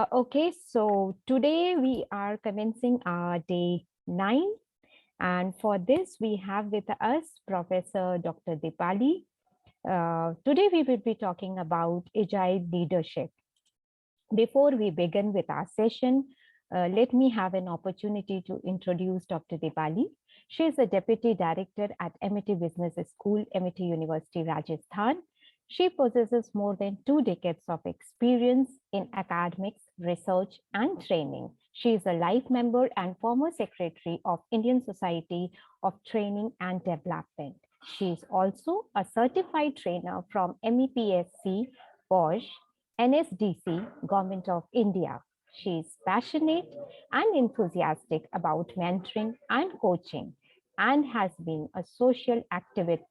Okay, so today we are commencing our day 9, and for this we have with us Professor Dr. Dipali. Today we will be talking about agile leadership. Before we begin with our session, let me have an opportunity to introduce Dr. Dipali. She is a Deputy Director at MIT Business School, MIT University, Rajasthan. She possesses more than 2 decades of experience in academics, research, and training. She is a life member and former secretary of Indian Society of Training and Development. She is also a certified trainer from MEPSC, Bosch, NSDC, Government of India. She is passionate and enthusiastic about mentoring and coaching and has been a social activist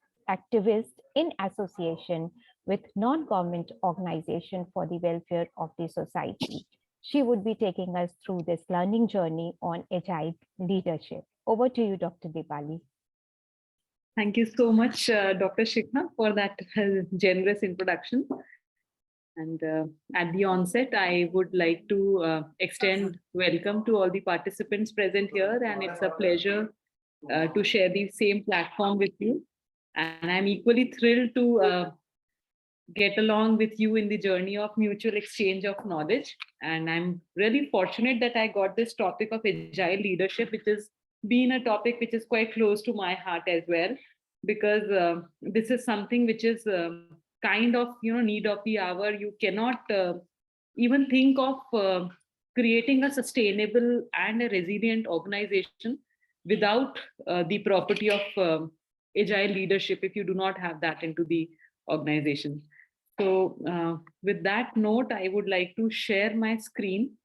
in association with non-government organization for the welfare of the society. She would be taking us through this learning journey on agile leadership. Over to you, Dr. Dipali. Thank you so much, Dr. Shikha, for that generous introduction. And at the onset, I would like to extend welcome to all the participants present here. And it's a pleasure to share the same platform with you. And I'm equally thrilled to get along with you in the journey of mutual exchange of knowledge. And I'm really fortunate that I got this topic of agile leadership, which has been a topic which is quite close to my heart as well, because this is something which is kind of need of the hour. You cannot even think of creating a sustainable and a resilient organization without the property of agile leadership if you do not have that into the organization. So, with that note, I would like to share my screen.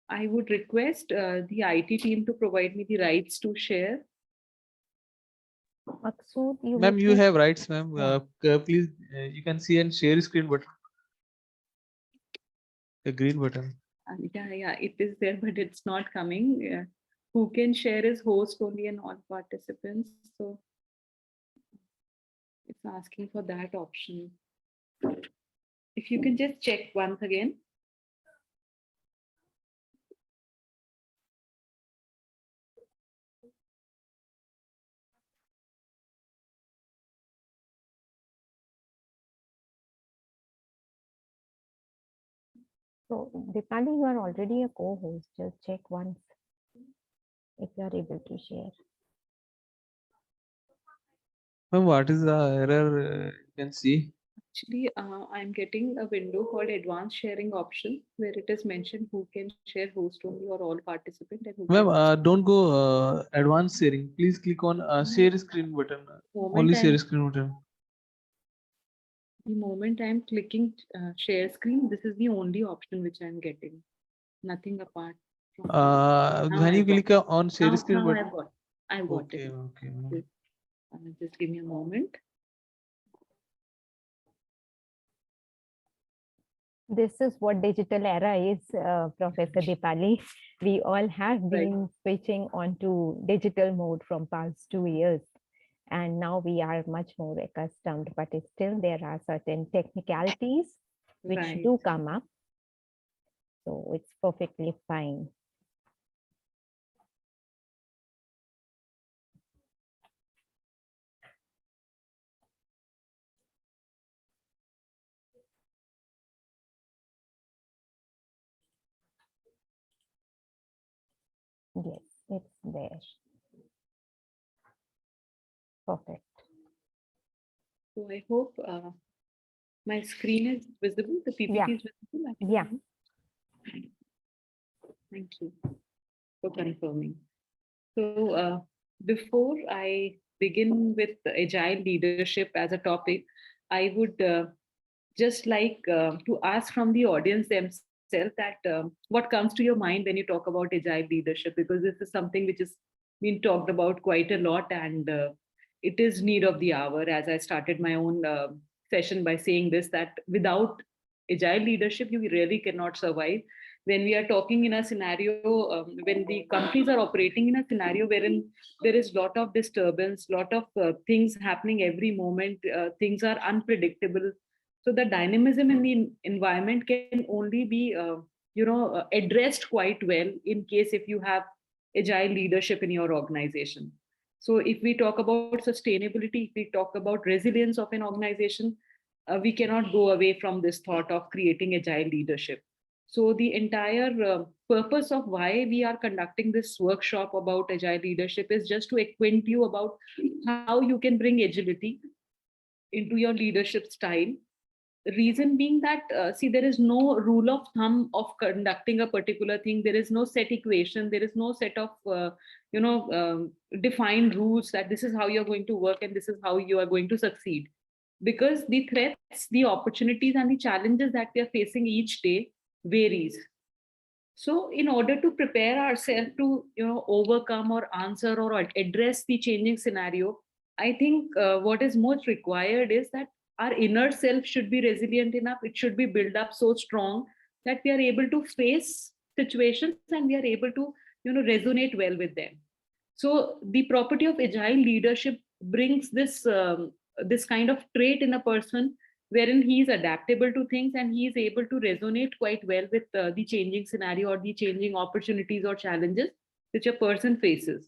I would request the IT team to provide me the rights to share. Maksud, Ma'am, you have rights, ma'am. Please, you can see and share screen button. The green button. Yeah, it is there, but it's not coming. Who can share is host only and all participants. So it's asking for that option. If you can just check once again. So, Dipali, you are already a co-host. Just check once if you are able to share. Ma'am, what is the error you can see? Actually, I'm getting a window called advanced sharing option where it is mentioned who can share host only or all participant and who Ma'am, can. don't go advanced sharing. Please click on share screen button. Only share screen button. The moment I'm clicking share screen, this is the only option which I'm getting. Nothing apart from When you click on share screen now button. I've got Okay, it. okay. Just give me a moment. This is what digital era is, Professor Dipali. We all have been switching onto digital mode from past 2 years. And now we are much more accustomed, but still there are certain technicalities which do come up. So it's perfectly fine. Yes, it's there. Perfect. So I hope my screen is visible. The PPT is visible. Yeah. Thank you for confirming. So before I begin with agile leadership as a topic, I would just like to ask from the audience themselves that what comes to your mind when you talk about agile leadership, because this is something which has been talked about quite a lot, and it is need of the hour. As I started my own session by saying this, that without agile leadership you really cannot survive. When we are talking in a scenario, when the companies are operating in a scenario wherein there is lot of disturbance, lot of things happening every moment, things are unpredictable, So the dynamism in the environment can only be, addressed quite well in case if you have agile leadership in your organization. So if we talk about sustainability, if we talk about resilience of an organization, we cannot go away from this thought of creating agile leadership. So the entire purpose of why we are conducting this workshop about agile leadership is just to acquaint you about how you can bring agility into your leadership style. Reason being that, see, there is no rule of thumb of conducting a particular thing. There is no set equation, there is no set of defined rules that this is how you're going to work and this is how you are going to succeed, because the threats, the opportunities and the challenges that we are facing each day varies. So in order to prepare ourselves to overcome or answer or address the changing scenario, I think what is most required is that our inner self should be resilient enough. It should be built up so strong that we are able to face situations and we are able to resonate well with them. So the property of agile leadership brings this kind of trait in a person, wherein he is adaptable to things and he is able to resonate quite well with the changing scenario or the changing opportunities or challenges which a person faces.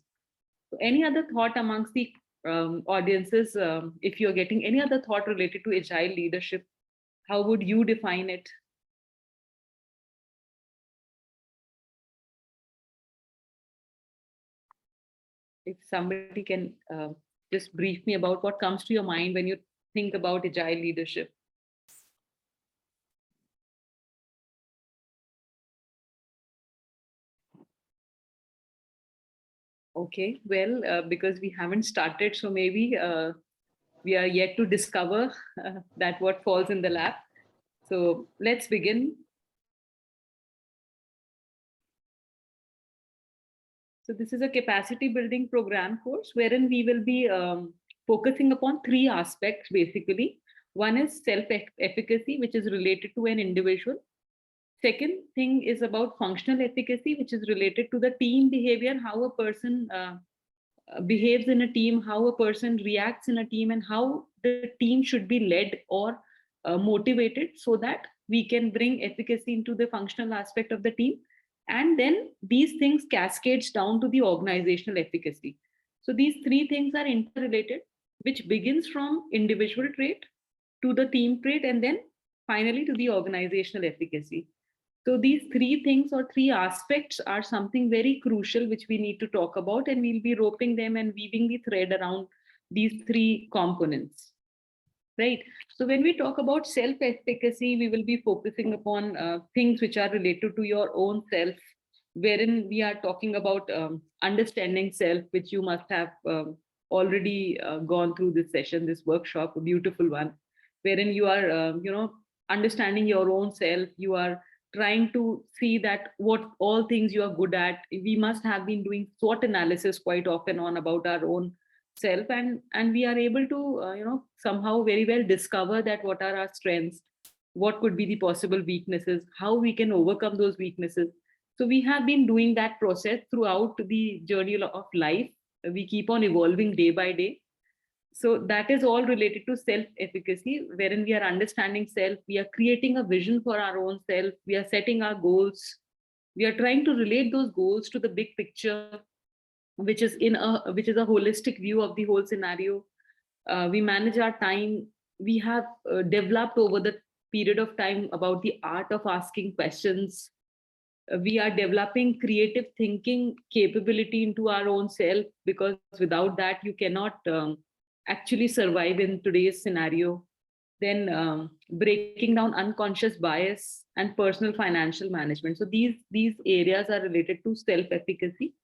So any other thought amongst the audiences, if you're getting any other thought related to agile leadership, how would you define it? If somebody can just brief me about what comes to your mind when you think about agile leadership. Okay, well, because we haven't started, so maybe we are yet to discover that what falls in the lap. So let's begin. So this is a capacity building program course wherein we will be focusing upon three aspects basically. One is self-efficacy, which is related to an individual. Second thing is about functional efficacy, which is related to the team behavior, how a person behaves in a team, how a person reacts in a team, and how the team should be led or motivated so that we can bring efficacy into the functional aspect of the team. And then these things cascades down to the organizational efficacy. So these three things are interrelated, which begins from individual trait to the team trait and then finally to the organizational efficacy. So these three things or three aspects are something very crucial which we need to talk about, and we'll be roping them and weaving the thread around these three components. Right. So when we talk about self-efficacy, we will be focusing upon things which are related to your own self, wherein we are talking about understanding self, which you must have already gone through this session, this workshop, a beautiful one, wherein you are, understanding your own self. You are trying to see that what all things you are good at. We must have been doing SWOT analysis quite often on about our own self, and we are able to somehow very well discover that what are our strengths, what could be the possible weaknesses, how we can overcome those weaknesses. So we have been doing that process throughout the journey of life. We keep on evolving day by day. So that is all related to self efficacy, wherein we are understanding self, we are creating a vision for our own self, we are setting our goals, we are trying to relate those goals to the big picture, which is a holistic view of the whole scenario. We manage our time. We have developed over the period of time about the art of asking questions. We are developing creative thinking capability into our own self, because without that you cannot actually survive in today's scenario. Then breaking down unconscious bias and personal financial management. So these areas are related to self efficacy.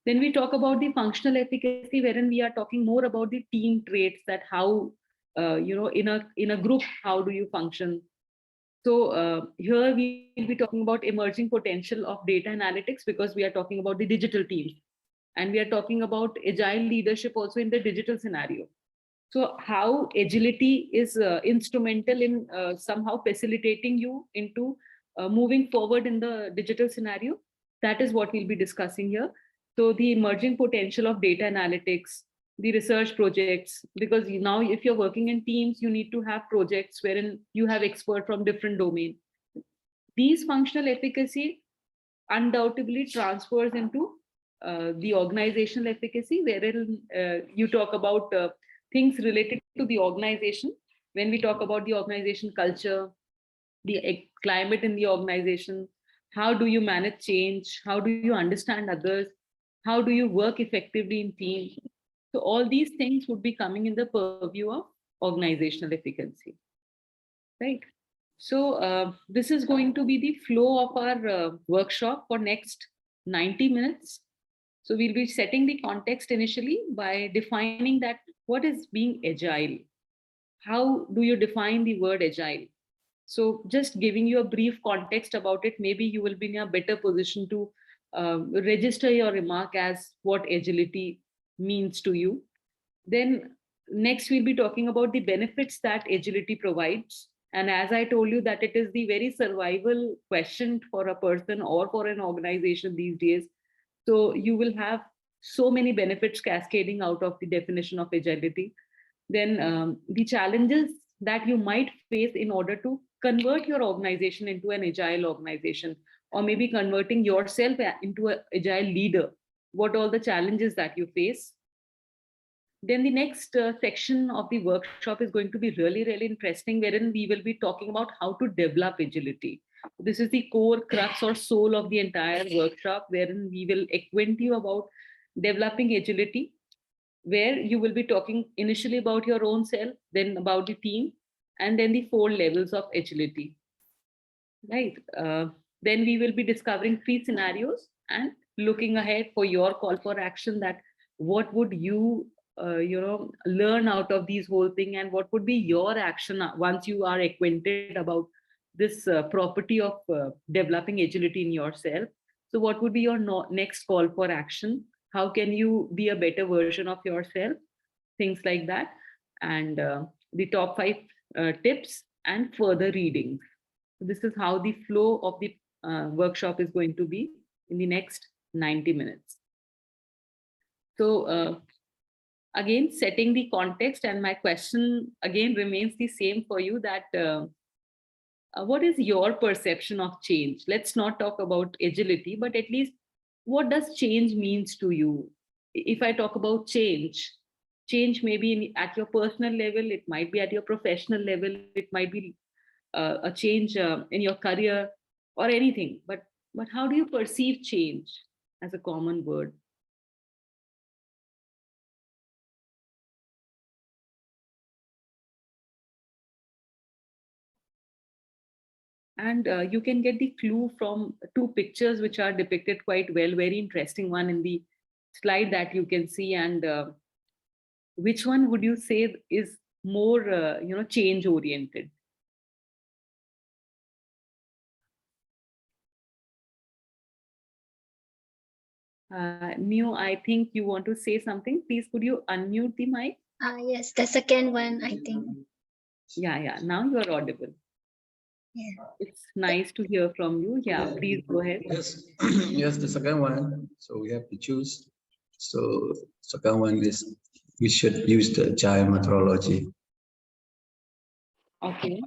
Then we talk about the functional efficacy, wherein we are talking more about the team traits, that how in a group, how do you function. So here we will be talking about emerging potential of data analytics, because we are talking about the digital teams, and we are talking about agile leadership also in the digital scenario. So how agility is instrumental in somehow facilitating you into moving forward in the digital scenario. That is what we'll be discussing here. So the emerging potential of data analytics, the research projects, because now if you're working in teams, you need to have projects wherein you have experts from different domains. These functional efficacy undoubtedly transfers into the organizational efficacy, wherein you talk about things related to the organization. When we talk about the organization culture, the climate in the organization, how do you manage change, how do you understand others, how do you work effectively in teams. So all these things would be coming in the purview of organizational efficacy, right? So this is going to be the flow of our workshop for next 90 minutes. So we'll be setting the context initially by defining that what is being agile. How do you define the word agile? So just giving you a brief context about it, maybe you will be in a better position to register your remark as what agility means to you. Then next we'll be talking about the benefits that agility provides. And as I told you that it is the very survival question for a person or for an organization these days. So you will have so many benefits cascading out of the definition of agility. Then the challenges that you might face in order to convert your organization into an agile organization, or maybe converting yourself into an agile leader. What all the challenges that you face. Then the next section of the workshop is going to be really, really interesting, wherein we will be talking about how to develop agility. This is the core crux or soul of the entire workshop, wherein we will acquaint you about developing agility, where you will be talking initially about your own self, then about the team, and then the 4 levels of agility. Right. Then we will be discovering 3 scenarios and looking ahead for your call for action, that what would you learn out of these whole thing, and what would be your action once you are acquainted about this property of developing agility in yourself. So what would be your next call for action? How can you be a better version of yourself? Things like that. And the top 5 tips and further readings. This is how the flow of the workshop is going to be in the next 90 minutes. So again, setting the context, and my question again remains the same for you, that what is your perception of change? Let's not talk about agility, but at least what does change means to you? If I talk about change may be at your personal level, it might be at your professional level, it might be a change in your career or anything. But how do you perceive change as a common word? And you can get the clue from 2 pictures which are depicted quite well. Very interesting one in the slide that you can see. And which one would you say is more, change oriented? Mio, I think you want to say something. Please, could you unmute the mic? Yes, the second one, I think. Yeah. Now you are audible. Yeah. It's nice to hear from you. Yeah, please go ahead. Yes, yes, the second one. So we have to choose. So second one is we should use the agile methodology. Okay.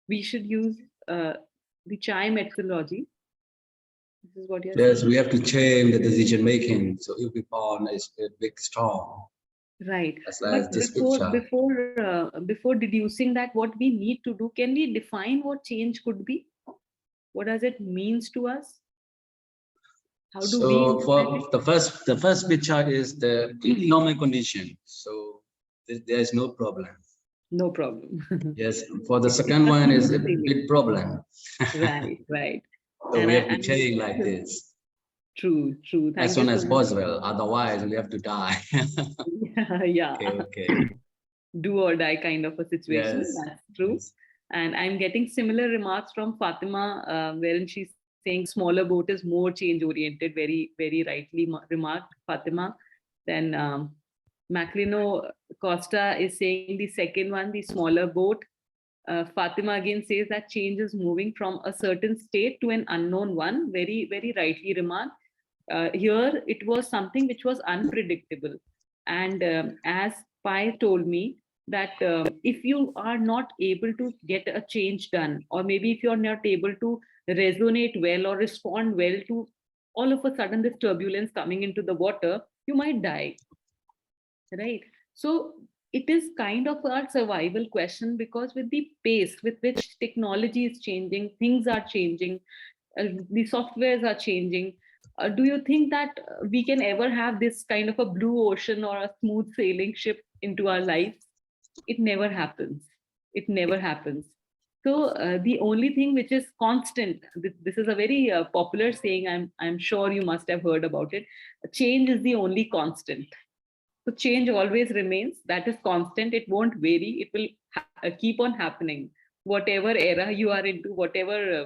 We should use the CHAI methodology. This is what you're Yes, saying. we have to change the decision making. So if we born is a big strong. Right. But before deducing that, what we need to do, can we define what change could be? What does it means to us? How do so we for the first bit chart is the normal condition. So there is no problem. No problem. Yes. For the second one is a big problem. Right. So we have to change like this. True. Thank as soon you as so much. possible. Otherwise, we have to die. Yeah. Okay. Do or die kind of a situation. Yes. That's true. Yes. And I'm getting similar remarks from Fatima, wherein she's saying smaller boat is more change oriented. Very, very rightly remarked, Fatima. Then Maclino Costa is saying the second one, the smaller boat. Fatima again says that change is moving from a certain state to an unknown one. Very, very rightly remarked. Here, it was something which was unpredictable. And as Pai told me that if you are not able to get a change done, or maybe if you're not able to resonate well or respond well to all of a sudden this turbulence coming into the water, you might die, right? So it is kind of our survival question, because with the pace with which technology is changing, things are changing, the softwares are changing. Do you think that we can ever have this kind of a blue ocean or a smooth sailing ship into our lives? It never happens. It never happens. So the only thing which is constant, this is a very popular saying. I'm sure you must have heard about it. Change is the only constant. So change always remains. That is constant. It won't vary. It will keep on happening. Whatever era you are into, whatever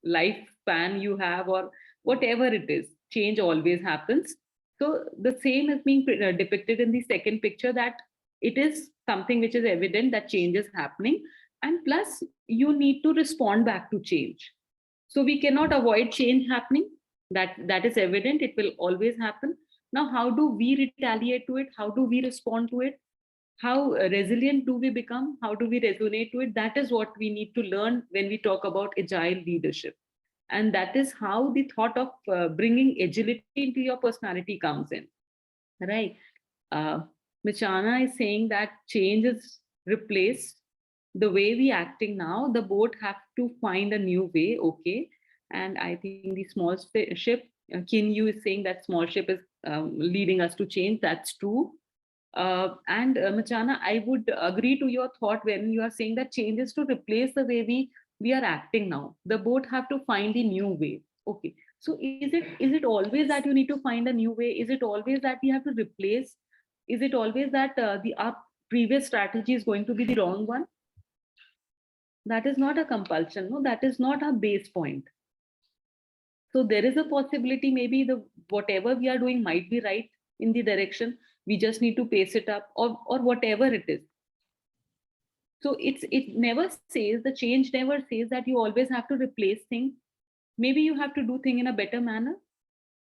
lifespan you have, or whatever it is, change always happens. So the same is being depicted in the second picture, that it is something which is evident that change is happening. And plus, you need to respond back to change. So we cannot avoid change happening. That is evident. It will always happen. Now, how do we retaliate to it? How do we respond to it? How resilient do we become? How do we resonate to it? That is what we need to learn when we talk about agile leadership. And that is how the thought of bringing agility into your personality comes in, right? Michana is saying that change is replaced. The way we acting now, the boat have to find a new way, okay? And I think the small ship, Kin Yu is saying that small ship is leading us to change. That's true. And Machana, I would agree to your thought when you are saying that change is to replace the way we are acting now. The boat have to find a new way. Okay. So is it always that you need to find a new way? Is it always that we have to replace? Is it always that our previous strategy is going to be the wrong one? That is not a compulsion. No, that is not a base point. So there is a possibility maybe the whatever we are doing might be right in the direction. We just need to pace it up, or whatever it is. So it never says, the change never says that you always have to replace things. Maybe you have to do things in a better manner.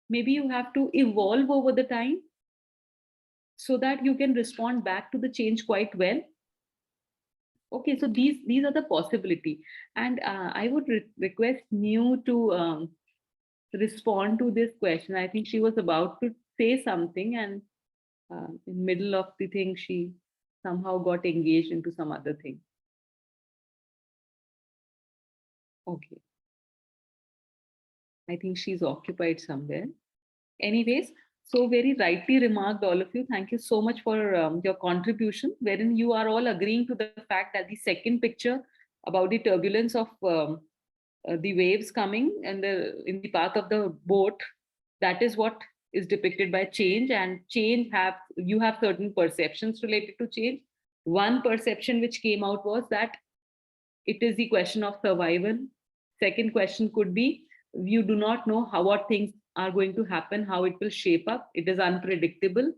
Maybe you have to evolve over the time so that you can respond back to the change quite well. Okay, so these are the possibility. And I would request New to respond to this question. I think she was about to say something, and in middle of the thing, she somehow got engaged into some other thing. Okay. I think she's occupied somewhere. Anyways, so very rightly remarked, all of you. Thank you so much for your contribution, wherein you are all agreeing to the fact that the second picture about the turbulence of the waves coming and in the path of the boat, that is what is depicted by change. And change you have certain perceptions related to change. One perception which came out was that it is the question of survival. Second question could be, you do not know what things are going to happen, how it will shape up. It is unpredictable.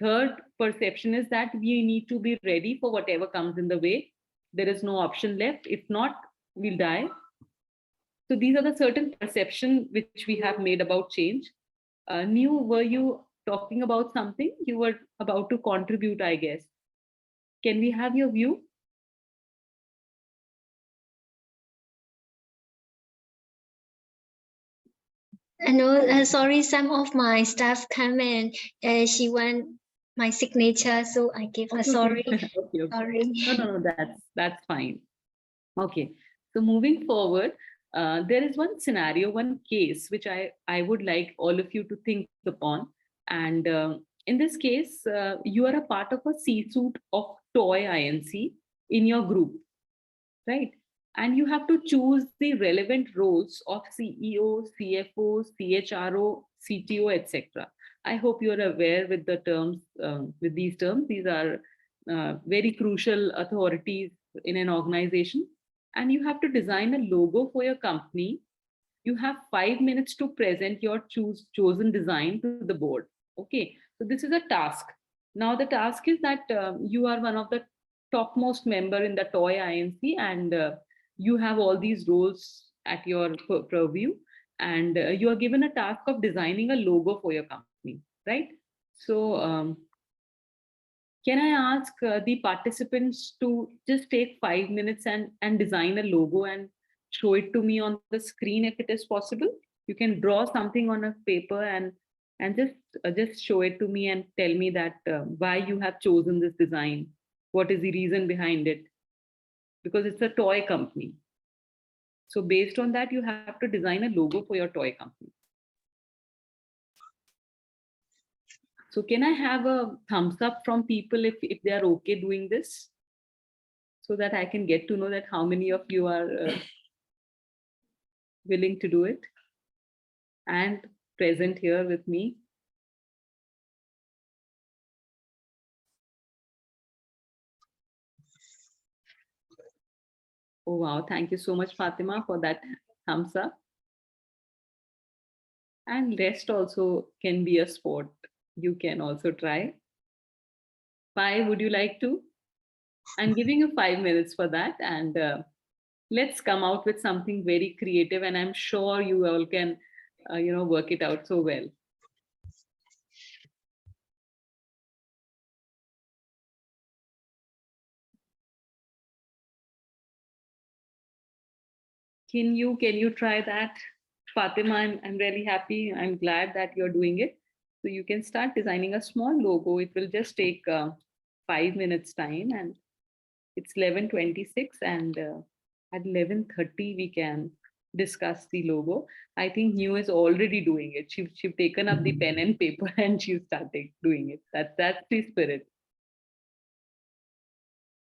Third perception is that we need to be ready for whatever comes in the way. There is no option left. If not, we'll die. So these are the certain perception which we have made about change. New, were you talking about something? You were about to contribute, I guess. Can we have your view? No, sorry, some of my staff come in. She want my signature, so I give her. Sorry, Okay. sorry. No, that's fine. Okay, so moving forward, there is one scenario, one case which I would like all of you to think upon. And in this case, you are a part of a C-suite of Toy Inc. in your group, right? And you have to choose the relevant roles of CEO, CFO, CHRO, CTO, etc. I hope you are aware with the terms, with these terms. These are very crucial authorities in an organization. And you have to design a logo for your company. You have 5 minutes to present your chosen design to the board. Okay, so this is a task. Now the task is that you are one of the topmost member in the Toy Inc. and you have all these roles at your purview, and you are given a task of designing a logo for your company, right? So Can I ask the participants to just take 5 minutes and design a logo and show it to me on the screen if it is possible? You can draw something on a paper and just show it to me and tell me that why you have chosen this design. What is the reason behind it? Because it's a toy company. So based on that, you have to design a logo for your toy company. So can I have a thumbs up from people if they are okay doing this? So that I can get to know that how many of you are willing to do it and present here with me. Oh, wow. Thank you so much, Fatima, for that thumbs up. And rest also can be a sport. You can also try. 5, would you like to? I'm giving you 5 minutes for that. And let's come out with something very creative. And I'm sure you all can, work it out so well. Can you try that? Fatima, I'm really happy. I'm glad that you're doing it. So you can start designing a small logo. It will just take 5 minutes time, and it's 11:26, and at 11:30 we can discuss the logo. I think New is already doing it. She's taken up the pen and paper and she started doing it. That's the spirit.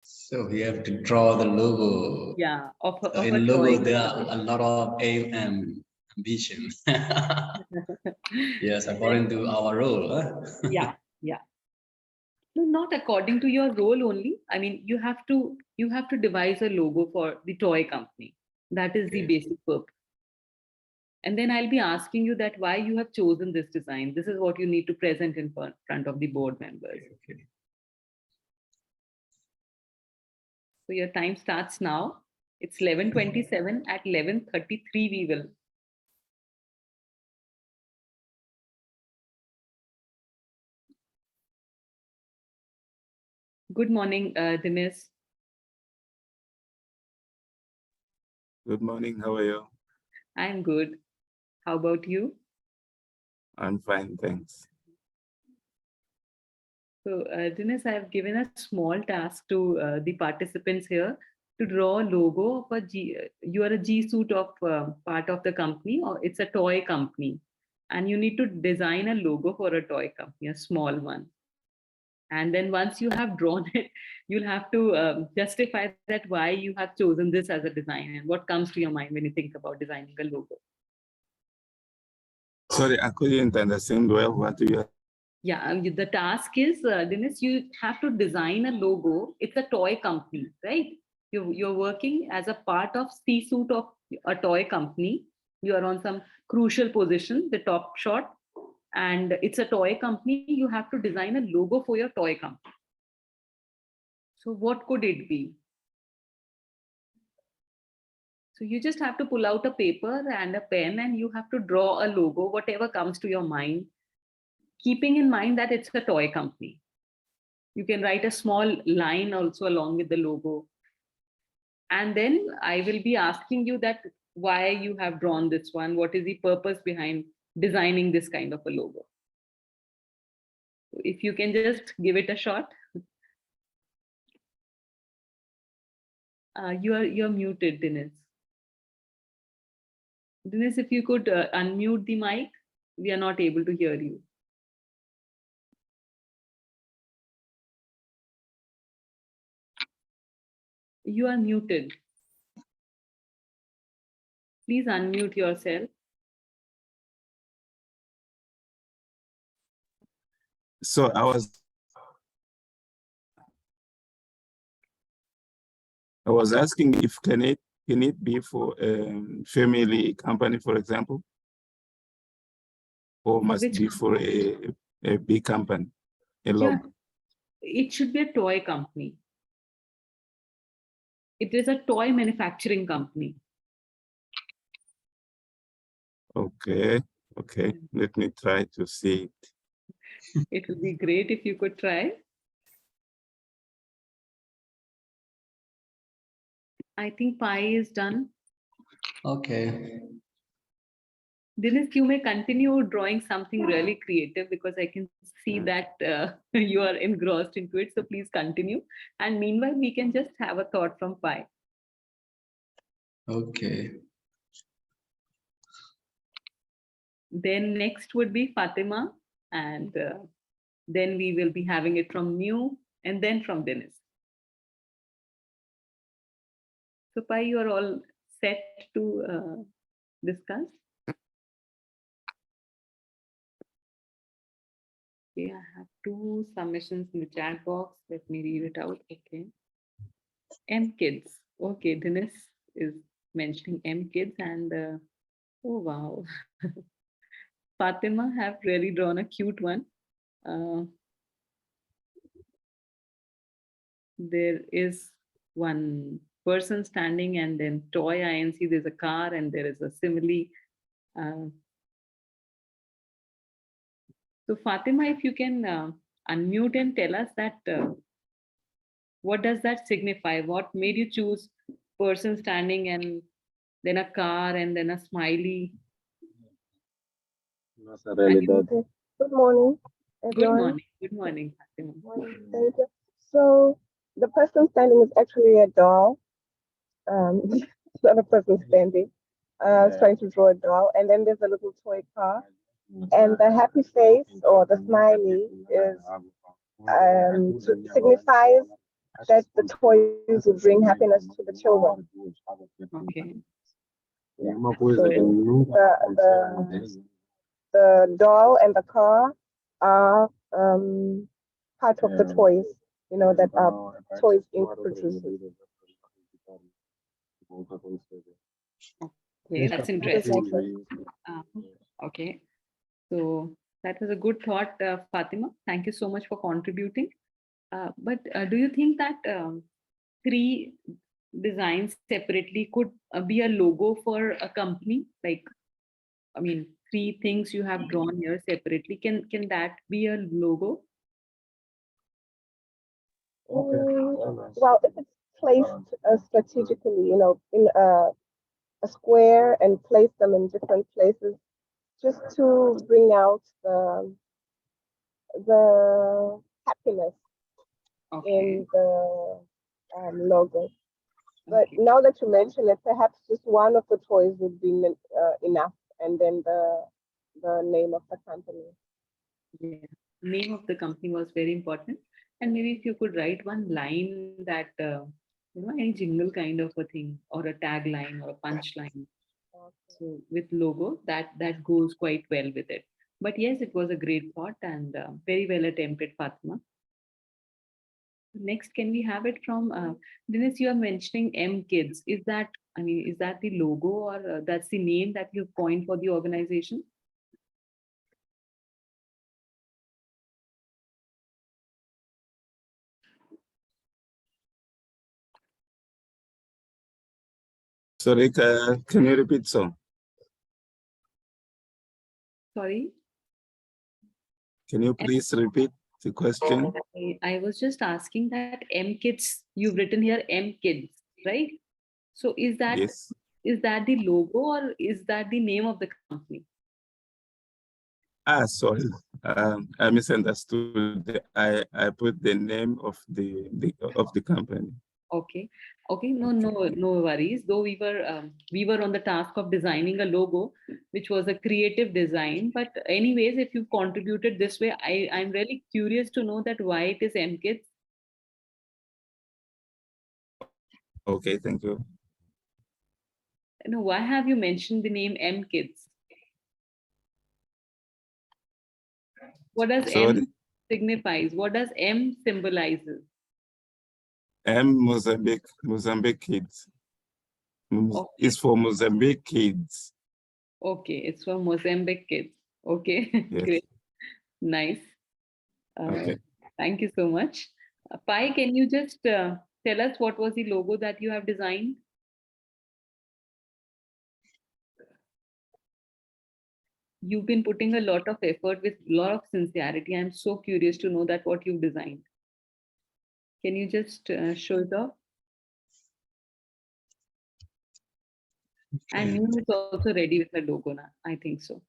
So we have to draw the logo. Yeah, of In a logo, toy. there are a lot of aim and ambition. Yes, according to our role. Huh? Yeah, yeah. No, not according to your role only. I mean, you have to devise a logo for the toy company. That is the Okay. basic purpose. And then I'll be asking you that why you have chosen this design. This is what you need to present in front of the board members. Okay. So your time starts now. It's 11:27. At 11:33 we will. Good morning, Dinesh. Good morning. How are you? I'm good. How about you? I'm fine, thanks. So, Dinesh, I have given a small task to the participants here to draw a logo of a G. You are a G suit of part of the company, or it's a toy company, and you need to design a logo for a toy company, a small one. And then once you have drawn it, you'll have to justify that why you have chosen this as a design and what comes to your mind when you think about designing a logo. Sorry, I couldn't understand well what you. Yeah, the task is, Dinesh, you have to design a logo. It's a toy company, right? You're working as a part of C-suite of a toy company. You are on some crucial position, the top shot, and it's a toy company. You have to design a logo for your toy company. So what could it be? So you just have to pull out a paper and a pen and you have to draw a logo, whatever comes to your mind, keeping in mind that it's a toy company. You can write a small line also along with the logo. And then I will be asking you that why you have drawn this one, what is the purpose behind designing this kind of a logo. If you can just give it a shot. You're muted, Dinesh. Dinesh, if you could unmute the mic, we are not able to hear you. You are muted. Please unmute yourself. So I was asking if can it be for a family company, for example, or must Which be for a big company, a Yeah, logo? it should be a toy company. It is a toy manufacturing company. Okay, okay. Let me try to see it. It would be great if you could try. I think Pi is done. Okay. Dinesh, you may continue drawing something really creative because I can see that you are engrossed into it. So please continue. And meanwhile, we can just have a thought from Pi. Okay. Then next would be Fatima. And then we will be having it from New and then from Dinesh. So Pi, you are all set to discuss? Okay, I have 2 submissions in the chat box. Let me read it out. Okay. M kids. Okay, Dinesh is mentioning M kids and oh wow. Fatima have really drawn a cute one. There is one person standing and then toy INC, there's a car and there is a simile. So Fatima, if you can unmute and tell us that what does that signify? What made you choose person standing and then a car and then a smiley? Okay. Good morning, Good everyone. morning. Good morning, Fatima. Thank you. So the person standing is actually a doll. It's not a person standing. I was trying to draw a doll, and then there's a little toy car, and the happy face or the smiley is signifies that the toys will bring happiness to the children. Okay. Yeah. So the doll and the car are part of the toys, you know, that are Toys Inc. produces. Okay, that's interesting. Okay, so that was a good thought, Fatima. Thank you so much for contributing. But do you think that 3 designs separately could be a logo for a company? Like, I mean, 3 things you have drawn here separately. Can that be a logo? Well, if it's placed strategically, you know, in a square and place them in different places, just to bring out the happiness Okay. in the logo. But Okay. now that you mention it, perhaps just one of the toys would be enough, and then the name of the company. Yeah. Name of the company was very important. And maybe if you could write one line that, you know, any jingle kind of a thing or a tagline or a punchline. So with logo, that goes quite well with it. But yes, it was a great thought and very well attempted, Fatma. Next, can we have it from Dinesh? You are mentioning M Kids. Is that, I mean, is that the logo or that's the name that you've coined for the organization? Sorry, can you repeat so? Sorry? Can you please repeat the question? I was just asking that M Kids, you've written here M Kids, right? So is that Yes. the logo or is that the name of the company? Sorry, I misunderstood. I put the name of the company. Okay. Okay. No worries. Though we were on the task of designing a logo, which was a creative design. But anyways, if you contributed this way, I'm really curious to know that why it is M Kids. Okay, thank you. You know, why have you mentioned the name M Kids? What does Sorry? M signifies? What does M symbolizes? Mozambique kids. Okay. It's for Mozambique kids. Okay, it's for Mozambique kids. Okay, Yes. great, nice. Okay. Thank you so much. Pai, can you just tell us what was the logo that you have designed? You've been putting a lot of effort with a lot of sincerity. I'm so curious to know that what you've designed. Can you just show it off? And New is also ready with her logo now. I think so.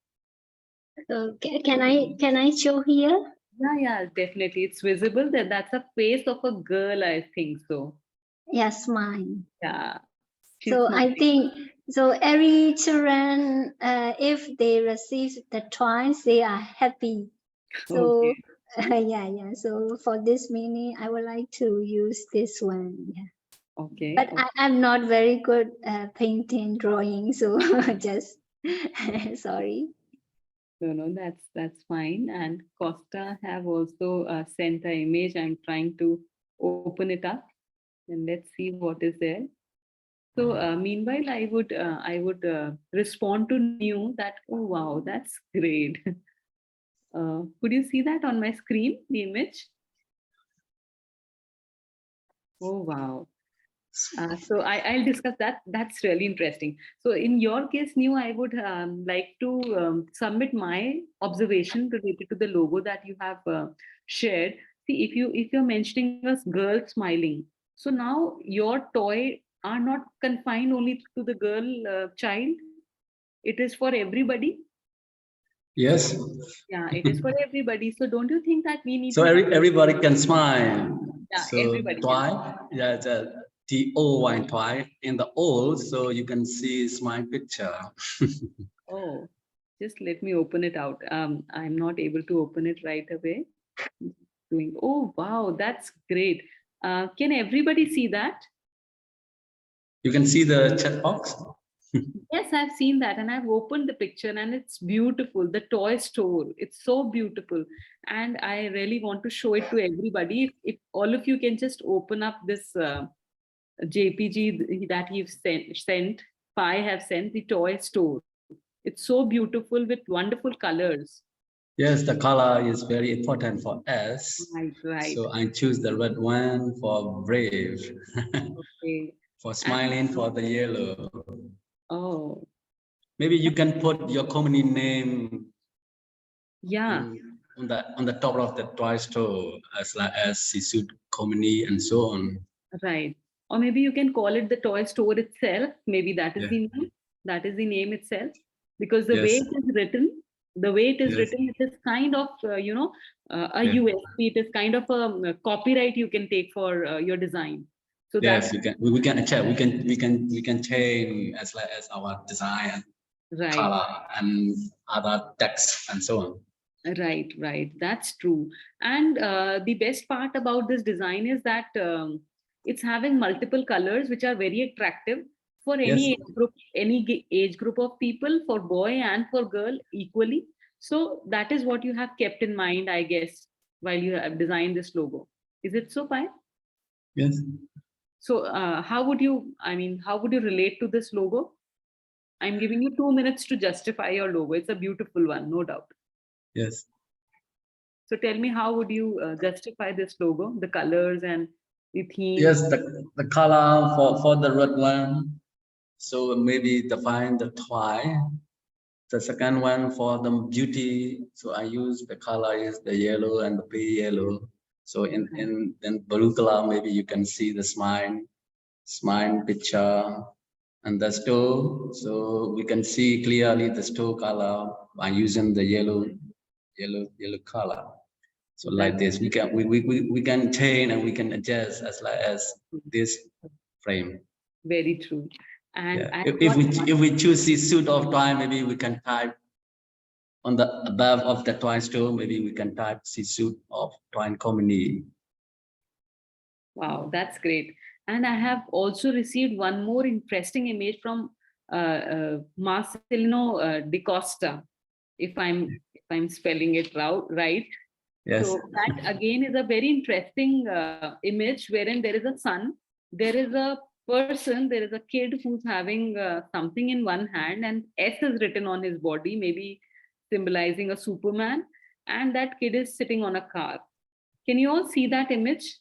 So can I show here? Yeah, definitely. It's visible that that's a face of a girl, I think so. Yes, mine. Yeah. She's So I smiling. think so. Every children, if they receive the toys, they are happy. So Okay. yeah. So for this mini, I would like to use this one. Yeah. Okay. But I'm not very good painting, drawing, so just sorry. No, that's fine. And Costa have also sent an image. I'm trying to open it up, and let's see what is there. So meanwhile, I would respond to New that, oh wow, that's great. Could you see that on my screen, the image? Oh wow. So I'll discuss that. That's really interesting. So in your case, New, I would like to submit my observation related to the logo that you have shared. See, if you're mentioning us girl smiling, so now your toy are not confined only to the girl child. It is for everybody. Yes. Yeah, it is for everybody. So don't you think that we need So to have, everybody can smile. yeah, So everybody can. twice, yeah, the TOY twice in the old, so you can see smile picture. Oh, just let me open it out. I'm not able to open it right away. Doing, oh wow, that's great. Can everybody see that? You can see the chat box. Yes, I've seen that, and I've opened the picture, and it's beautiful. The toy store, it's so beautiful, and I really want to show it to everybody. If all of you can just open up this JPG that you've sent, Pi have sent the toy store. It's so beautiful with wonderful colors. Yes, the color is very important for us. Right. So I choose the red one for brave, Okay. for smiling for the yellow. Oh, Maybe you can put your company name yeah, on the top of the toy store as Sisud Company and so on. right. Or maybe you can call it the toy store itself. Maybe that is Yeah. the name. That is the name itself. Because the way Yes. it is written, Yes. it is kind of, a Yeah. USP. It is kind of a copyright you can take for your design. So Yes, that's we can check. We can change as like as our design, right. color, and other text and so on. Right. That's true. And the best part about this design is that it's having multiple colors, which are very attractive for any Yes. age group, age group of people, for boy and for girl equally. So that is what you have kept in mind, I guess, while you have designed this logo. Is it so, Pai? Yes. So how would you relate to this logo? I'm giving you 2 minutes to justify your logo. It's a beautiful one, no doubt. Yes. So tell me, how would you justify this logo, the colors and the theme? Yes, the color for the red one. So maybe define the toy. The second one for the beauty. So I use the color is the yellow and the pale yellow. So in blue color, maybe you can see the smile picture and the store. So we can see clearly the store color by using the yellow color. So like this, we can change and we can adjust as like as this frame. Very true. And Yeah. If we choose this suit of toy, maybe we can type on the above of the toy store. Maybe we can type the suit of toy company. wow, that's great. And I have also received one more interesting image from Marcelino Di Costa, if I'm spelling it right. Yes. So that again is a very interesting image wherein there is a sun, there is a person, there is a kid who's having something in one hand, and S is written on his body, maybe symbolizing a Superman, and that kid is sitting on a car. Can you all see that image?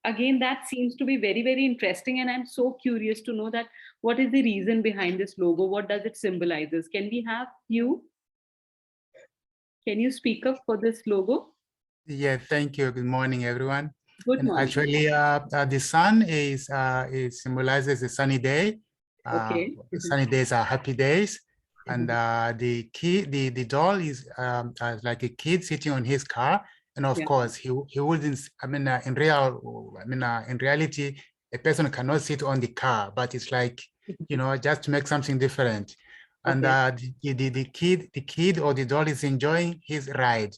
Again, that seems to be very interesting, and I'm so curious to know that what is the reason behind this logo? What does it symbolizes? Can we have you? Can you speak up for this logo? Yeah, thank you. Good morning, everyone. Good And morning. actually, the sun is symbolizes a sunny day, Okay. Sunny days are happy days. And the doll is like a kid sitting on his car. And of Yeah. course, he wouldn't, in reality, a person cannot sit on the car, but it's like, just to make something different. And the kid or the doll is enjoying his ride.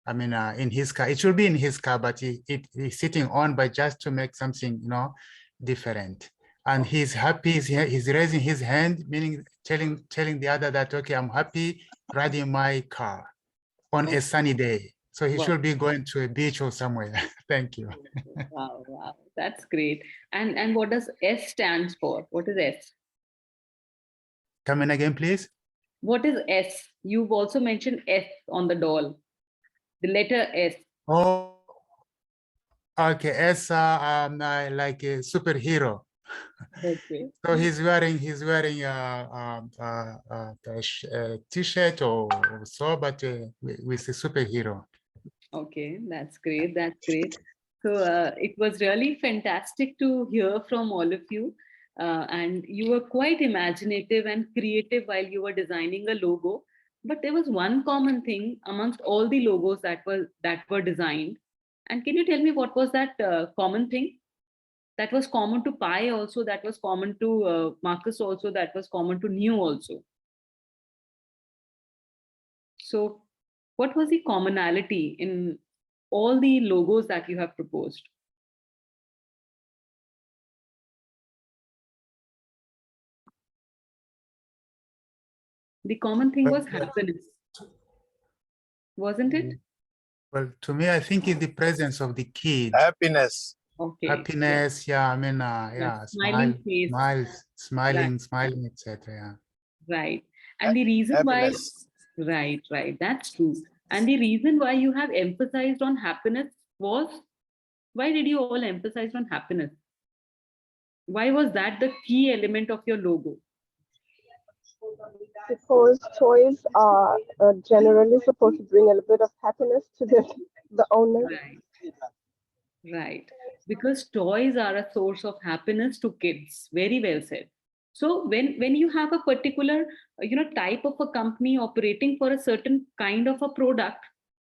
In his car. It should be in his car, but he's sitting on, but just to make something, different. And he's happy, he's raising his hand, meaning telling the other that, okay, I'm happy riding my car on a sunny day. So he should be going to a beach or somewhere. Thank you. Wow, wow, that's great. And what does S stands for? What is S? Come in again, please. What is S? You've also mentioned S on the doll. The letter S. Oh, okay. S like a superhero. Okay. So he's wearing a t-shirt or so, but with a superhero. Okay, that's great. That's great. So it was really fantastic to hear from all of you. And you were quite imaginative and creative while you were designing a logo. But there was one common thing amongst all the logos that were designed. And can you tell me what was that common thing? That was common to Pi also, that was common to Marcus also, that was common to New also. So what was the commonality in all the logos that you have proposed? The common thing was happiness, wasn't it? Well, to me, I think it's the presence of the kid. Happiness. Okay. Happiness, yeah. Smiling face. Smiling, etc. Yeah. Right. And the reason Happiness. why, right, that's true. And the reason why you have emphasized on happiness was, why did you all emphasize on happiness? Why was that the key element of your logo? Because toys are generally supposed to bring a little bit of happiness to the owner. Right. Because toys are a source of happiness to kids. Very well said. So when you have a particular type of a company operating for a certain kind of a product,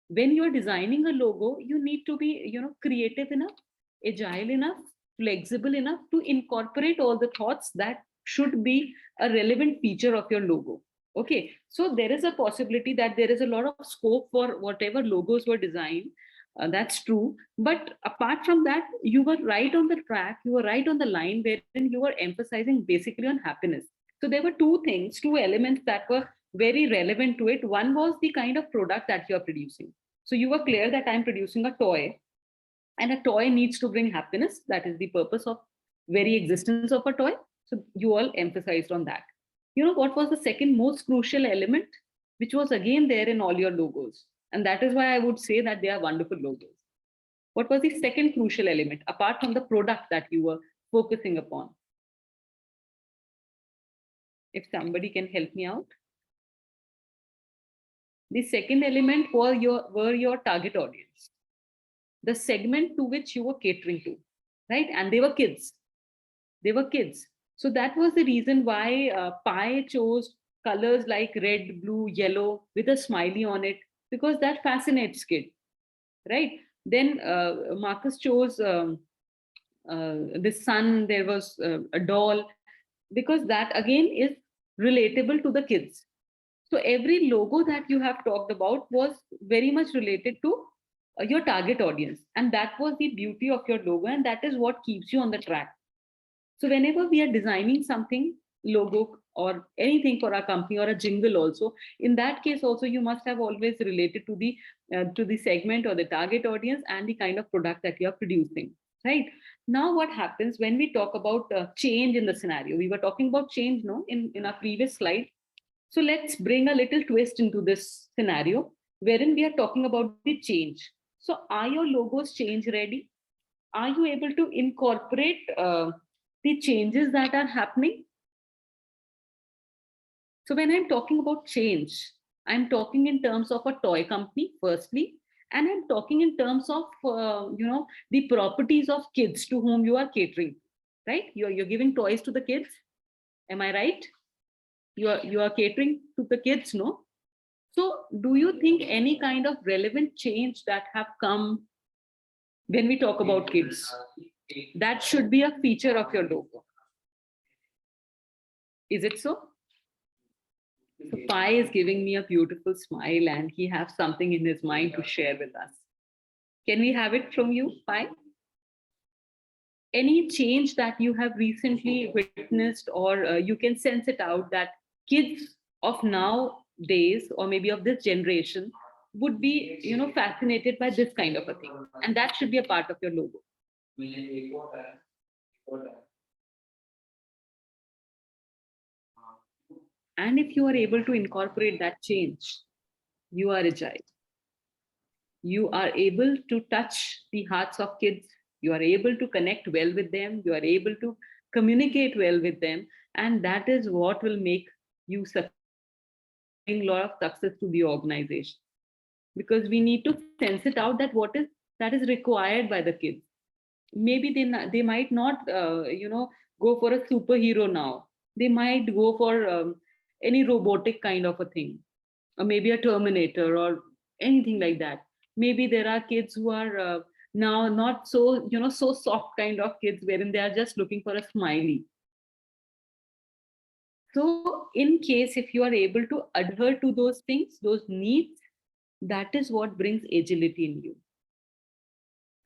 when you're designing a logo, you need to be creative enough, agile enough, flexible enough to incorporate all the thoughts that should be a relevant feature of your logo. Okay, so there is a possibility that there is a lot of scope for whatever logos were designed. That's true. But apart from that, you were right on the track, you were right on the line wherein you were emphasizing basically on happiness. So there were two elements that were very relevant to it. One was the kind of product that you're producing. So you were clear that I'm producing a toy, and a toy needs to bring happiness. That is the purpose of very existence of a toy. So you all emphasized on that. You know what was the second most crucial element, which was again there in all your logos? And that is why I would say that they are wonderful logos. What was the second crucial element, apart from the product that you were focusing upon? If somebody can help me out. The second element were your target audience, the segment to which you were catering to, right? And they were kids. They were kids. So that was the reason why Pi chose colors like red, blue, yellow with a smiley on it, because that fascinates kids, right? Then Marcus chose the sun. There was a doll, because that again is relatable to the kids. So every logo that you have talked about was very much related to your target audience. And that was the beauty of your logo. And that is what keeps you on the track. So whenever we are designing something, logo or anything for our company or a jingle also, in that case also you must have always related to the segment or the target audience and the kind of product that you are producing, right? Now what happens when we talk about change in the scenario? We were talking about change, no, in our previous slide. So let's bring a little twist into this scenario wherein we are talking about the change. So are your logos change ready? Are you able to incorporate the changes that are happening? So when I'm talking about change, I'm talking in terms of a toy company, firstly, and I'm talking in terms of, the properties of kids to whom you are catering, right? You're giving toys to the kids. Am I right? You are catering to the kids, no? So do you think any kind of relevant change that have come when we talk about kids, that should be a feature of your logo? Is it so? So Pai is giving me a beautiful smile and he has something in his mind to share with us. Can we have it from you, Pai? Any change that you have recently witnessed, or you can sense it out that kids of nowadays, or maybe of this generation, would be, fascinated by this kind of a thing, and that should be a part of your logo. And if you are able to incorporate that change, you are agile. You are able to touch the hearts of kids. You are able to connect well with them. You are able to communicate well with them. And that is what will make you bring a lot of success to the organization. Because we need to sense it out that that is required by the kids. Maybe they might not, go for a superhero now. They might go for any robotic kind of a thing, or maybe a Terminator or anything like that. Maybe there are kids who are now not so, so soft kind of kids wherein they are just looking for a smiley. So in case if you are able to adhere to those things, those needs, that is what brings agility in you.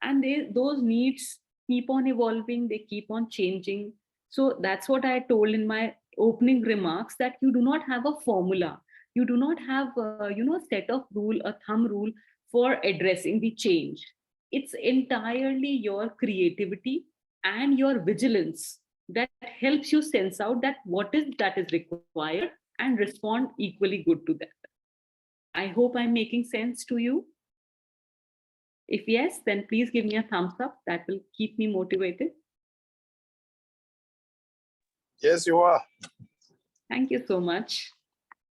And those needs keep on evolving, they keep on changing. So that's what I told in my opening remarks, that you do not have a formula. You do not have a set of rule, a thumb rule for addressing the change. It's entirely your creativity and your vigilance that helps you sense out that what is required and respond equally good to that. I hope I'm making sense to you. If yes, then please give me a thumbs up. That will keep me motivated. Yes, you are. Thank you so much.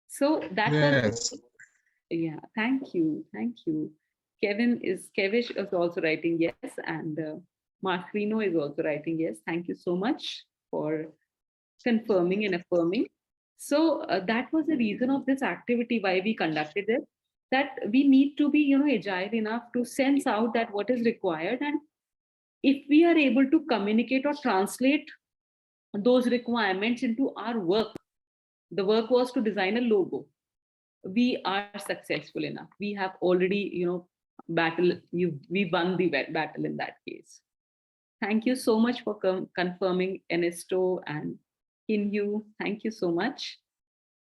So that was, yeah, thank you. Thank you. Kevish is also writing yes, and Marcelino is also writing yes. Thank you so much for confirming and affirming. So that was the reason of this activity, why we conducted it, that we need to be, agile enough to sense out that what is required. And if we are able to communicate or translate those requirements into our work, the work was to design a logo. We are successful enough. We have already, we won the battle in that case. Thank you so much for confirming, Ernesto and Kinyu. Thank you so much.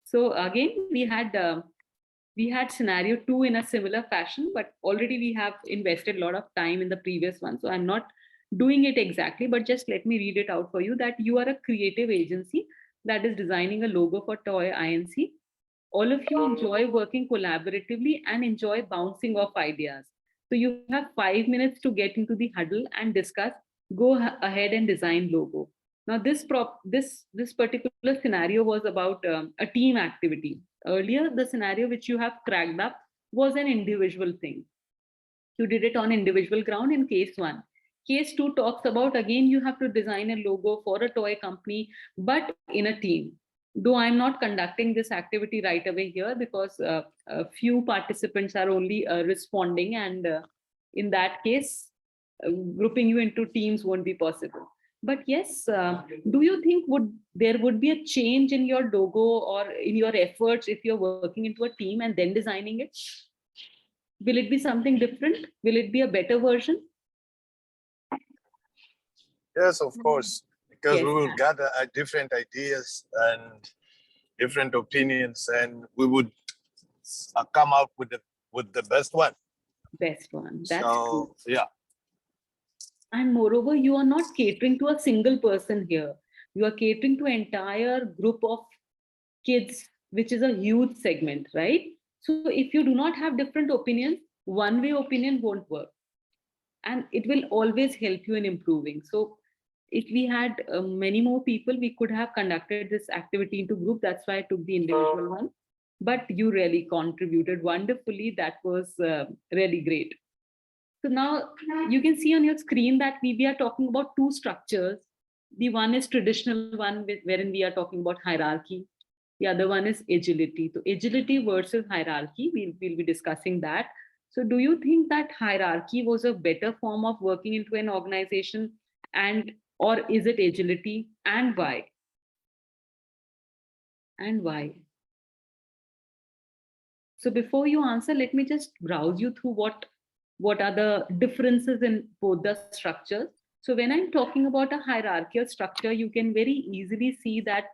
So again, we had scenario 2 in a similar fashion, but already we have invested a lot of time in the previous one. So I'm not doing it exactly, but just let me read it out for you, that you are a creative agency that is designing a logo for Toy INC. All of you enjoy working collaboratively and enjoy bouncing off ideas. So you have 5 minutes to get into the huddle and discuss. Go ahead and design logo. Now this particular scenario was about a team activity. Earlier, the scenario which you have cracked up was an individual thing. You did it on individual ground in case 1. Case 2 talks about, again, you have to design a logo for a toy company, but in a team. Though I'm not conducting this activity right away here because a few participants are only responding, and in that case, grouping you into teams won't be possible. But yes, do you think there would be a change in your logo or in your efforts if you're working into a team and then designing it? Will it be something different? Will it be a better version? Yes, of course, because Yes, we will gather different ideas and different opinions, and we would come out with the best one. Best one. That's so true. Yeah. And moreover, you are not catering to a single person here. You are catering to an entire group of kids, which is a huge segment, right? So if you do not have different opinions, one way opinion won't work. And it will always help you in improving. So if we had many more people, we could have conducted this activity into group. That's why I took the individual one. But you really contributed wonderfully. That was really great. So now you can see on your screen that we are talking about 2 structures. The one is traditional one wherein we are talking about hierarchy. The other one is agility. So agility versus hierarchy, we'll be discussing that. So do you think that hierarchy was a better form of working into an organization, and or is it agility, and why? And why? So before you answer, let me just browse you through what are the differences in both the structures. So when I'm talking about a hierarchical structure, you can very easily see that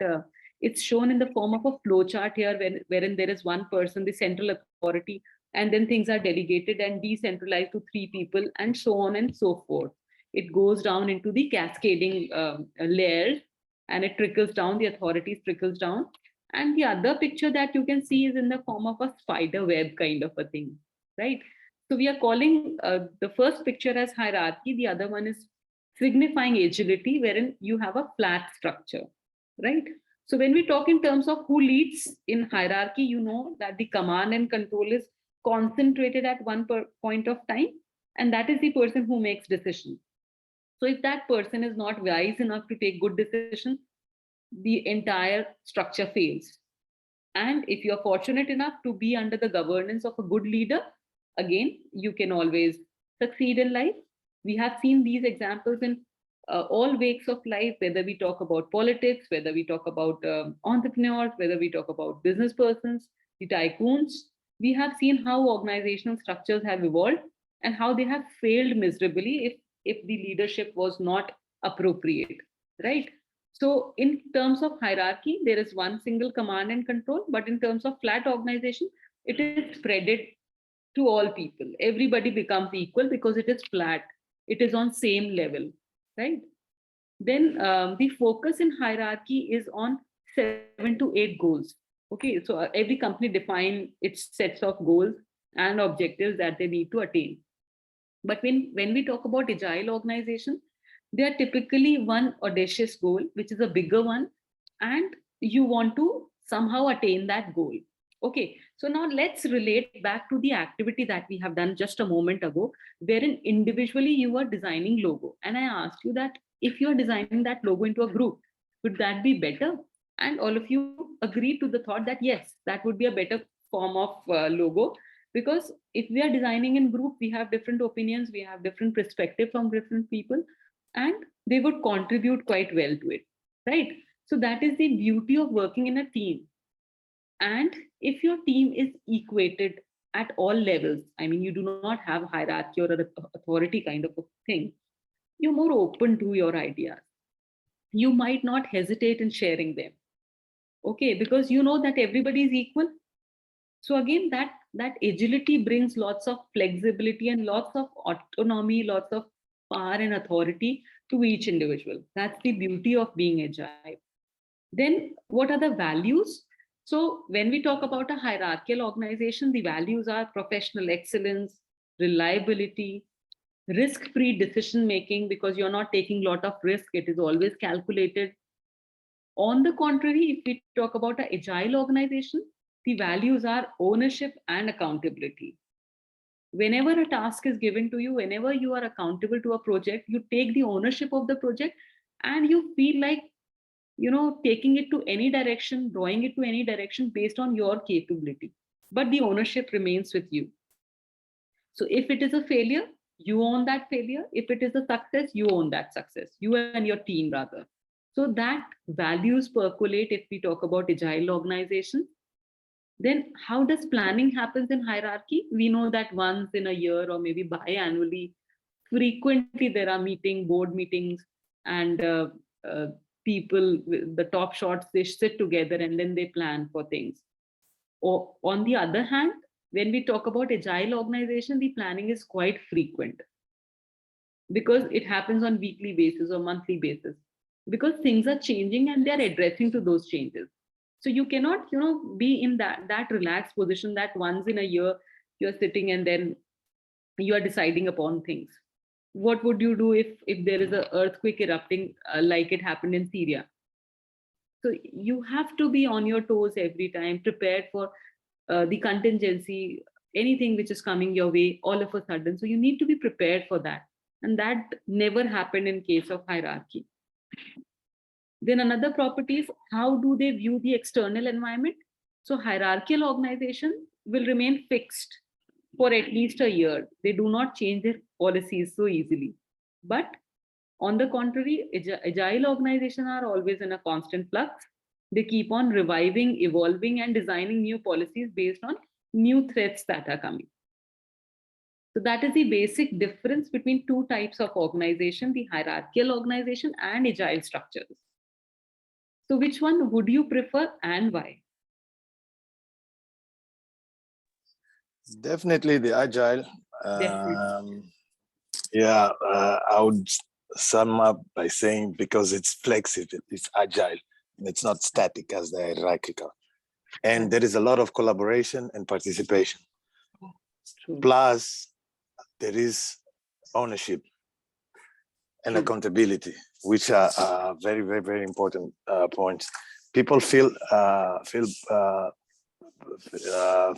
it's shown in the form of a flow chart here, wherein there is one person, the central authority, and then things are delegated and decentralized to 3 people, and so on and so forth. It goes down into the cascading layers, and it trickles down, the authorities trickles down. And the other picture that you can see is in the form of a spider web kind of a thing, right? So we are calling the first picture as hierarchy, the other one is signifying agility, wherein you have a flat structure, right? So when we talk in terms of who leads in hierarchy, you know that the command and control is concentrated at one point of time, and that is the person who makes decisions. So if that person is not wise enough to take good decisions, the entire structure fails. And if you're fortunate enough to be under the governance of a good leader, again, you can always succeed in life. We have seen these examples in all wakes of life, whether we talk about politics, whether we talk about entrepreneurs, whether we talk about business persons, the tycoons. We have seen how organizational structures have evolved and how they have failed miserably if the leadership was not appropriate, right? So in terms of hierarchy, there is one single command and control, but in terms of flat organization, it is spreaded to all people. Everybody becomes equal because it is flat. It is on same level, right? Then the focus in hierarchy is on 7 to 8 goals. Okay, so every company define its sets of goals and objectives that they need to attain. But when we talk about agile organization, they are typically one audacious goal, which is a bigger one, and you want to somehow attain that goal. Okay, so now let's relate back to the activity that we have done just a moment ago, wherein individually you are designing logo. And I asked you that if you are designing that logo into a group, would that be better? And all of you agreed to the thought that yes, that would be a better form of logo, because if we are designing in group, we have different opinions, we have different perspective from different people, and they would contribute quite well to it, right? So that is the beauty of working in a team. And if your team is equated at all levels, I mean, you do not have hierarchy or authority kind of a thing, you're more open to your ideas. You might not hesitate in sharing them, okay, because you know that everybody is equal. So again, that agility brings lots of flexibility and lots of autonomy, lots of power and authority to each individual. That's the beauty of being agile. Then what are the values? So when we talk about a hierarchical organization, the values are professional excellence, reliability, risk-free decision making, because you're not taking a lot of risk, it is always calculated. On the contrary, if we talk about an agile organization, the values are ownership and accountability. Whenever a task is given to you, whenever you are accountable to a project, you take the ownership of the project, and you feel like, you know, taking it to any direction, drawing it to any direction based on your capability. But the ownership remains with you. So if it is a failure, you own that failure. If it is a success, you own that success, you and your team rather. So that values percolate if we talk about agile organization. Then how does planning happens in hierarchy? We know that once in a year or maybe biannually, frequently there are board meetings, and people, the top shots, they sit together and then they plan for things. Or on the other hand, when we talk about agile organization, the planning is quite frequent because it happens on weekly basis or monthly basis, because things are changing and they're addressing to those changes. So you cannot, you know, be in that relaxed position that once in a year you're sitting and then you are deciding upon things. What would you do if there is an earthquake erupting like it happened in Syria? So you have to be on your toes every time, prepared for the contingency, anything which is coming your way all of a sudden. So you need to be prepared for that. And that never happened in case of hierarchy. Then another property is how do they view the external environment? So hierarchical organization will remain fixed for at least a year. They do not change their policies so easily. But on the contrary, agile organizations are always in a constant flux. They keep on reviving, evolving, and designing new policies based on new threats that are coming. So that is the basic difference between two types of organization, the hierarchical organization and agile structures. So which one would you prefer and why? Definitely the agile. Definitely. Yeah, I would sum up by saying because it's flexible, it's agile, and it's not static as the hierarchical. And there is a lot of collaboration and participation. True. Plus, there is ownership and True. accountability, which are very, very, very important points. People feel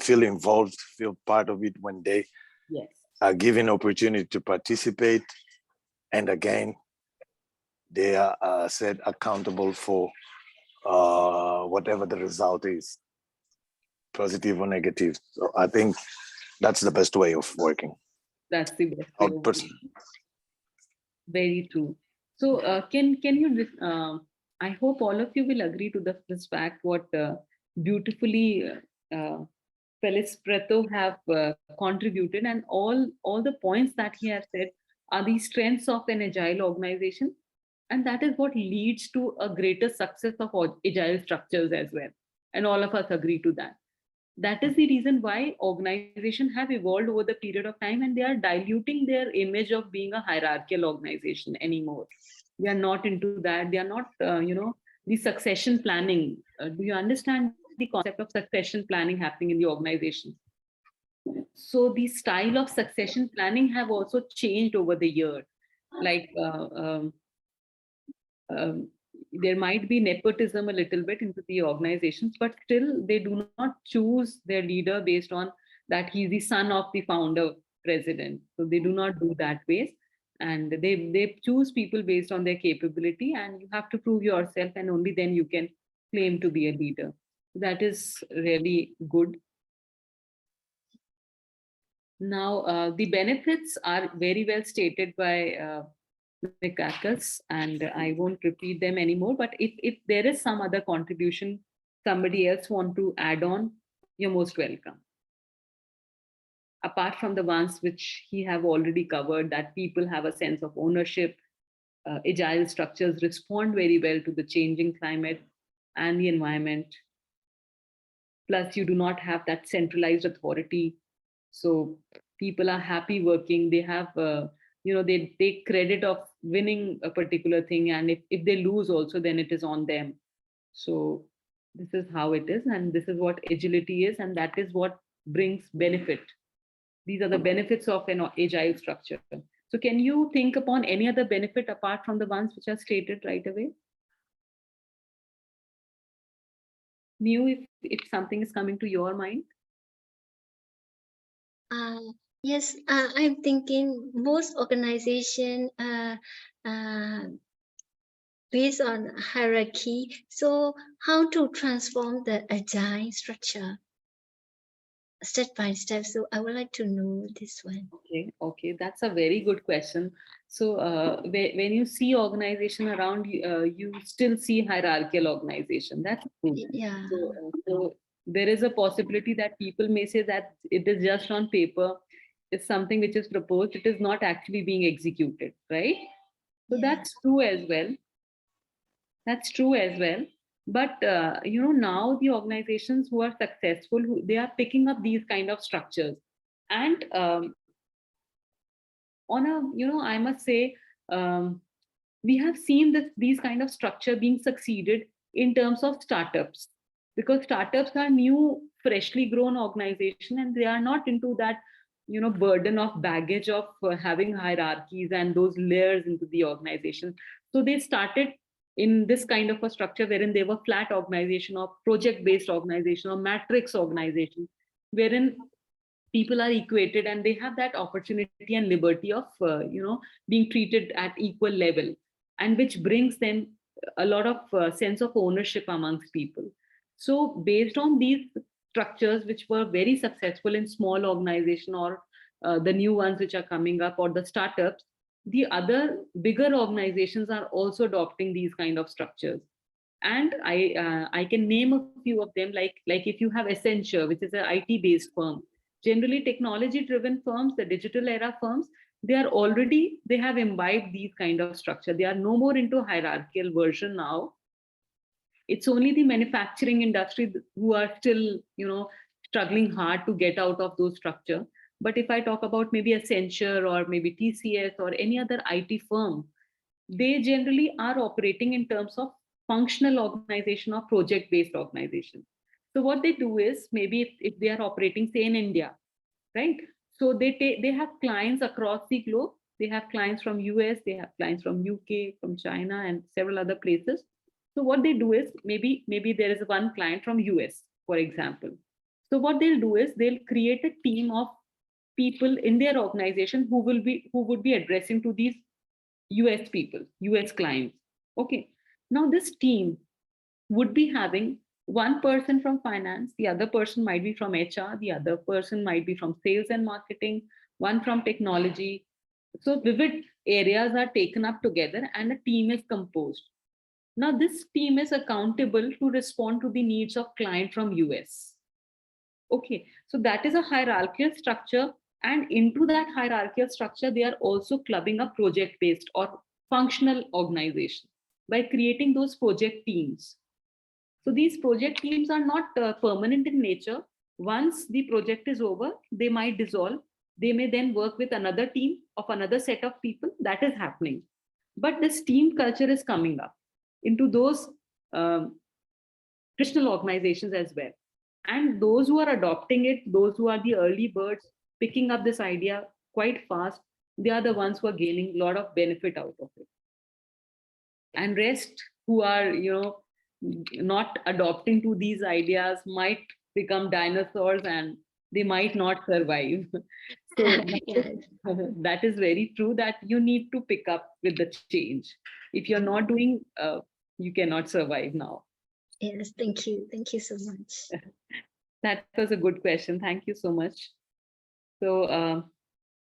involved, feel part of it when they Yes. are given opportunity to participate, and again, they are said accountable for whatever the result is, positive or negative. So I think that's the best way of working. That's the best way of Person. Very true. So can you, I hope all of you will agree to this fact what beautifully Felice Preto have contributed, and all the points that he has said are the strengths of an agile organization. And that is what leads to a greater success of agile structures as well. And all of us agree to that. That is the reason why organizations have evolved over the period of time, and they are diluting their image of being a hierarchical organization anymore. They are not into that. They are not, the succession planning. Do you understand the concept of succession planning happening in the organization? So the style of succession planning have also changed over the year. Like there might be nepotism a little bit into the organizations, but still they do not choose their leader based on that he's the son of the founder president. So they do not do that way. And they choose people based on their capability, and you have to prove yourself, and only then you can claim to be a leader. That is really good. Now, the benefits are very well stated by Nikakis, and I won't repeat them anymore. But if there is some other contribution somebody else want to add on, you're most welcome. Apart from the ones which he have already covered, that people have a sense of ownership, agile structures respond very well to the changing climate and the environment. Plus, you do not have that centralized authority. So people are happy working. They have, they take credit of winning a particular thing. And if they lose also, then it is on them. So this is how it is. And this is what agility is. And that is what brings benefit. These are the benefits of an agile structure. So can you think upon any other benefit apart from the ones which are stated right away? New, if something is coming to your mind? Yes, I'm thinking most organization based on hierarchy. So how to transform the agile structure step by step? So I would like to know this one. Okay, that's a very good question. So when you see organization around, you still see hierarchical organization. That's true. Yeah. So there is a possibility that people may say that it is just on paper. It's something which is proposed. It is not actually being executed, right? So that's true as well. That's true as well. But now the organizations who are successful, they are picking up these kind of structures, and on a I must say we have seen these kind of structure being succeeded in terms of startups, because startups are new, freshly grown organization, and they are not into that burden of baggage of having hierarchies and those layers into the organization. So they started in this kind of a structure wherein they were flat organization or project-based organization or matrix organization, wherein people are equated and they have that opportunity and liberty of being treated at equal level, and which brings them a lot of sense of ownership amongst people. So based on these structures, which were very successful in small organization or the new ones which are coming up or the startups, the other bigger organizations are also adopting these kind of structures. And I can name a few of them, like if you have Accenture, which is an IT based firm. Generally technology driven firms, the digital era firms, they have imbibed these kind of structure. They are no more into hierarchical version now. It's only the manufacturing industry who are still, struggling hard to get out of those structure. But if I talk about maybe Accenture or maybe TCS or any other IT firm, they generally are operating in terms of functional organization or project based organization. So what they do is, maybe if they are operating, say, in India, right? So they have clients across the globe. They have clients from US, they have clients from UK, from China, and several other places. So what they do is, maybe there is one client from US, for example. So what they'll do is, they'll create a team of people in their organization who would be addressing to these US people, US clients. Okay. Now this team would be having one person from finance, the other person might be from HR, the other person might be from sales and marketing, one from technology. So vivid areas are taken up together and a team is composed. Now this team is accountable to respond to the needs of client from US. Okay, so that is a hierarchical structure, and into that hierarchical structure, they are also clubbing a project-based or functional organization by creating those project teams. So these project teams are not permanent in nature. Once the project is over, they might dissolve. They may then work with another team of another set of people. That is happening. But this team culture is coming up into those traditional organizations as well. And those who are adopting it, those who are the early birds, picking up this idea quite fast, they are the ones who are gaining a lot of benefit out of it. And rest who are, not adopting to these ideas might become dinosaurs and they might not survive. So that is very true, that you need to pick up with the change. If you're not doing, you cannot survive now. Yes, thank you. Thank you so much. That was a good question. Thank you so much. So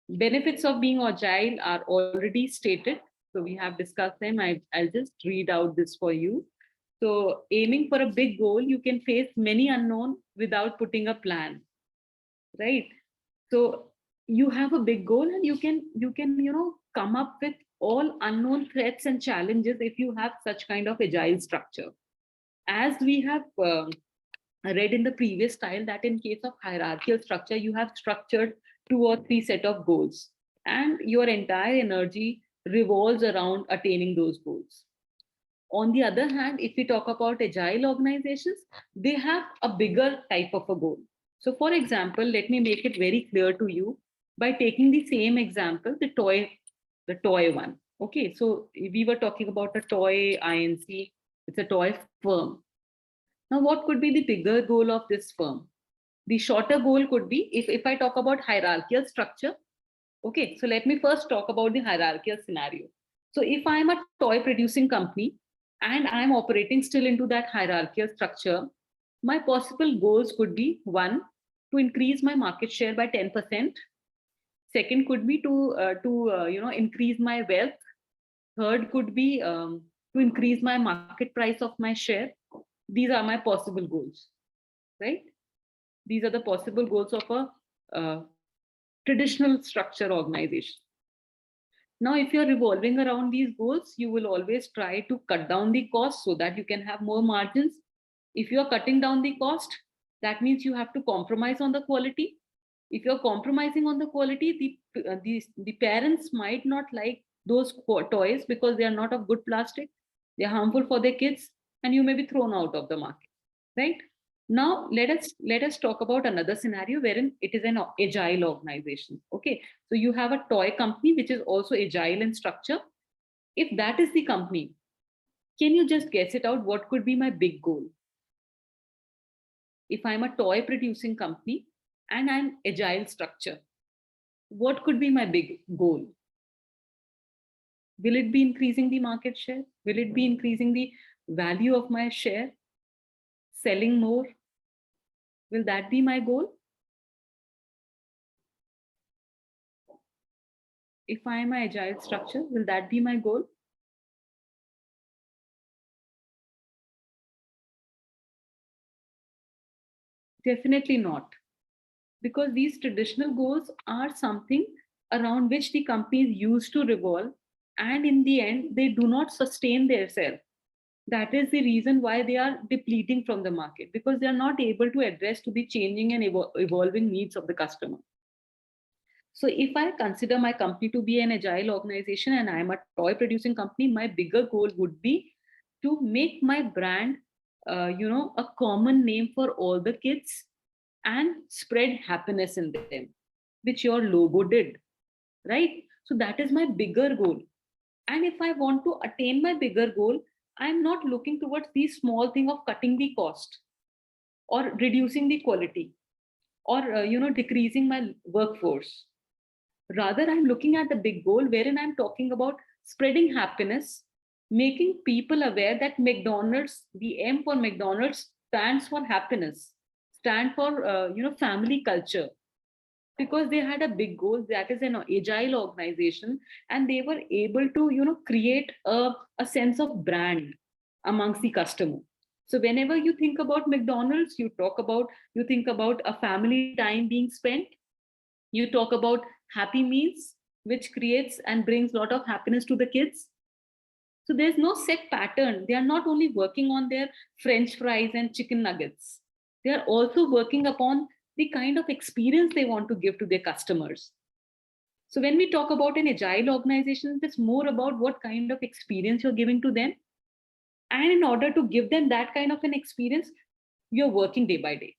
benefits of being agile are already stated. So we have discussed them. I'll just read out this for you. So aiming for a big goal, you can face many unknown without putting a plan, right? So you have a big goal and you can come up with all unknown threats and challenges if you have such kind of agile structure. As we have read in the previous style, that in case of hierarchical structure, you have structured 2 or 3 set of goals and your entire energy revolves around attaining those goals. On the other hand, if we talk about agile organizations, they have a bigger type of a goal. So for example, let me make it very clear to you by taking the same example, the toy one. Okay, so we were talking about a toy INC, it's a toy firm. Now, what could be the bigger goal of this firm? The shorter goal could be, if I talk about hierarchical structure, okay, so let me first talk about the hierarchical scenario. So if I'm a toy producing company and I'm operating still into that hierarchical structure, my possible goals could be, 1, to increase my market share by 10%. Second could be to increase my wealth. Third could be to increase my market price of my share. These are my possible goals, right? These are the possible goals of a traditional structure organization. Now, if you're revolving around these goals, you will always try to cut down the cost so that you can have more margins. If you're cutting down the cost, that means you have to compromise on the quality. If you're compromising on the quality, the parents might not like those toys because they are not of good plastic. They're harmful for their kids and you may be thrown out of the market, right? Now, let us talk about another scenario wherein it is an agile organization. Okay, so you have a toy company which is also agile in structure. If that is the company, can you just guess it out? What could be my big goal? If I'm a toy producing company and I'm agile structure, what could be my big goal? Will it be increasing the market share? Will it be increasing the value of my share? Selling more? Will that be my goal? If I am an agile structure, will that be my goal? Definitely not. Because these traditional goals are something around which the companies used to revolve, and in the end, they do not sustain themselves. That is the reason why they are depleting from the market, because they are not able to address to the changing and evolving needs of the customer. So if I consider my company to be an agile organization and I am a toy producing company, my bigger goal would be to make my brand, a common name for all the kids and spread happiness in them, which your logo did, right? So that is my bigger goal. And if I want to attain my bigger goal, I'm not looking towards the small thing of cutting the cost or reducing the quality or decreasing my workforce. Rather, I'm looking at the big goal wherein I'm talking about spreading happiness, making people aware that McDonald's, the M for McDonald's stands for happiness, stand for family culture, because they had a big goal, that is an agile organization, and they were able to create a sense of brand amongst the customer. So whenever you think about McDonald's, you think about a family time being spent, you talk about happy meals, which creates and brings a lot of happiness to the kids. So there's no set pattern. They are not only working on their French fries and chicken nuggets, they are also working upon the kind of experience they want to give to their customers. So when we talk about an agile organization, it's more about what kind of experience you're giving to them. And in order to give them that kind of an experience, you're working day by day.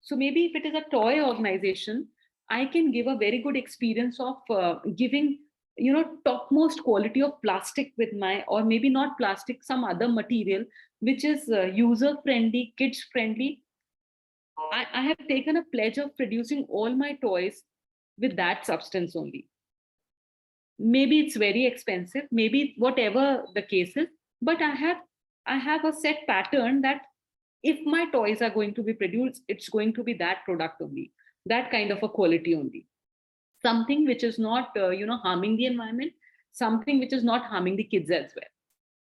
So maybe if it is a toy organization, I can give a very good experience of giving topmost quality of plastic with my, or maybe not plastic, some other material which is user friendly, kids friendly. I have taken a pledge of producing all my toys with that substance only. Maybe it's very expensive, maybe whatever the case is, but I have a set pattern that if my toys are going to be produced, it's going to be that product only, that kind of a quality only. Something which is not harming the environment, something which is not harming the kids as well,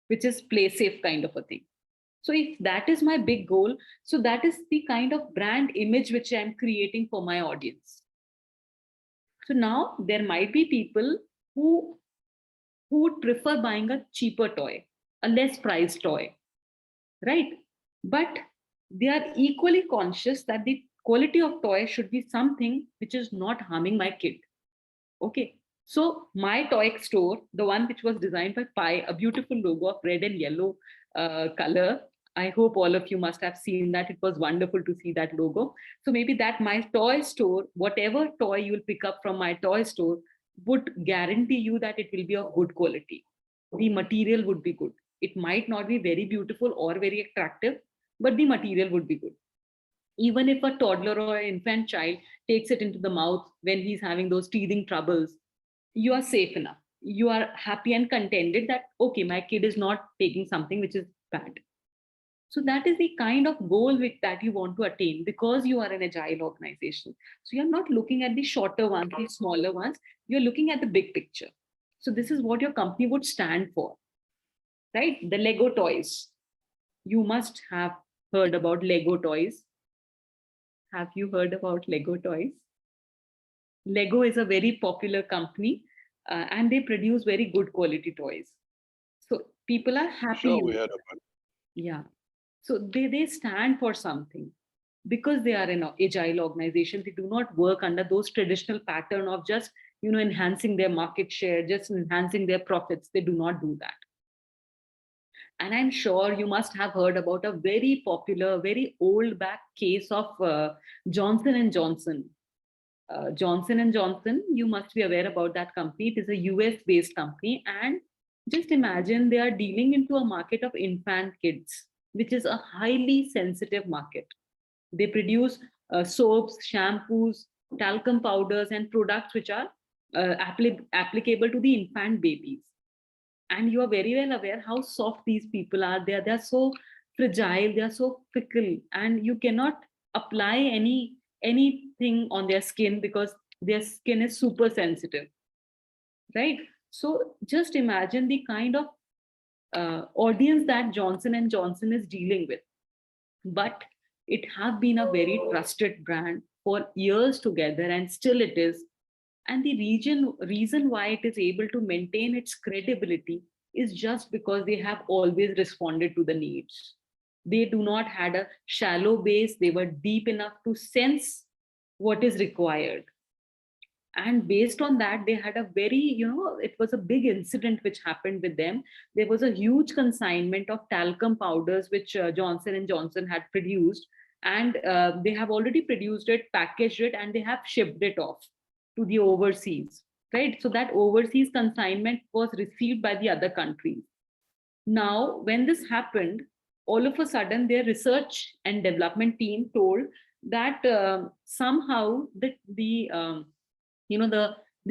which is play safe kind of a thing. So if that is my big goal, so that is the kind of brand image which I'm creating for my audience. So now there might be people who would prefer buying a cheaper toy, a less priced toy, right? But they are equally conscious that the quality of toy should be something which is not harming my kid. Okay. So my toy store, the one which was designed by Pi, a beautiful logo of red and yellow color. I hope all of you must have seen that. It was wonderful to see that logo. So maybe that my toy store, whatever toy you will pick up from my toy store, would guarantee you that it will be of good quality. The material would be good. It might not be very beautiful or very attractive, but the material would be good. Even if a toddler or an infant child takes it into the mouth when he's having those teething troubles, you are safe enough. You are happy and contented that, okay, my kid is not taking something which is bad. So that is the kind of goal that you want to attain, because you are an agile organization. So you're not looking at the shorter ones, the smaller ones, you're looking at the big picture. So this is what your company would stand for, right? The Lego toys. You must have heard about Lego toys. Have you heard about Lego toys? Lego is a very popular company and they produce very good quality toys. So people are happy. Sure, we heard about it. Yeah. So they stand for something, because they are an agile organization. They do not work under those traditional pattern of just enhancing their market share, just enhancing their profits. They do not do that. And I'm sure you must have heard about a very popular, very old back case of Johnson and Johnson. Johnson and Johnson, you must be aware about that company. It is a US based company, and just imagine they are dealing into a market of infant kids, which is a highly sensitive market. They produce soaps, shampoos, talcum powders, and products which are applicable to the infant babies. And you are very well aware how soft these people are. They're so fragile, they are so fickle, and you cannot apply anything on their skin because their skin is super sensitive, right? So just imagine the kind of audience that Johnson and Johnson is dealing with. But it have been a very trusted brand for years together, and still it is. And the reason why it is able to maintain its credibility is just because they have always responded to the needs. They do not had a shallow base. They were deep enough to sense what is required. And based on that, they had a very, it was a big incident which happened with them. There was a huge consignment of talcum powders which Johnson and Johnson had produced, and they have already produced it, packaged it, and they have shipped it off to the overseas, right? So that overseas consignment was received by the other countries. Now, when this happened, all of a sudden their research and development team told that somehow the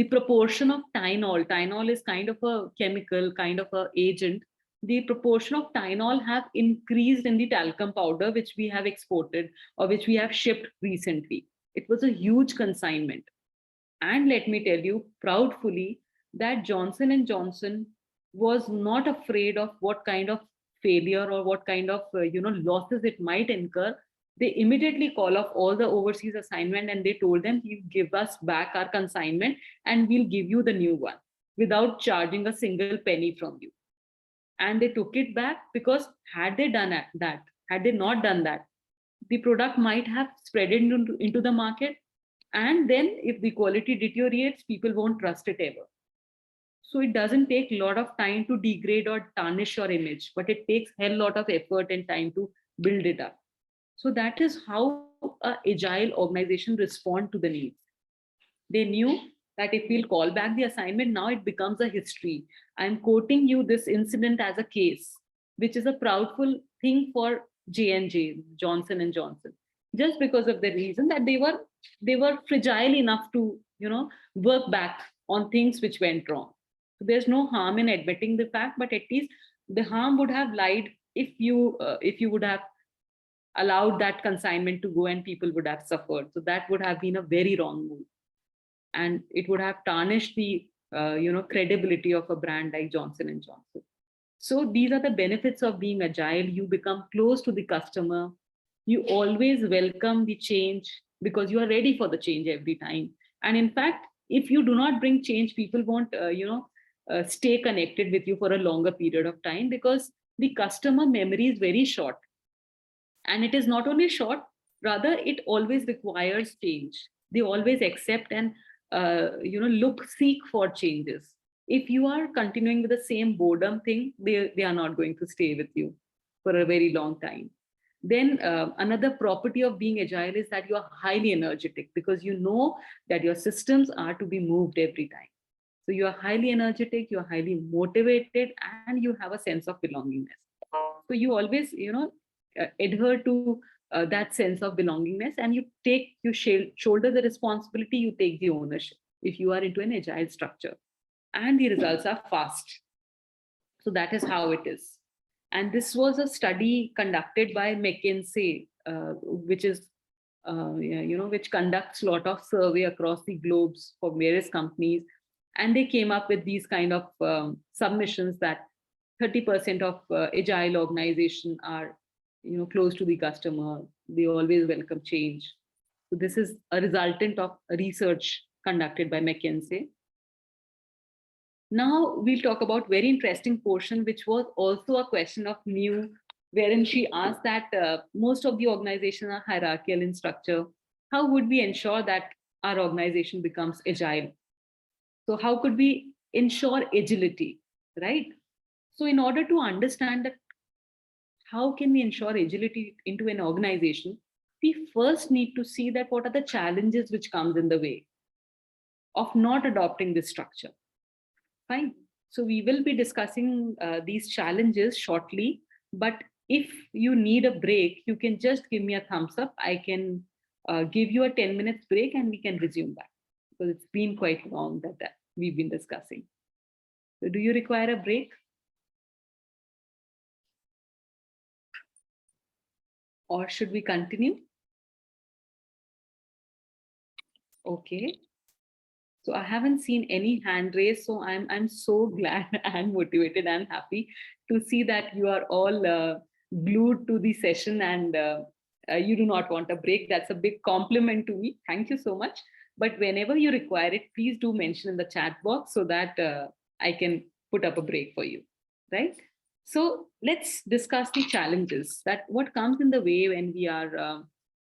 proportion of Tynol is kind of a chemical, kind of a agent. The proportion of Tynol have increased in the talcum powder, which we have exported or which we have shipped recently. It was a huge consignment. And let me tell you proudly that Johnson and Johnson was not afraid of what kind of failure or what kind of losses it might incur. They immediately call off all the overseas assignment, and they told them, you give us back our consignment and we'll give you the new one without charging a single penny from you. And they took it back, because had they done that, had they not done that, the product might have spread it into the market. And then if the quality deteriorates, people won't trust it ever. So it doesn't take a lot of time to degrade or tarnish your image, but it takes a hell lot of effort and time to build it up. So that is how an agile organization respond to the needs. They knew that if we'll call back the assignment, now it becomes a history. I'm quoting you this incident as a case, which is a proudful thing for J&J, Johnson and Johnson, just because of the reason that they were fragile enough to work back on things which went wrong. So there's no harm in admitting the fact, but at least the harm would have lied if you would have allowed that consignment to go and people would have suffered. So that would have been a very wrong move, and it would have tarnished the credibility of a brand like Johnson and Johnson. So these are the benefits of being agile. You become close to the customer. You always welcome the change because you are ready for the change every time. And in fact, if you do not bring change, people won't stay connected with you for a longer period of time, because the customer memory is very short. And it is not only short, rather it always requires change. They always accept and seek for changes. If you are continuing with the same boredom thing, they are not going to stay with you for a very long time. Then another property of being agile is that you are highly energetic, because you know that your systems are to be moved every time. So you are highly energetic, you are highly motivated, and you have a sense of belongingness. So you always, adhere to that sense of belongingness, and you shoulder the responsibility, you take the ownership if you are into an agile structure, and the results are fast. So that is how it is. And this was a study conducted by McKinsey, which is which conducts a lot of survey across the globes for various companies, and they came up with these kind of submissions that 30% of agile organization are close to the customer. They always welcome change. So this is a resultant of research conducted by McKinsey. Now we'll talk about very interesting portion, which was also a question of New, wherein she asked that most of the organizations are hierarchical in structure. How would we ensure that our organization becomes agile? So how could we ensure agility, right? So in order to understand that how can we ensure agility into an organization, we first need to see that what are the challenges which comes in the way of not adopting this structure. Fine. So we will be discussing these challenges shortly, but if you need a break, you can just give me a thumbs up. I can give you a 10 minutes break and we can resume back, because it's been quite long that we've been discussing. So do you require a break? Or should we continue? Okay. So I haven't seen any hand raised, so I'm so glad and motivated and happy to see that you are all glued to the session and you do not want a break. That's a big compliment to me. Thank you so much. But whenever you require it, please do mention in the chat box so that I can put up a break for you, right? So let's discuss the challenges, that what comes in the way when we are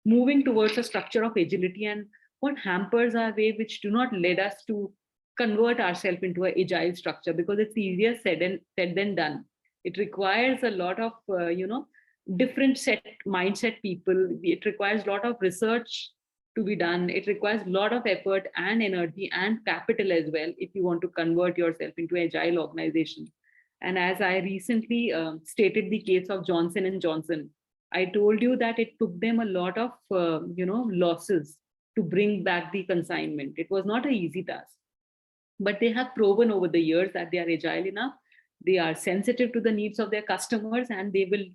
moving towards a structure of agility, and what hampers our way, which do not lead us to convert ourselves into an agile structure, because it's easier said than done. It requires a lot of different mindset people. It requires a lot of research to be done. It requires a lot of effort and energy and capital as well if you want to convert yourself into an agile organization. And as I recently stated the case of Johnson and Johnson, I told you that it took them a lot of losses to bring back the consignment. It was not an easy task, but they have proven over the years that they are agile enough. They are sensitive to the needs of their customers, and they will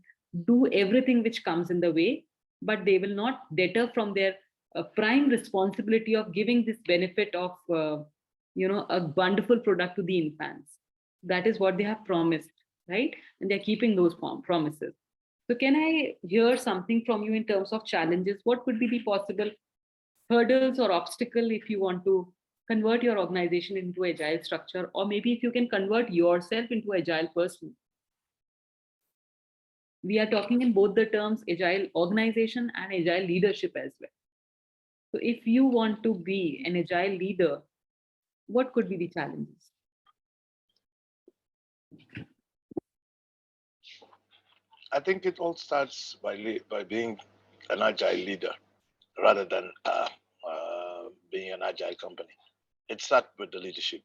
do everything which comes in the way, but they will not deter from their prime responsibility of giving this benefit of a wonderful product to the infants. That is what they have promised, right? And they're keeping those promises. So can I hear something from you in terms of challenges? What could be the possible hurdles or obstacle if you want to convert your organization into agile structure, or maybe if you can convert yourself into agile person? We are talking in both the terms agile organization and agile leadership as well. So if you want to be an agile leader, what could be the challenges? I think it all starts by being an agile leader rather than being an agile company. It starts with the leadership.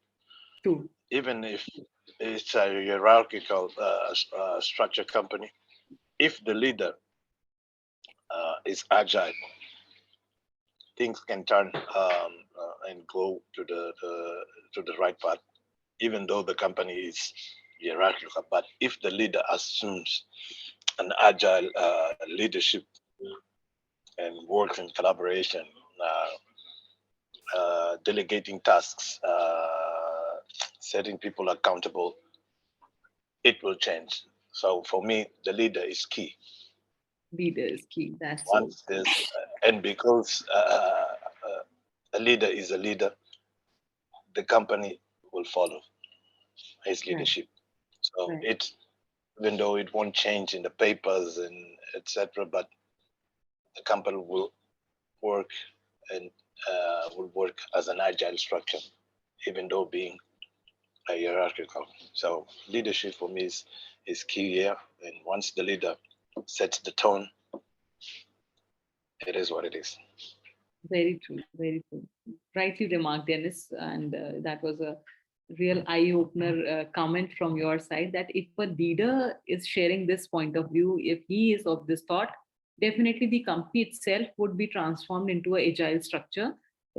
True. Even if it's a hierarchical structure company, if the leader is agile, things can turn and go to the right path, even though the company is hierarchical. But if the leader assumes an agile leadership and works in collaboration, delegating tasks, setting people accountable, it will change. So for me, the leader is key. Leader is key. That's once there's and because a leader is a leader, the company will follow his leadership. So it, even though it won't change in the papers and etc., but the company will work and will work as an agile structure, even though being a hierarchical. So leadership for me is key here. And once the leader sets the tone, it is what it is. Very true, very true. Rightly remarked, Dennis, and that was a real eye-opener comment from your side, that if a leader is sharing this point of view, if he is of this thought, definitely the company itself would be transformed into an agile structure.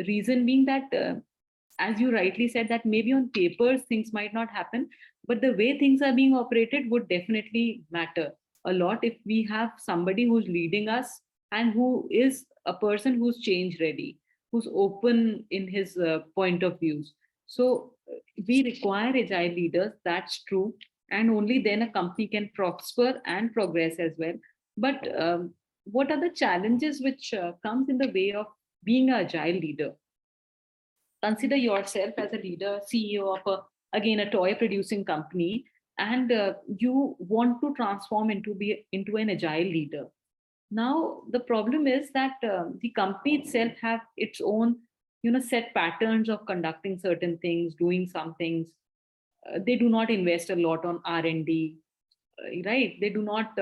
Reason being that, as you rightly said, that maybe on papers things might not happen, but the way things are being operated would definitely matter a lot if we have somebody who's leading us and who is a person who's change ready, who's open in his point of views. So we require agile leaders, that's true. And only then a company can prosper and progress as well. But what are the challenges which comes in the way of being an agile leader? Consider yourself as a leader, CEO of a toy producing company, and you want to transform into an agile leader. Now, the problem is that the company itself have its own, set patterns of conducting certain things, doing some things. They do not invest a lot on R&D, right? They do not,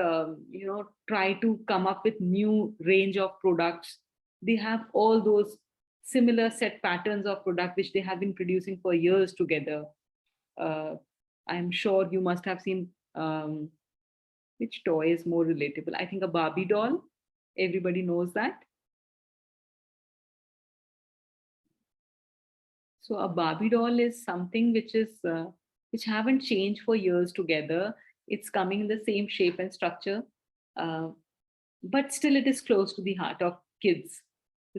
try to come up with new range of products. They have all those similar set patterns of product which they have been producing for years together. I'm sure you must have seen which toy is more relatable. I think a Barbie doll. Everybody knows that. So a Barbie doll is something which is which haven't changed for years together. It's coming in the same shape and structure. but still it is close to the heart of kids.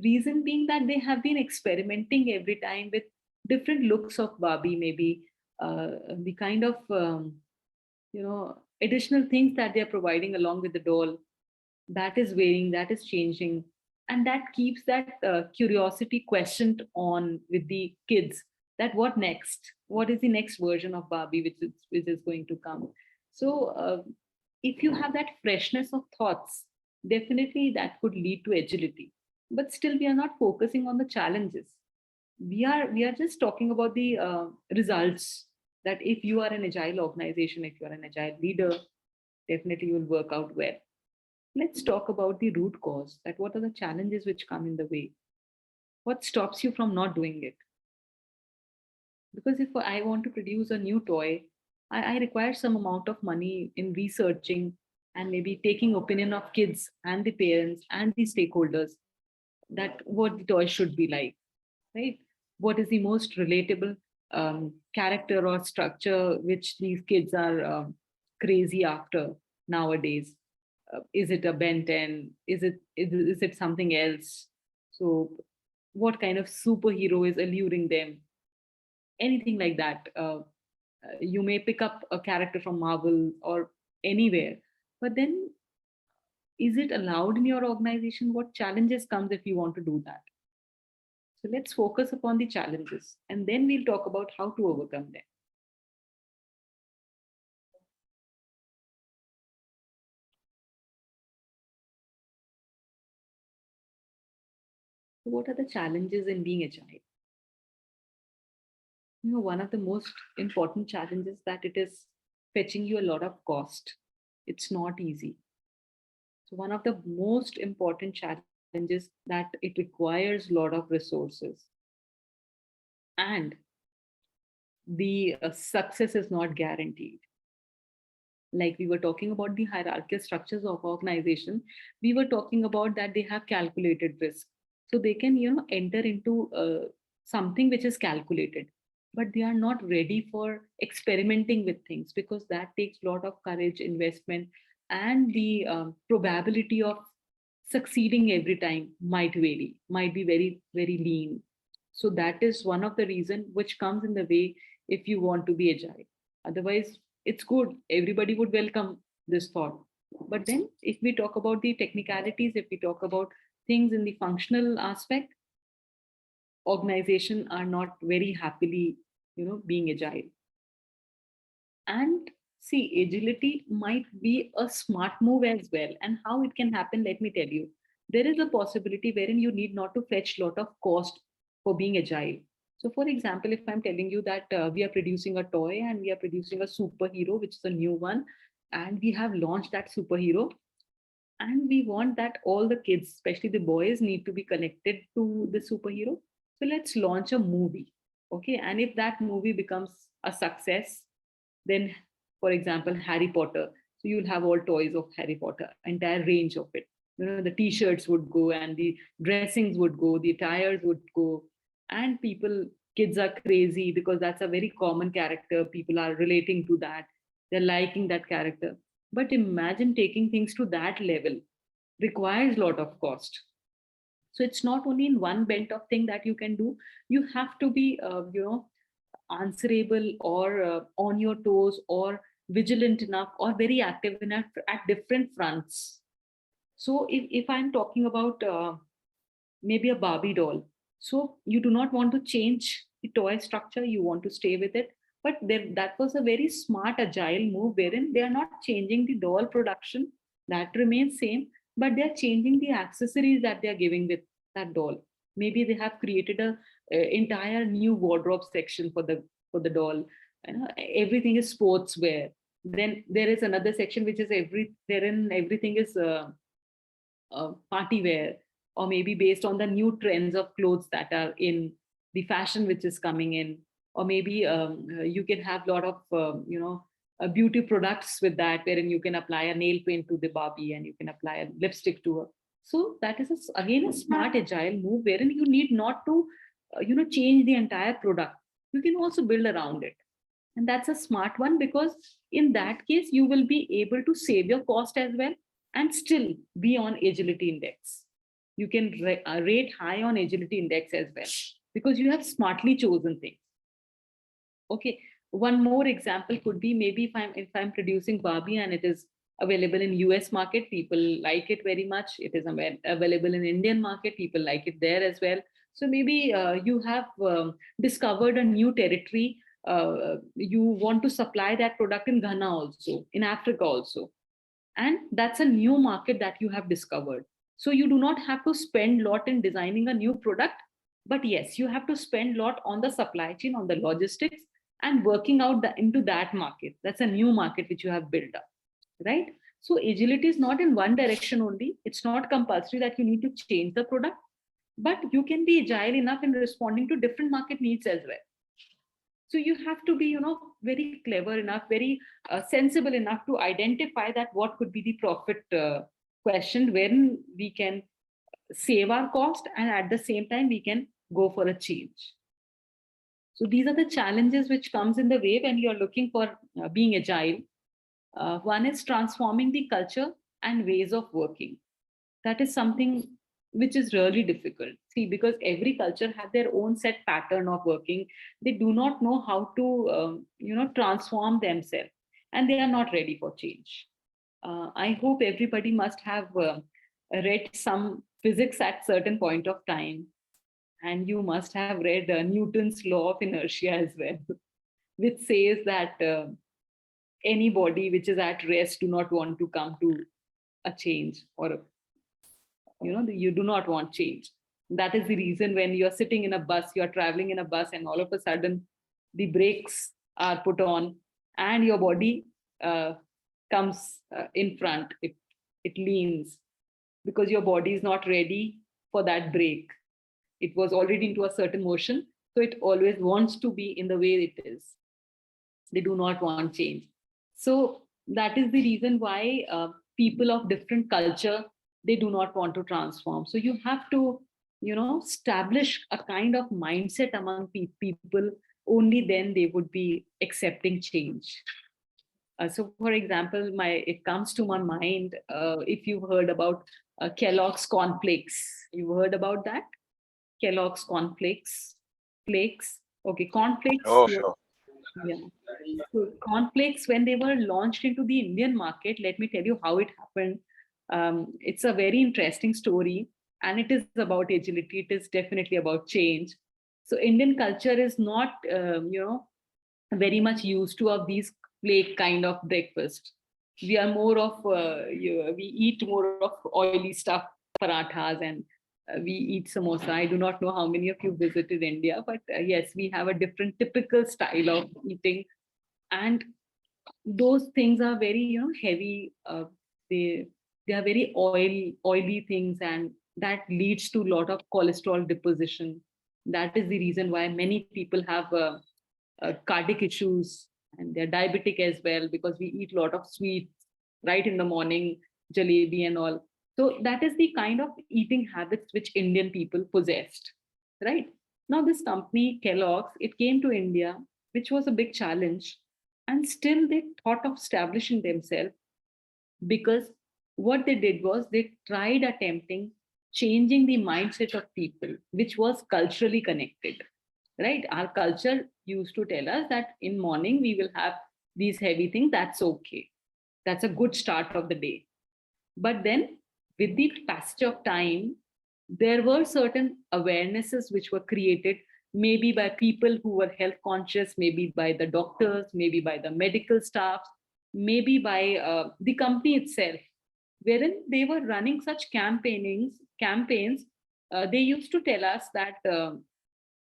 Reason being that they have been experimenting every time with different looks of Barbie, maybe the kind of additional things that they are providing along with the doll, that is varying, that is changing, and that keeps that curiosity questioned on with the kids, that what next, what is the next version of Barbie which is going to come. So if you have that freshness of thoughts, definitely that could lead to agility. But still we are not focusing on the challenges. We are just talking about the results, that if you are an agile organization, if you are an agile leader, definitely you will work out well. Let's talk about the root cause, that what are the challenges which come in the way? What stops you from not doing it? Because if I want to produce a new toy, I require some amount of money in researching and maybe taking opinion of kids and the parents and the stakeholders, that what the toy should be like, right? What is the most relatable character or structure which these kids are crazy after nowadays? Is it a Ben 10? Is it something else? So what kind of superhero is alluring them? Anything like that. You may pick up a character from Marvel or anywhere, but then is it allowed in your organization? What challenges comes if you want to do that? So let's focus upon the challenges, and then we'll talk about how to overcome them. So what are the challenges in being agile? One of the most important challenges that it is fetching you a lot of cost. It's not easy. So one of the most important challenges that it requires a lot of resources, and the success is not guaranteed. Like we were talking about the hierarchical structures of organization, we were talking about that they have calculated risk. So they can, enter into something which is calculated, but they are not ready for experimenting with things, because that takes a lot of courage, investment, and the probability of succeeding every time might vary, might be very, very lean. So that is one of the reasons which comes in the way if you want to be agile. Otherwise, it's good. Everybody would welcome this thought. But then if we talk about the technicalities, if we talk about things in the functional aspect, organization are not very happily, being agile. And see, agility might be a smart move as well. And how it can happen, let me tell you. There is a possibility wherein you need not to fetch a lot of cost for being agile. So for example, if I'm telling you that we are producing a toy and we are producing a superhero, which is a new one, and we have launched that superhero, and we want that all the kids, especially the boys, need to be connected to the superhero. So let's launch a movie. Okay. And if that movie becomes a success, then, for example, Harry Potter. So you'll have all toys of Harry Potter, entire range of it. The t-shirts would go, and the dressings would go, the attires would go, and kids are crazy because that's a very common character. People are relating to that. They're liking that character. But imagine taking things to that level requires a lot of cost. So it's not only in one belt of thing that you can do. You have to be, answerable, or on your toes, or vigilant enough, or very active enough at different fronts. So if I'm talking about maybe a Barbie doll, so you do not want to change the toy structure, you want to stay with it. But that was a very smart, agile move, wherein they are not changing the doll production, that remains same, but they are changing the accessories that they are giving with that doll. Maybe they have created a entire new wardrobe section for the doll. Everything is sportswear. Then there is another section which is wherein everything is party wear, or maybe based on the new trends of clothes that are in the fashion which is coming in, or maybe you can have a lot of beauty products with that, wherein you can apply a nail paint to the Barbie and you can apply a lipstick to her. So that is again a smart, agile move, wherein you need not to change the entire product. You can also build around it. And that's a smart one, because in that case, you will be able to save your cost as well. and still be on agility index. You can rate high on agility index as well, because you have smartly chosen things. Okay, one more example could be, maybe if I'm producing Barbie and it is available in US market, people like it very much. It is available in Indian market, people like it there as well. So maybe you have discovered a new territory. You want to supply that product in Ghana also, in Africa also. And that's a new market that you have discovered. So you do not have to spend a lot in designing a new product, but yes, you have to spend a lot on the supply chain, on the logistics, and working out into that market. That's a new market which you have built up, right? So agility is not in one direction only. It's not compulsory that you need to change the product, but you can be agile enough in responding to different market needs as well. So you have to be, very clever enough, very sensible enough to identify that what could be the profit question, when we can save our cost and at the same time we can go for a change. So these are the challenges which comes in the way when you're looking for being agile. One is transforming the culture and ways of working. That is something which is really difficult. See, because every culture has their own set pattern of working. They do not know how to, transform themselves, and they are not ready for change. I hope everybody must have read some physics at certain point of time, and you must have read Newton's law of inertia as well, which says that any body which is at rest do not want to come to a change, or you do not want change. That is the reason when you're sitting in a bus, you're traveling in a bus, and all of a sudden the brakes are put on and your body comes in front, it leans, because your body is not ready for that brake. It was already into a certain motion, so it always wants to be in the way it is. They do not want change. So that is the reason why people of different culture, they do not want to transform. So you have to, establish a kind of mindset among people. Only then they would be accepting change. So for example, it comes to my mind, if you've heard about Kellogg's cornflakes. You've heard about that? Kellogg's cornflakes. Flakes. Okay, cornflakes. Oh, sure. Yeah. So cornflakes, when they were launched into the Indian market, let me tell you how it happened. It's a very interesting story, and it is about agility. It is definitely about change. So Indian culture is not, very much used to of these flake kind of breakfast. We are more of, we eat more of oily stuff, parathas, and we eat samosa. I do not know how many of you visited India, but yes, we have a different typical style of eating. And those things are very, heavy. They are very oily things, and that leads to a lot of cholesterol deposition. That is the reason why many people have cardiac issues, and they're diabetic as well, because we eat a lot of sweets right in the morning, jalebi and all. So that is the kind of eating habits which Indian people possessed, right? Now this company, Kellogg's, it came to India, which was a big challenge, and still they thought of establishing themselves, because what they did was they tried attempting changing the mindset of people, which was culturally connected, right? Our culture used to tell us that in morning we will have these heavy things, that's okay. That's a good start of the day. But then with the passage of time, there were certain awarenesses which were created, maybe by people who were health conscious, maybe by the doctors, maybe by the medical staff, maybe by the company itself, wherein they were running such campaigns. They used to tell us that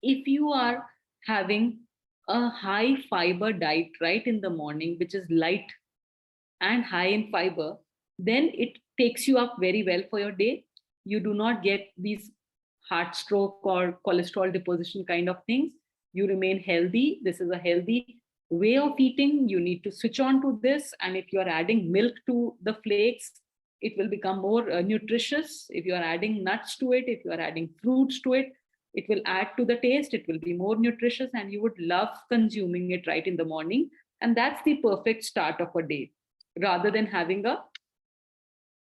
if you are having a high fiber diet right in the morning, which is light and high in fiber, then it takes you up very well for your day. You do not get these heart stroke or cholesterol deposition kind of things. You remain healthy. This is a healthy way of eating. You need to switch on to this. And if you're adding milk to the flakes, it will become more nutritious. If you are adding nuts to it, if you are adding fruits to it, it will add to the taste. It will be more nutritious, and you would love consuming it right in the morning. And that's the perfect start of a day, rather than having a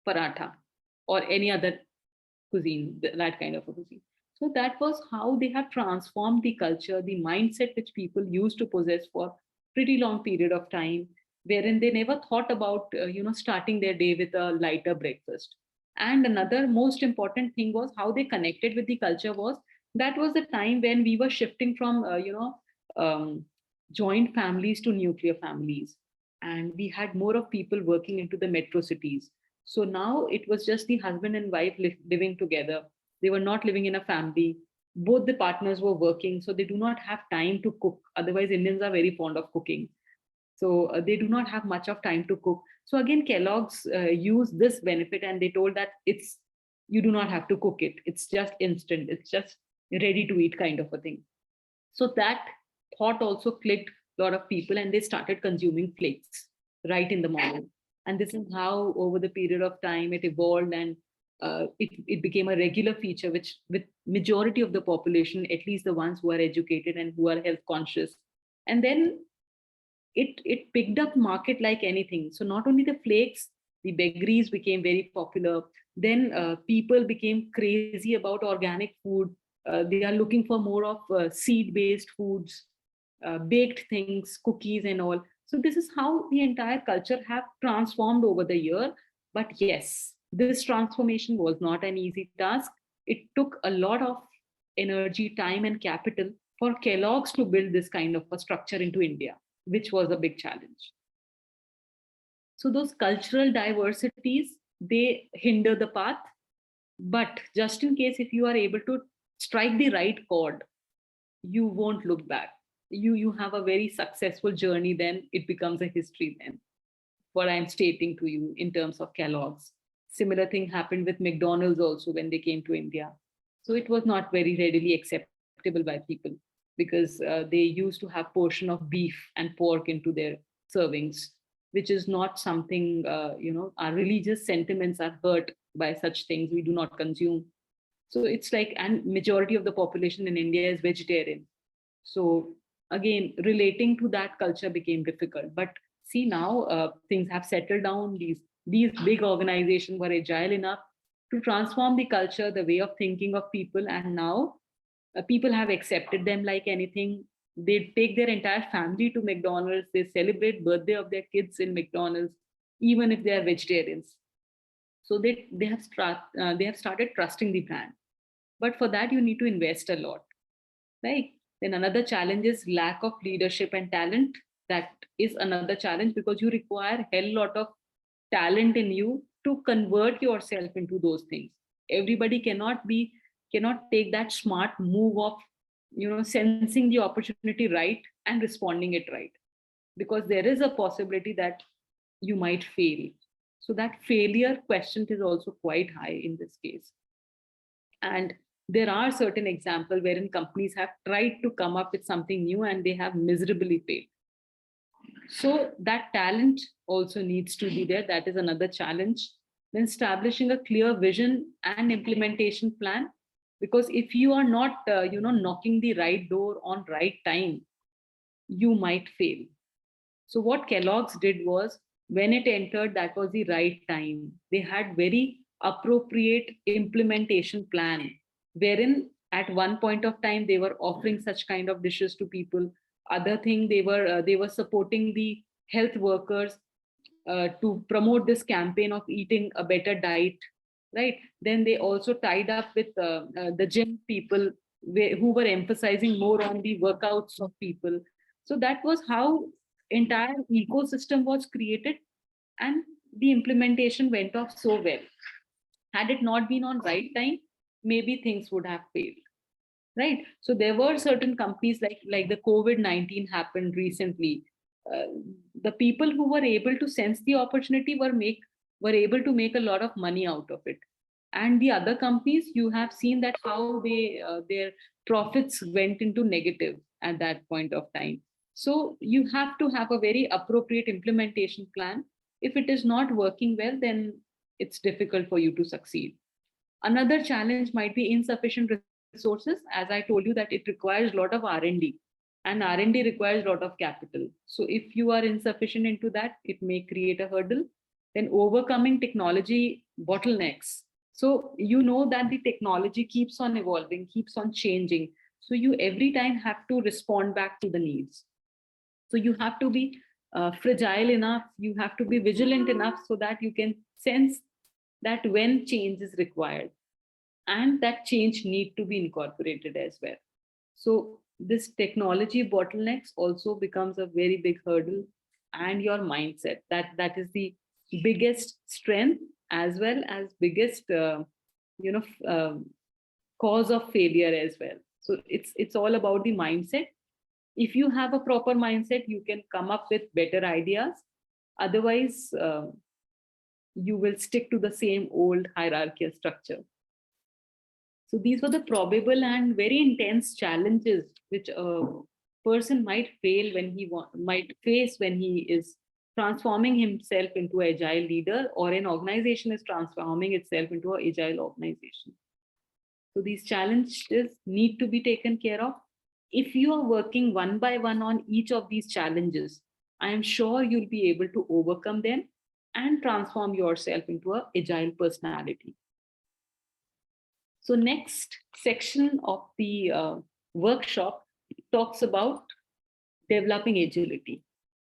paratha or any other cuisine, that kind of a cuisine. So that was how they have transformed the culture, the mindset which people used to possess for pretty long period of time, wherein they never thought about starting their day with a lighter breakfast. And another most important thing was how they connected with the culture. Was that was the time when we were shifting from joint families to nuclear families, and we had more of people working into the metro cities. So now it was just the husband and wife living together. They were not living in a family. Both the partners were working, so they do not have time to cook. Otherwise, Indians are very fond of cooking. So they do not have much of time to cook. So again, Kellogg's used this benefit, and they told that you do not have to cook it. It's just instant. It's just ready to eat kind of a thing. So that thought also clicked a lot of people, and they started consuming flakes right in the morning. And this is how over the period of time it evolved, and it became a regular feature, which with majority of the population, at least the ones who are educated and who are health conscious. And then it picked up market like anything. So not only the flakes, the bakeries became very popular. Then people became crazy about organic food. They are looking for more of seed-based foods, baked things, cookies and all. So this is how the entire culture have transformed over the year. But yes, this transformation was not an easy task. It took a lot of energy, time and capital for Kellogg's to build this kind of a structure into India, which was a big challenge. So those cultural diversities, they hinder the path. But just in case, if you are able to strike the right chord, you won't look back. You have a very successful journey, then it becomes a history then. What I'm stating to you in terms of Kellogg's. Similar thing happened with McDonald's also when they came to India. So it was not very readily acceptable by people, because they used to have portion of beef and pork into their servings, which is not something, our religious sentiments are hurt by such things. We do not consume. So it's like, and majority of the population in India is vegetarian. So again, relating to that culture became difficult. But see now, things have settled down. These big organizations were agile enough to transform the culture, the way of thinking of people. And now people have accepted them like anything. They take their entire family to McDonald's. They celebrate birthday of their kids in McDonald's, even if they are vegetarians. So they have started trusting the brand. But for that, you need to invest a lot, right? Then another challenge is lack of leadership and talent. That is another challenge, because you require a hell lot of talent in you to convert yourself into those things. Everybody cannot take that smart move of sensing the opportunity right and responding it right, because there is a possibility that you might fail. So that failure quotient is also quite high in this case. And there are certain examples wherein companies have tried to come up with something new and they have miserably failed. So that talent also needs to be there. That is another challenge. Then establishing a clear vision and implementation plan, because if you are not knocking the right door on right time, you might fail. So what Kellogg's did was, when it entered, that was the right time. They had very appropriate implementation plan, wherein at one point of time they were offering such kind of dishes to people. Other thing, they were supporting the health workers to promote this campaign of eating a better diet, right? Then they also tied up with the gym people who were emphasizing more on the workouts of people. So that was how entire ecosystem was created, and the implementation went off so well. Had it not been on right time, maybe things would have failed, right? So there were certain companies like the COVID-19 happened recently. The people who were able to sense the opportunity were able to make a lot of money out of it. And the other companies, you have seen that how their profits went into negative at that point of time. So you have to have a very appropriate implementation plan. If it is not working well, then it's difficult for you to succeed. Another challenge might be insufficient resources. As I told you, that it requires a lot of R&D, and R&D requires a lot of capital. So if you are insufficient into that, it may create a hurdle. then overcoming technology bottlenecks. So you know that the technology keeps on evolving, keeps on changing. So you every time have to respond back to the needs. So you have to be fragile enough, you have to be vigilant enough so that you can sense that when change is required and that change need to be incorporated as well. So this technology bottlenecks also becomes a very big hurdle, and your mindset, that is the biggest strength as well as biggest cause of failure as well. So it's all about the mindset. If you have a proper mindset, you can come up with better ideas. Otherwise, you will stick to the same old hierarchical structure. So these were the probable and very intense challenges which a person might fail when he might face when he is transforming himself into an agile leader, or an organization is transforming itself into an agile organization. So these challenges need to be taken care of. If you are working one by one on each of these challenges, I am sure you'll be able to overcome them and transform yourself into an agile personality. So next section of the workshop talks about developing agility.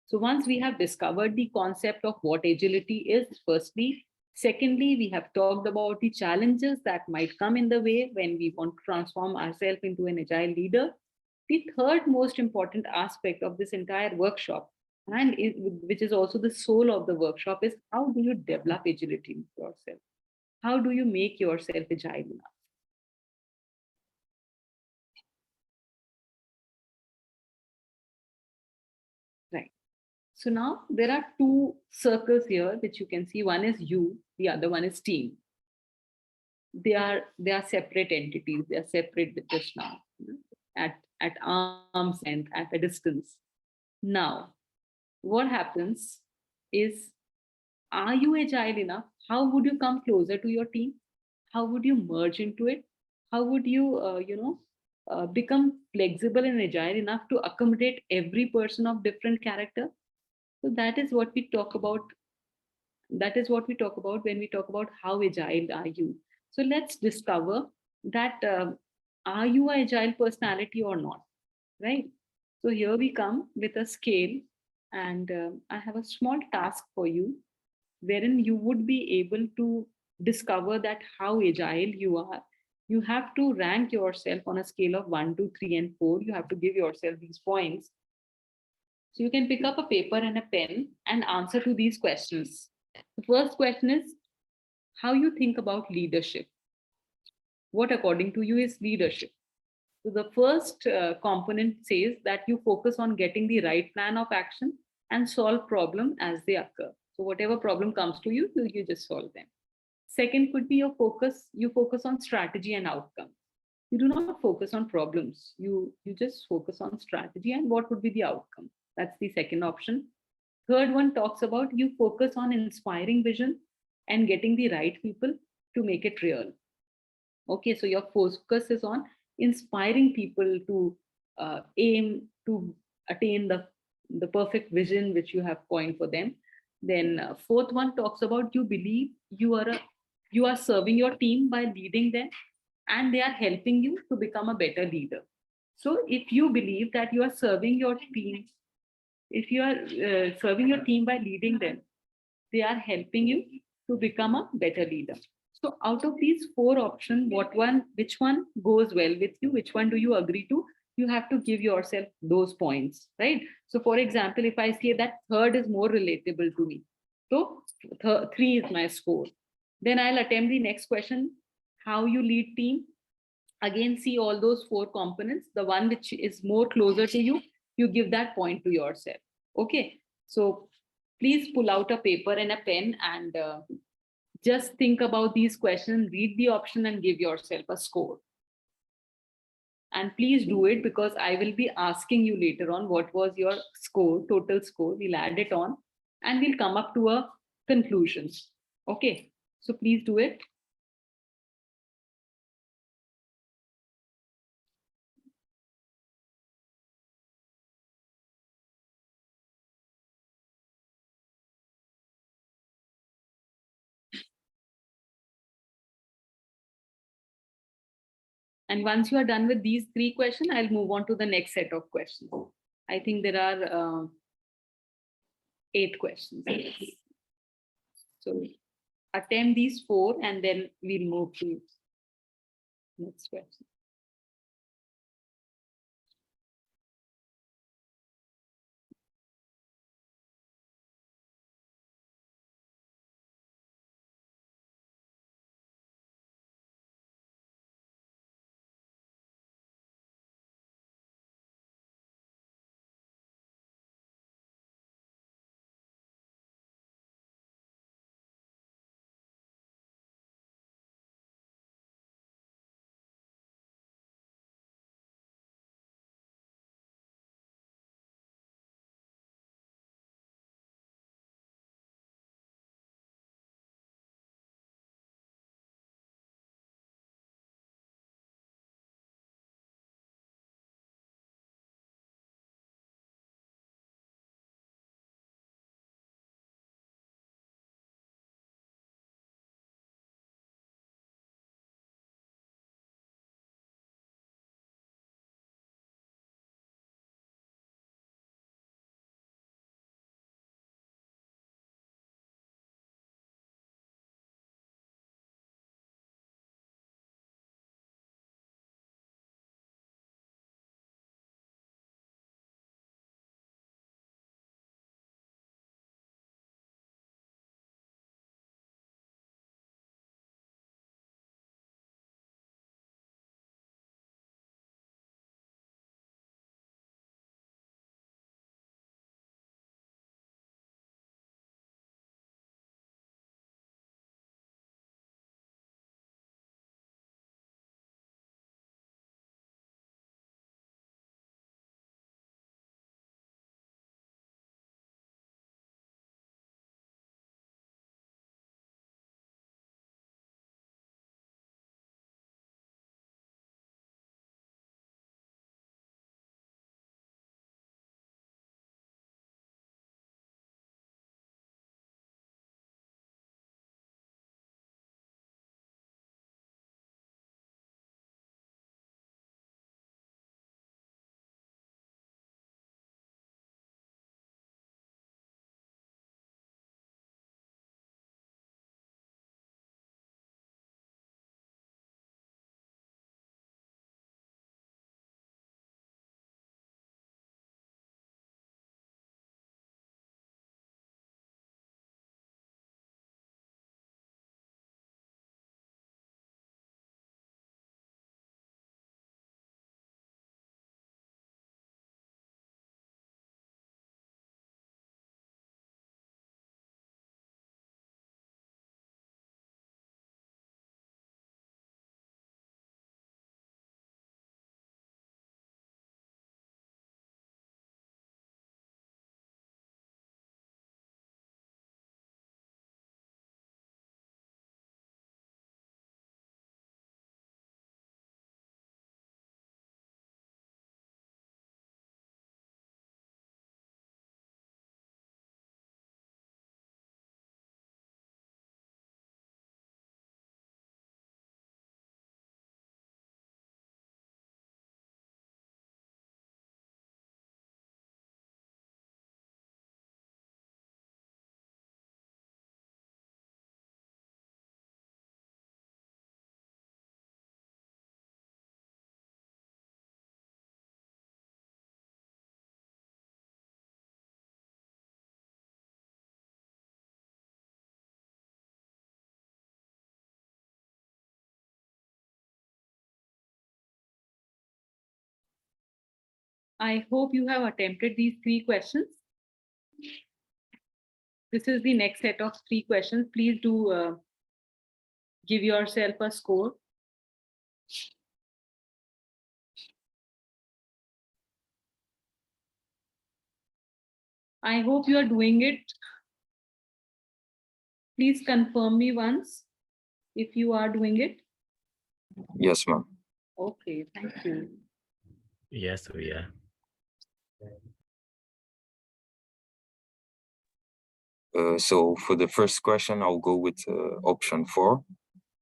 So once we have discovered the concept of what agility is, firstly, secondly, we have talked about the challenges that might come in the way when we want to transform ourselves into an agile leader. The third most important aspect of this entire workshop, and which is also the soul of the workshop, is how do you develop agility in yourself? How do you make yourself agile enough? Right. So now there are two circles here which you can see. One is you, the other one is team. They are separate entities. They are separate just now, at arm's length, at a distance. Now, what happens is, are you agile enough? How would you come closer to your team? How would you merge into it? How would you, become flexible and agile enough to accommodate every person of different character? So that is what we talk about. That is what we talk about when we talk about how agile are you. So let's discover that are you an agile personality or not, right? So here we come with a scale, and I have a small task for you, wherein you would be able to discover that how agile you are. You have to rank yourself on a scale of 1, 2, 3, and 4. You have to give yourself these points. So you can pick up a paper and a pen and answer to these questions. The first question is how you think about leadership. What according to you is leadership? So the first component says that you focus on getting the right plan of action and solve problem as they occur. So whatever problem comes to you, you just solve them. Second could be your focus. You focus on strategy and outcome. You do not focus on problems. You just focus on strategy and what would be the outcome. That's the second option. Third one talks about you focus on inspiring vision and getting the right people to make it real. Okay, so your focus is on inspiring people to aim to attain the perfect vision which you have coined for them. Then fourth one talks about you believe you are serving your team by leading them, and they are helping you to become a better leader. So if you believe that you are serving your team, if you are serving your team by leading them, they are helping you to become a better leader. So out of these four options, which one goes well with you? Which one do you agree to? You have to give yourself those points, right? So for example, if I say that third is more relatable to me, so 3 is my score. Then I'll attempt the next question, how you lead team. Again, see all those four components. The one which is more closer to you, you give that point to yourself. Okay, so please pull out a paper and a pen and just think about these questions, read the option and give yourself a score. And please do it, because I will be asking you later on what was your score, total score. We'll add it on and we'll come up to a conclusion. Okay, so please do it. And once you are done with these 3 questions, I'll move on to the next set of questions. I think there are 8 questions. So attempt these 4 and then we'll move to next question. I hope you have attempted these 3 questions. This is the next set of 3 questions. Please do give yourself a score. I hope you are doing it. Please confirm me once if you are doing it. Yes, ma'am. Okay, thank you. Yes, we are. So for the first question, I'll go with option 4.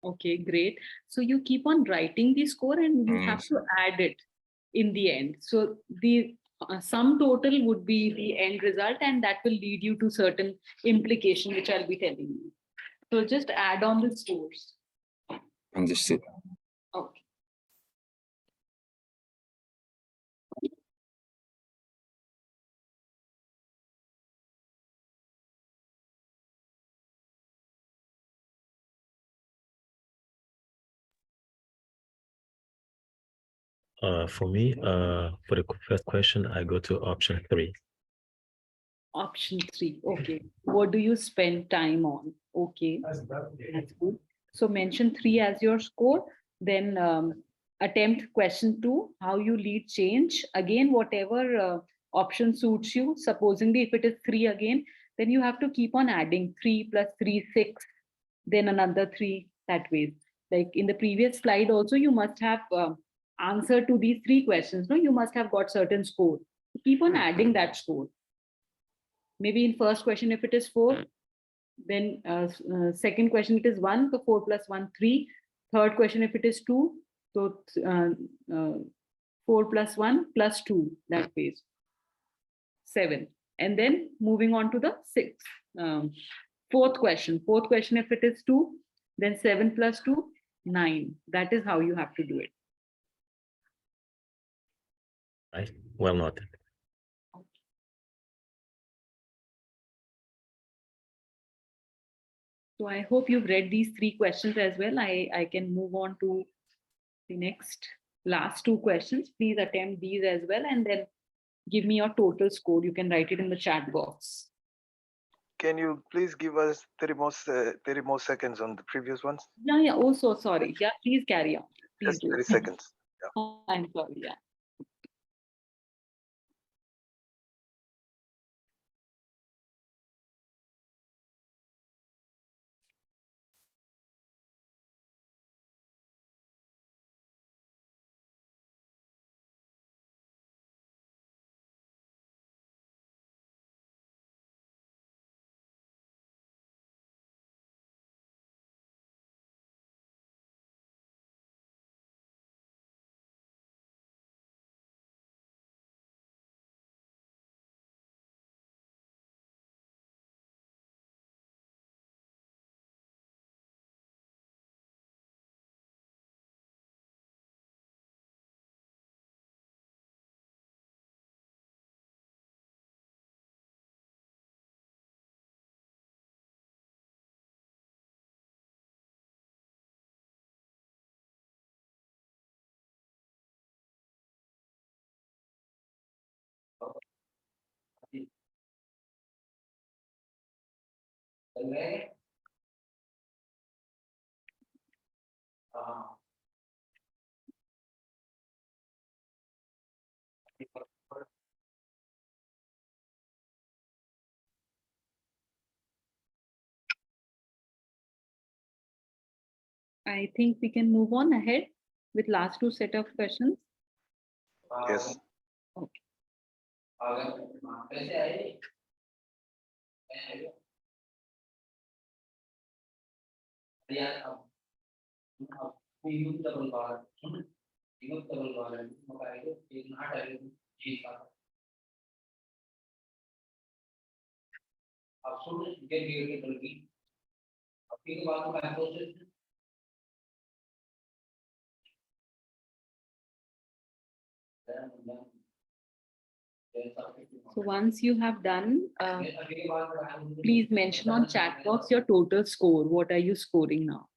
Okay, great. So you keep on writing the score and you have Yes. to add it in the end. So the sum total would be the end result, and that will lead you to certain implication, which I'll be telling you. So just add on the scores. Understood. Okay. For me, for the first question, I go to option 3. Option 3. Okay. What do you spend time on? Okay. That's good. So mention 3 as your score. Then attempt question 2, how you lead change. Again, whatever option suits you. Supposingly, if it is 3 again, then you have to keep on adding 3 plus 3, 6, then another 3 that way. Like in the previous slide also, you must have answer to these 3 questions. No, you must have got certain score. Keep on adding that score. Maybe in first question, if it is 4, then second question, it is 1, so 4 plus 1, 3. Third question, if it is 2, so 4 plus 1 plus 2, that pays 7. And then moving on to the fourth question. Fourth question, if it is 2, then 7 plus 2, 9. That is how you have to do it. Right? Well noted. So I hope you've read these 3 questions as well. I can move on to the last 2 questions. Please attempt these as well, and then give me your total score. You can write it in the chat box. Can you please give us 30 more seconds on the previous ones? Yeah. Oh, so sorry. Yeah, please carry on. Please Just do. 30 seconds. Yeah. I'm sorry. Yeah. I think we can move on ahead with last 2 set of questions. Yes. Okay. So once you have done, please mention on chat box your total score. What are you scoring now?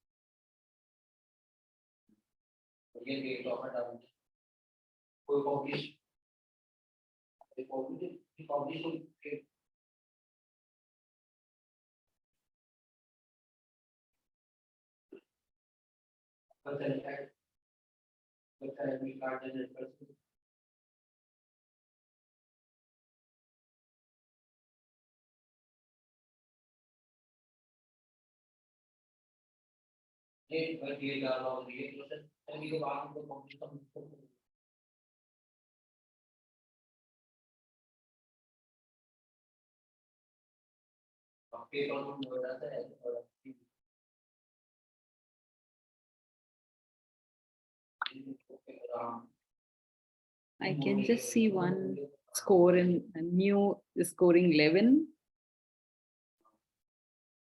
I can just see one score in a new scoring 11.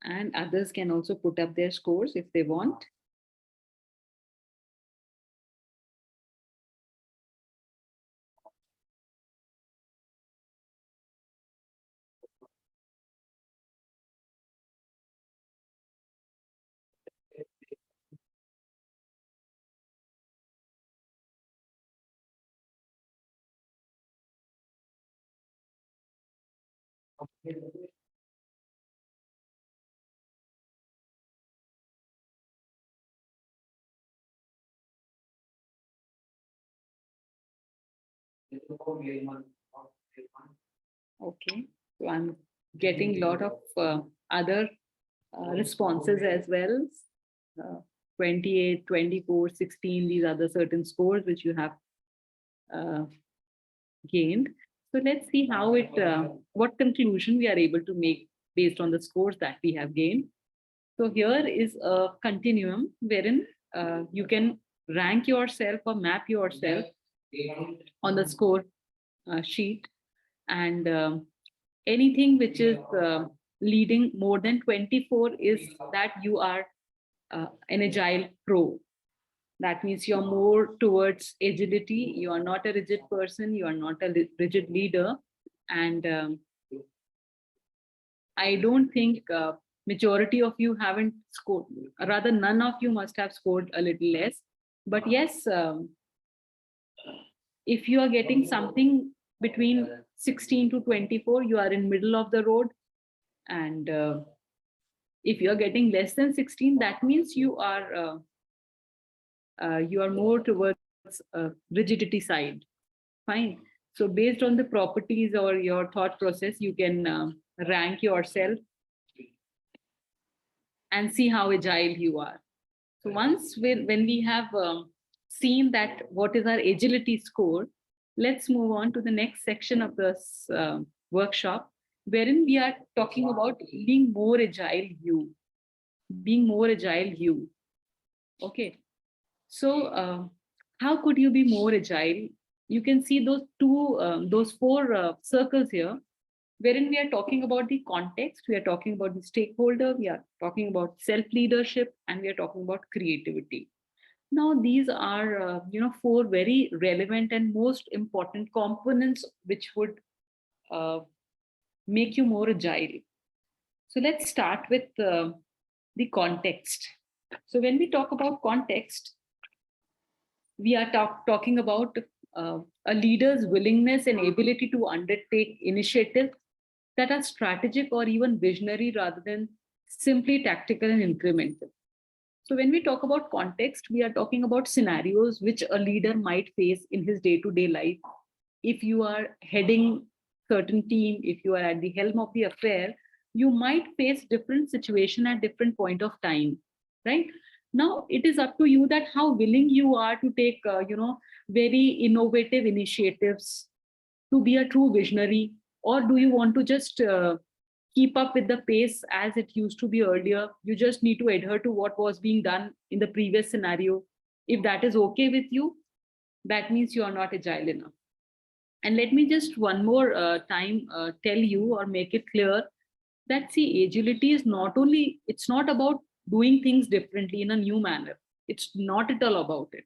And others can also put up their scores if they want. Okay, so I'm getting a lot of other responses as well. 28, 24, 16, these are the certain scores which you have gained. So let's see how what conclusion we are able to make based on the scores that we have gained. So here is a continuum wherein you can rank yourself or map yourself on the score sheet, and anything which is leading more than 24 is that you are an agile pro. That means you're more towards agility. You are not a rigid person. You are not a rigid leader. And I don't think majority of you haven't scored, rather none of you must have scored a little less. But yes, if you are getting something between 16 to 24, you are in middle of the road. And if you are getting less than 16, that means you are more towards rigidity side. Fine. So based on the properties or your thought process, you can rank yourself and see how agile you are. So once when we have seen that what is our agility score, let's move on to the next section of this workshop, wherein we are talking about being more agile you. Being more agile you. Okay. So how could you be more agile? You can see those four circles here, wherein we are talking about the context, we are talking about the stakeholder, we are talking about self-leadership, and we are talking about creativity. Now, these are four very relevant and most important components which would make you more agile. So let's start with the context. So when we talk about context, we are talking about a leader's willingness and ability to undertake initiatives that are strategic or even visionary rather than simply tactical and incremental. So when we talk about context, we are talking about scenarios which a leader might face in his day-to-day life. If you are heading certain team, if you are at the helm of the affair, you might face different situation at different point of time, right? Now it is up to you that how willing you are to take very innovative initiatives, to be a true visionary, or do you want to just keep up with the pace as it used to be earlier? You just need to adhere to what was being done in the previous scenario. If that is okay with you, that means you are not agile enough. And let me just one more time tell you or make it clear that, see, agility is not only, it's not about doing things differently in a new manner. It's not at all about it.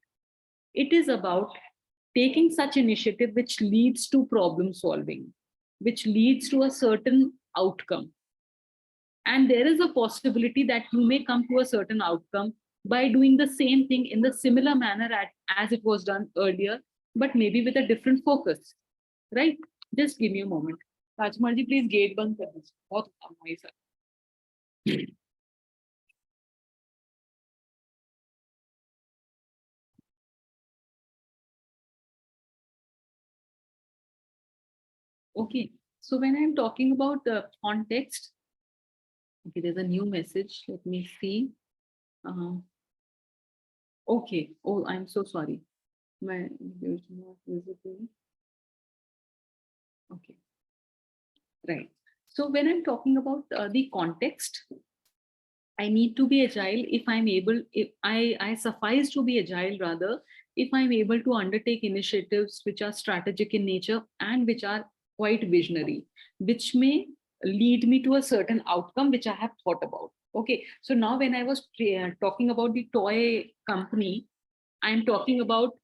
It is about taking such initiative which leads to problem solving, which leads to a certain outcome. And there is a possibility that you may come to a certain outcome by doing the same thing in the similar manner as it was done earlier, but maybe with a different focus, right? Just give me a moment. Rajkumarji, please gate band kar dejiye. Bahut noise hai. Okay, so when I'm talking about the context, okay, there's a new message. Let me see. Okay. Oh, I'm so sorry. There's not visible. Okay. Right. So when I'm talking about the context, I need to be agile if I'm able, if I suffice to be agile rather, if I'm able to undertake initiatives which are strategic in nature and which are quite visionary, which may lead me to a certain outcome which I have thought about. Okay, so now when I was talking about the toy company, I'm talking about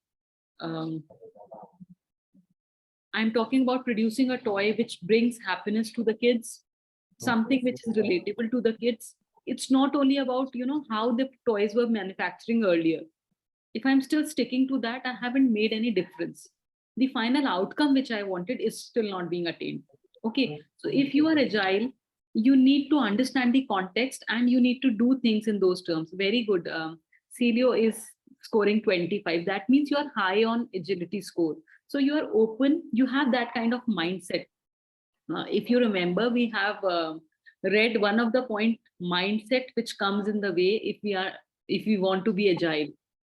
producing a toy which brings happiness to the kids, something which is relatable to the kids. It's not only about, how the toys were manufacturing earlier. If I'm still sticking to that, I haven't made any difference. The final outcome which I wanted is still not being attained. Okay, so if you are agile, you need to understand the context and you need to do things in those terms. Very good. Celio is scoring 25. That means you are high on agility score. So you are open, you have that kind of mindset. If you remember, we have read one of the point, mindset, which comes in the way if we want to be agile.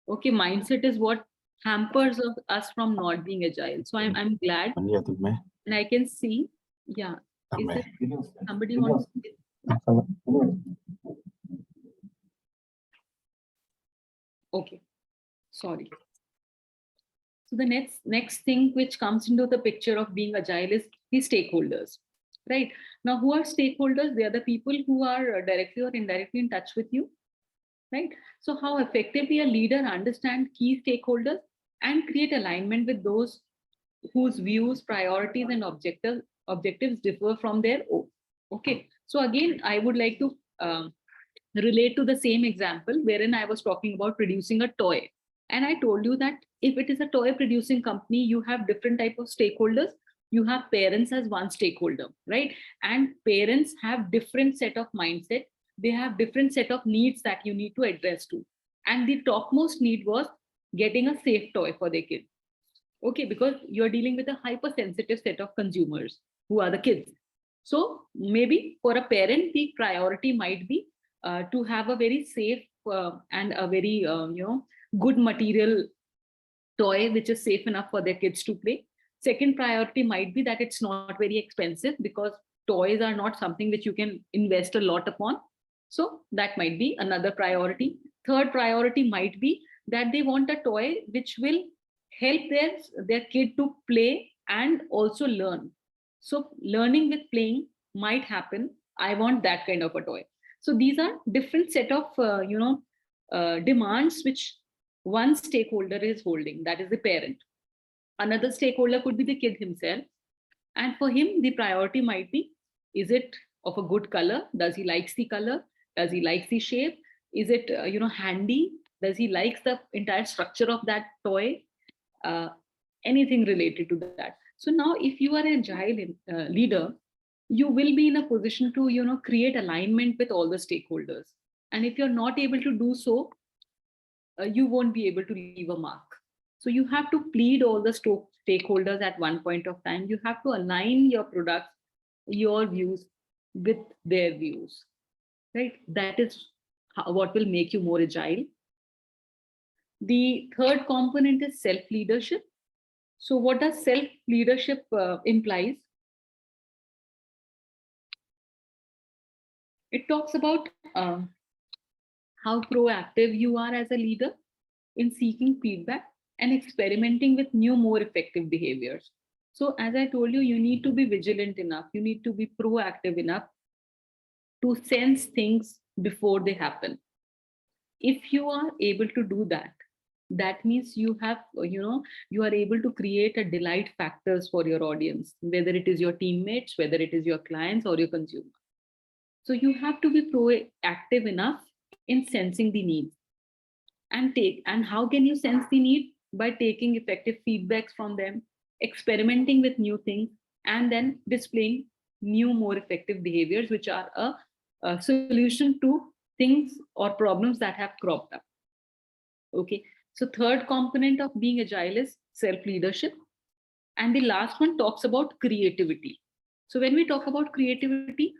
Okay, mindset is what hampers us from not being agile. So I'm glad, and I can see, yeah. Is there somebody wants to? Okay, sorry. So the next thing which comes into the picture of being agile is the stakeholders, right? Now, who are stakeholders? They are the people who are directly or indirectly in touch with you, right? So how effectively a leader understands key stakeholders and create alignment with those whose views, priorities, and objectives differ from their own. Okay, so again, I would like to relate to the same example wherein I was talking about producing a toy. And I told you that if it is a toy producing company, you have different type of stakeholders. You have parents as one stakeholder, right? And parents have different set of mindset. They have different set of needs that you need to address to. And the topmost need was getting a safe toy for their kid. Okay, because you're dealing with a hypersensitive set of consumers who are the kids. So maybe for a parent, the priority might be to have a very safe and a very good material toy which is safe enough for their kids to play. Second priority might be that it's not very expensive, because toys are not something which you can invest a lot upon. So that might be another priority. Third priority might be that they want a toy which will help their kid to play and also learn. So learning with playing might happen. I want that kind of a toy. So these are different set of demands which one stakeholder is holding, that is the parent. Another stakeholder could be the kid himself, and for him the priority might be, is it of a good color? Does he likes the color? Does he likes the shape? Is it handy? Does he likes the entire structure of that toy? Anything related to that. So now if you are an agile leader, you will be in a position to create alignment with all the stakeholders. And if you're not able to do so, you won't be able to leave a mark. So you have to plead all the stakeholders at one point of time. You have to align your products, your views with their views, right? That is what will make you more agile. The third component is self-leadership. So what does self-leadership implies? It talks about how proactive you are as a leader in seeking feedback and experimenting with new, more effective behaviors. So as I told you, you need to be vigilant enough. You need to be proactive enough to sense things before they happen. If you are able to do that, that means you have, you are able to create a delight factors for your audience, whether it is your teammates, whether it is your clients or your consumer. So you have to be proactive enough in sensing the needs and how can you sense the need? By taking effective feedbacks from them, experimenting with new things, and then displaying new, more effective behaviors, which are a solution to things or problems that have cropped up. Okay, so third component of being agile is self-leadership. And the last one talks about creativity. So when we talk about creativity,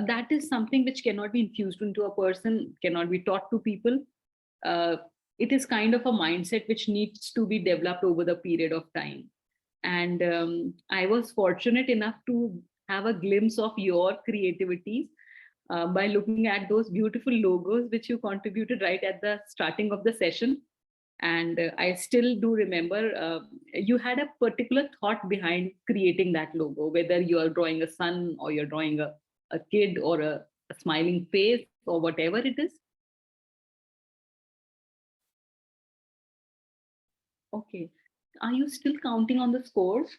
that is something which cannot be infused into a person, cannot be taught to people. It is kind of a mindset which needs to be developed over the period of time. And I was fortunate enough to have a glimpse of your creativity by looking at those beautiful logos which you contributed right at the starting of the session. And I still do remember you had a particular thought behind creating that logo, whether you are drawing a sun or you're drawing a kid or a smiling face or whatever it is. Okay. Are you still counting on the scores?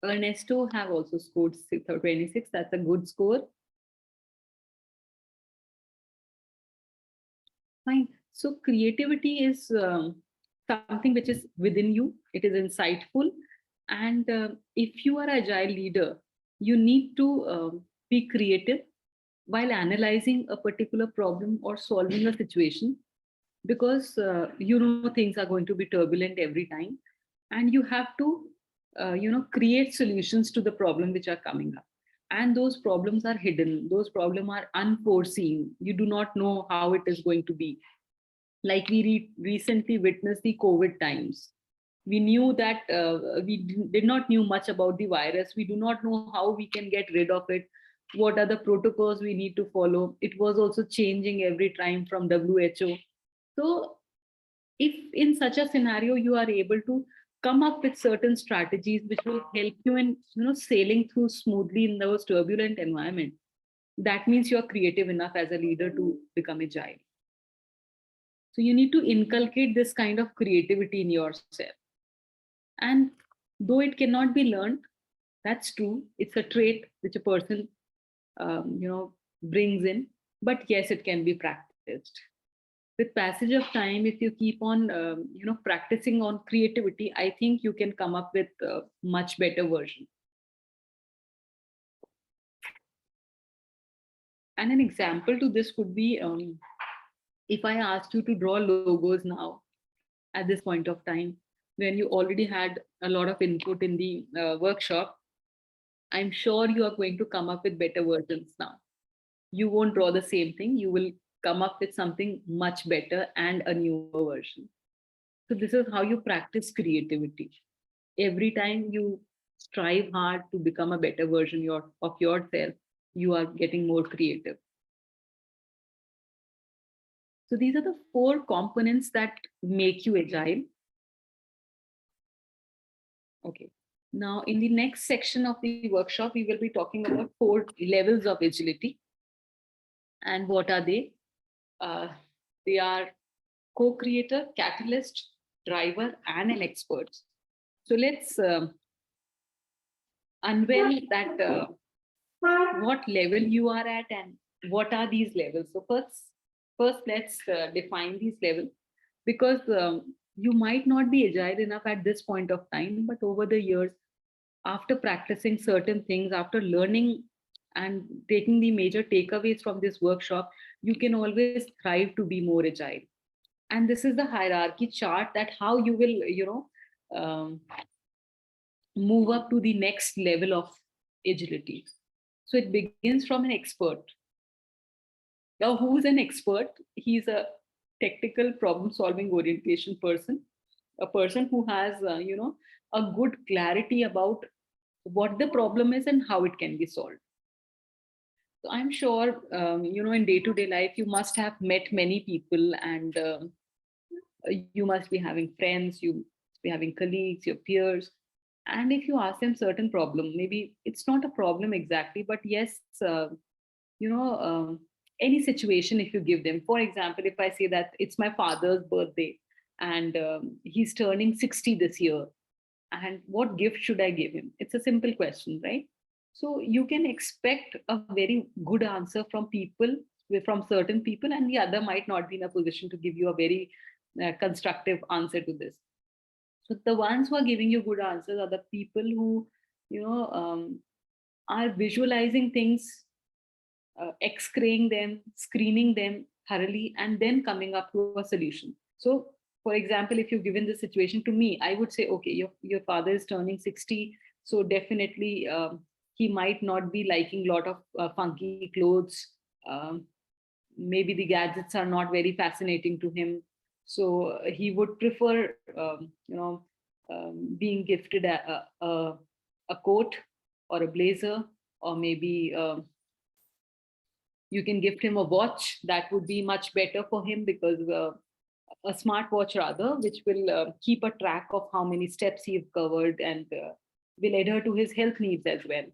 Ernesto have also scored 26. That's a good score. Fine. So creativity is something which is within you. It is insightful. And if you are an agile leader, you need to be creative while analyzing a particular problem or solving a situation, because you know things are going to be turbulent every time, and you have to create solutions to the problem which are coming up. And those problems are hidden, those problems are unforeseen, you do not know how it is going to be. Like we recently witnessed the COVID times. We knew that did not knew much about the virus. We do not know how we can get rid of it. What are the protocols we need to follow? It was also changing every time from WHO. So if in such a scenario you are able to come up with certain strategies which will help you in sailing through smoothly in those turbulent environment, that means you are creative enough as a leader to become agile. So you need to inculcate this kind of creativity in yourself. And though it cannot be learned, that's true, it's a trait which a person brings in, but yes, it can be practiced. With passage of time, if you keep on practicing on creativity, I think you can come up with a much better version. And an example to this could be, if I asked you to draw logos now at this point of time, when you already had a lot of input in the workshop, I'm sure you are going to come up with better versions now. You won't draw the same thing, you will come up with something much better and a newer version. So this is how you practice creativity. Every time you strive hard to become a better version of yourself, you are getting more creative. So these are the 4 components that make you agile. Okay. Now, in the next section of the workshop, we will be talking about 4 levels of agility. And what are they? They are co-creator, catalyst, driver, and an expert. So let's unveil that what level you are at and what are these levels. So first let's define these levels, because you might not be agile enough at this point of time, but over the years, after practicing certain things, after learning and taking the major takeaways from this workshop, you can always thrive to be more agile. And this is the hierarchy chart that how you will, move up to the next level of agility. So it begins from an expert. Now, who's an expert? He's a technical problem-solving orientation person, a person who has, a good clarity about what the problem is and how it can be solved. So I'm sure, in day-to-day life, you must have met many people, and you must be having friends, you must be having colleagues, your peers. And if you ask them certain problem, maybe it's not a problem exactly, but yes, any situation, if you give them, for example, if I say that it's my father's birthday and he's turning 60 this year, and what gift should I give him? It's a simple question, right? So you can expect a very good answer from certain people, and the other might not be in a position to give you a very constructive answer to this. So the ones who are giving you good answers are the people who, are visualizing things, X-raying them, screening them thoroughly, and then coming up to a solution. So, for example, if you've given this situation to me, I would say, okay, your father is turning 60, so definitely he might not be liking a lot of funky clothes. Maybe the gadgets are not very fascinating to him. So he would prefer, being gifted a coat or a blazer, or maybe You can gift him a watch. That would be much better for him, because a smartwatch rather, which will keep a track of how many steps he's covered, and will adhere to his health needs as well.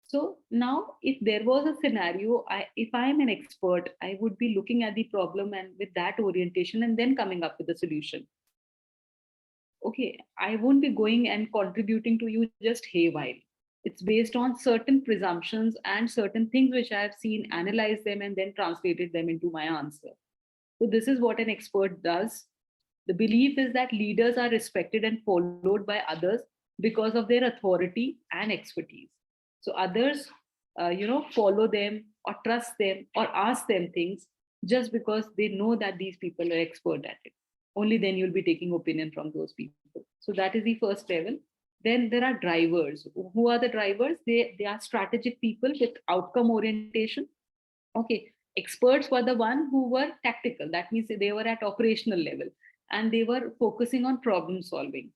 So now, if there was a scenario, if I am an expert, I would be looking at the problem and with that orientation, and then coming up with a solution. Okay, I won't be going and contributing to you just haywire. It's based on certain presumptions and certain things which I have seen, analyzed them, and then translated them into my answer. So this is what an expert does. The belief is that leaders are respected and followed by others because of their authority and expertise. So others, follow them or trust them or ask them things just because they know that these people are expert at it. Only then you'll be taking opinion from those people. So that is the first level. Then there are drivers. Who are the drivers? They are strategic people with outcome orientation. Okay, experts were the one who were tactical. That means they were at operational level and they were focusing on problem solving.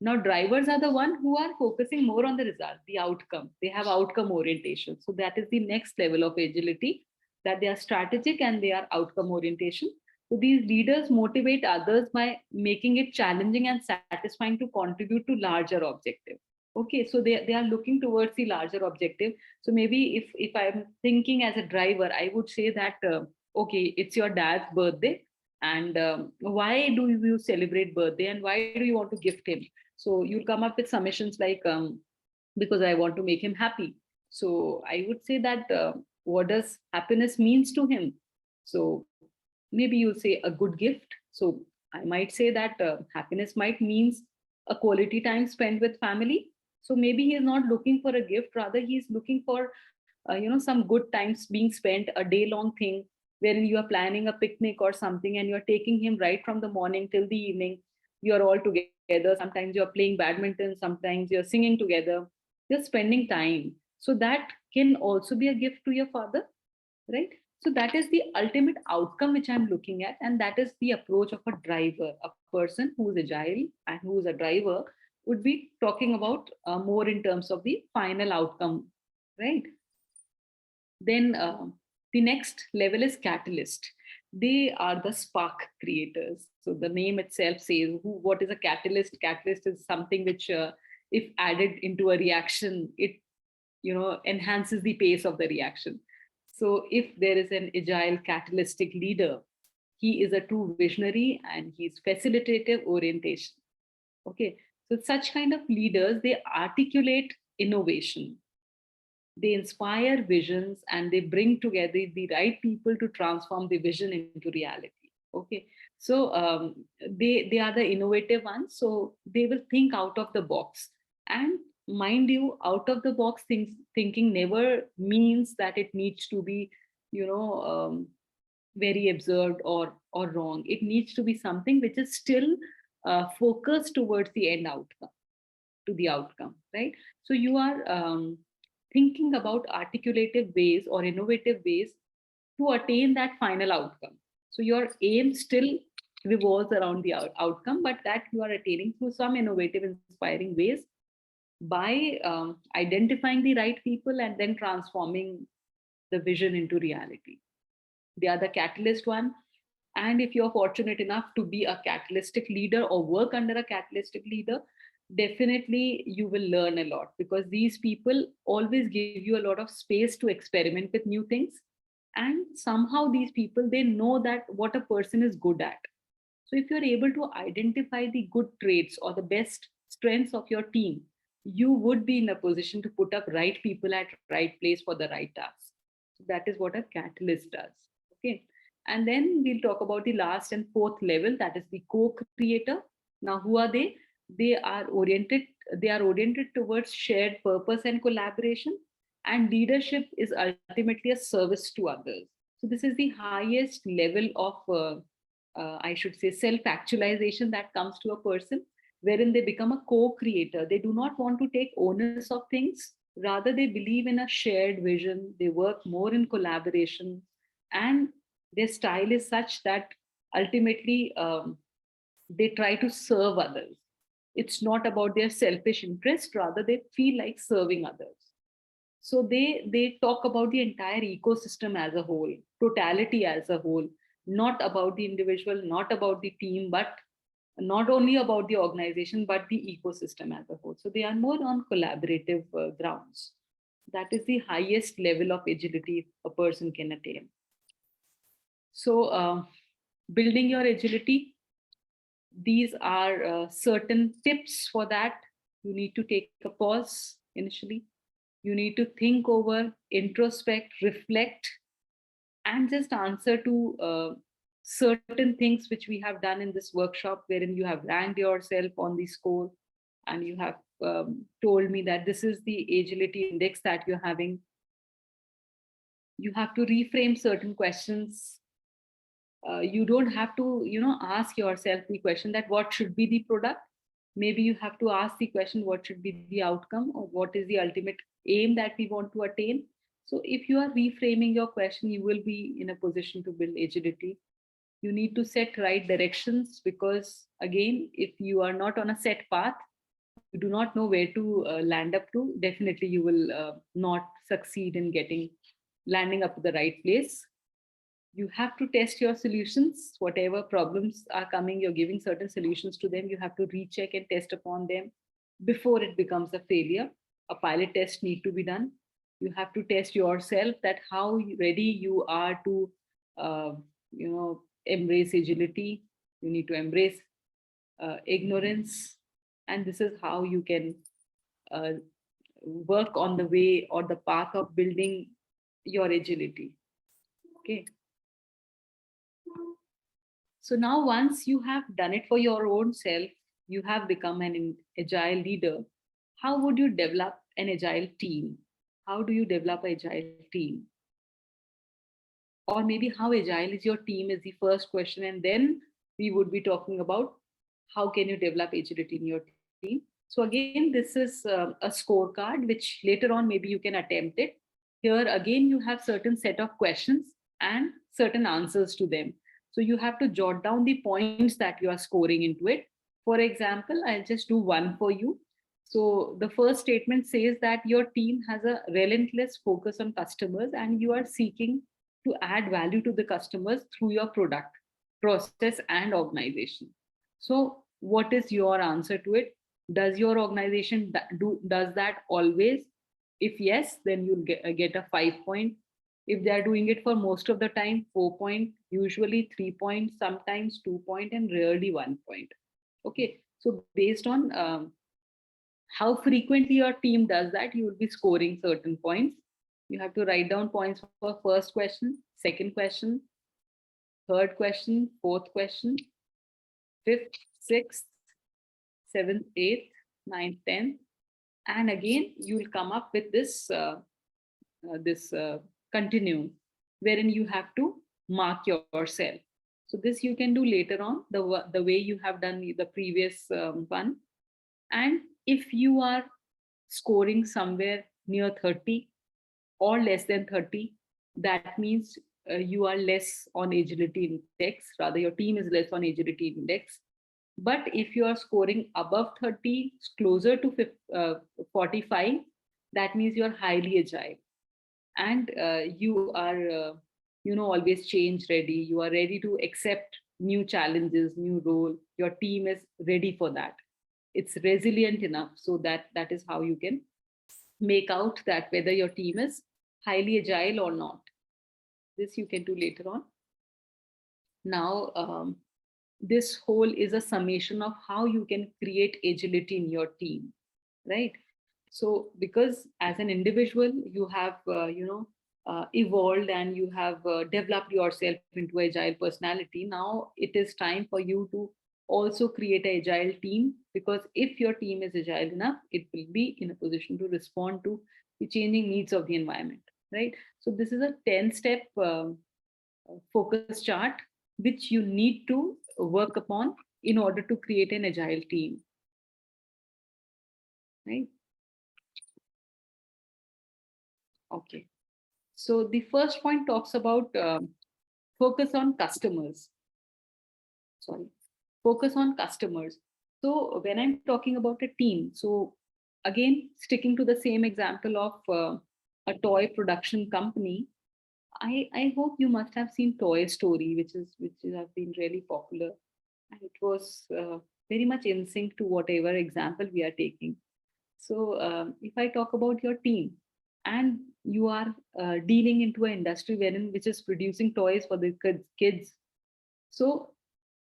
Now drivers are the one who are focusing more on the result, the outcome. They have outcome orientation. So that is the next level of agility, that they are strategic and they are outcome orientation. So these leaders motivate others by making it challenging and satisfying to contribute to larger objective. Okay, so they are looking towards the larger objective. So maybe if I'm thinking as a driver, I would say that, okay, it's your dad's birthday, and why do you celebrate birthday, and why do you want to gift him? So you'll come up with summations like, because I want to make him happy. So I would say that, what does happiness means to him? So maybe you say a good gift. So I might say that happiness might means a quality time spent with family. So maybe he is not looking for a gift, rather he is looking for some good times being spent, a day long thing wherein you are planning a picnic or something, and you're taking him right from the morning till the evening. You're all together. Sometimes you're playing badminton, sometimes you're singing together, you're spending time. So that can also be a gift to your father, right? So that is the ultimate outcome which I'm looking at, and that is the approach of a driver. A person who is agile and who is a driver would be talking about more in terms of the final outcome, right? Then the next level is catalyst. They are the spark creators. So the name itself says what is a catalyst. Catalyst is something which, if added into a reaction, it enhances the pace of the reaction. So if there is an agile catalytic leader, he is a true visionary and he's facilitative orientation. Okay, so such kind of leaders, they articulate innovation, they inspire visions, and they bring together the right people to transform the vision into reality. Okay, so they are the innovative ones. So they will think out of the box. And mind you, out of the box thinking never means that it needs to be very absurd or wrong. It needs to be something which is still focused towards the end outcome, to the outcome, right? So you are thinking about articulative ways or innovative ways to attain that final outcome. So your aim still revolves around the outcome, but that you are attaining through some innovative, inspiring ways, by identifying the right people and then transforming the vision into reality. They are the catalyst one. And if you're fortunate enough to be a catalytic leader or work under a catalytic leader, definitely you will learn a lot, because these people always give you a lot of space to experiment with new things. And somehow these people, they know that what a person is good at. So if you're able to identify the good traits or the best strengths of your team, you would be in a position to put up right people at right place for the right task. So that is what a catalyst does. Okay. And then we'll talk about the last and fourth level, that is the co-creator. Now, who are they? They are oriented towards shared purpose and collaboration. And leadership is ultimately a service to others. So this is the highest level of, I should say, self-actualization that comes to a person, wherein they become a co-creator. They do not want to take onus of things. Rather, they believe in a shared vision. They work more in collaboration. And their style is such that ultimately they try to serve others. It's not about their selfish interest. Rather, they feel like serving others. So they talk about the entire ecosystem as a whole, totality as a whole, not about the individual, not about the team, but not only about the organization, but the ecosystem as a whole. So they are more on collaborative grounds. That is the highest level of agility a person can attain. So building your agility, these are certain tips for that. You need to take a pause initially. You need to think over, introspect, reflect, and just answer to certain things which we have done in this workshop, wherein you have ranked yourself on the score and you have told me that this is the agility index that you're having. You have to reframe certain questions. You don't have to, ask yourself the question that what should be the product. Maybe you have to ask the question, what should be the outcome, or what is the ultimate aim that we want to attain. So if you are reframing your question, you will be in a position to build agility. You need to set right directions, because again, if you are not on a set path, you do not know where to land up to, definitely you will not succeed in landing up to the right place. You have to test your solutions. Whatever problems are coming, you're giving certain solutions to them. You have to recheck and test upon them before it becomes a failure. A pilot test need to be done. You have to test yourself that how ready you are to, embrace agility. You need to embrace ignorance. And this is how you can work on the way or the path of building your agility. Okay. So now once you have done it for your own self, you have become an agile leader. How would you develop an agile team? How do you develop an agile team? Or maybe how agile is your team is the first question. And then we would be talking about how can you develop agility in your team. So again, this is a scorecard, which later on maybe you can attempt it. Here again, you have certain set of questions and certain answers to them. So you have to jot down the points that you are scoring into it. For example, I'll just do one for you. So the first statement says that your team has a relentless focus on customers and you are seeking to add value to the customers through your product, process, and organization. So what is your answer to it? Does your organization does that always? If yes, then you'll get a 5 point. If they are doing it for most of the time, 4 point, usually 3 points, sometimes 2 point, and rarely 1 point. Okay, so based on how frequently your team does that, you will be scoring certain points. You have to write down points for first question, second question, third question, fourth question, fifth, sixth, seventh, eighth, ninth, 10th. And again, you will come up with this continuum wherein you have to mark yourself. So this you can do later on, the way you have done the previous one. And if you are scoring somewhere near 30 or less than 30, that means you are less on agility index, rather your team is less on agility index. But if you are scoring above 30, closer to 45, that means you are highly agile. And you are, always change ready. You are ready to accept new challenges, new role. Your team is ready for that. It's resilient enough. So that is how you can make out that whether your team is highly agile or not. This you can do later on. Now, this whole is a summation of how you can create agility in your team, right? So because as an individual, you have, evolved and you have developed yourself into agile personality. Now it is time for you to also create an agile team, because if your team is agile enough, it will be in a position to respond to the changing needs of the environment, right? So this is a 10-step focus chart, which you need to work upon in order to create an agile team, right? Okay. So the first point talks about focus on customers. Sorry, focus on customers. So when I'm talking about a team, so again, sticking to the same example of a toy production company, I hope you must have seen Toy Story, which have been really popular, and it was very much in sync to whatever example we are taking. So if I talk about your team, and you are dealing into an industry which is producing toys for the kids, so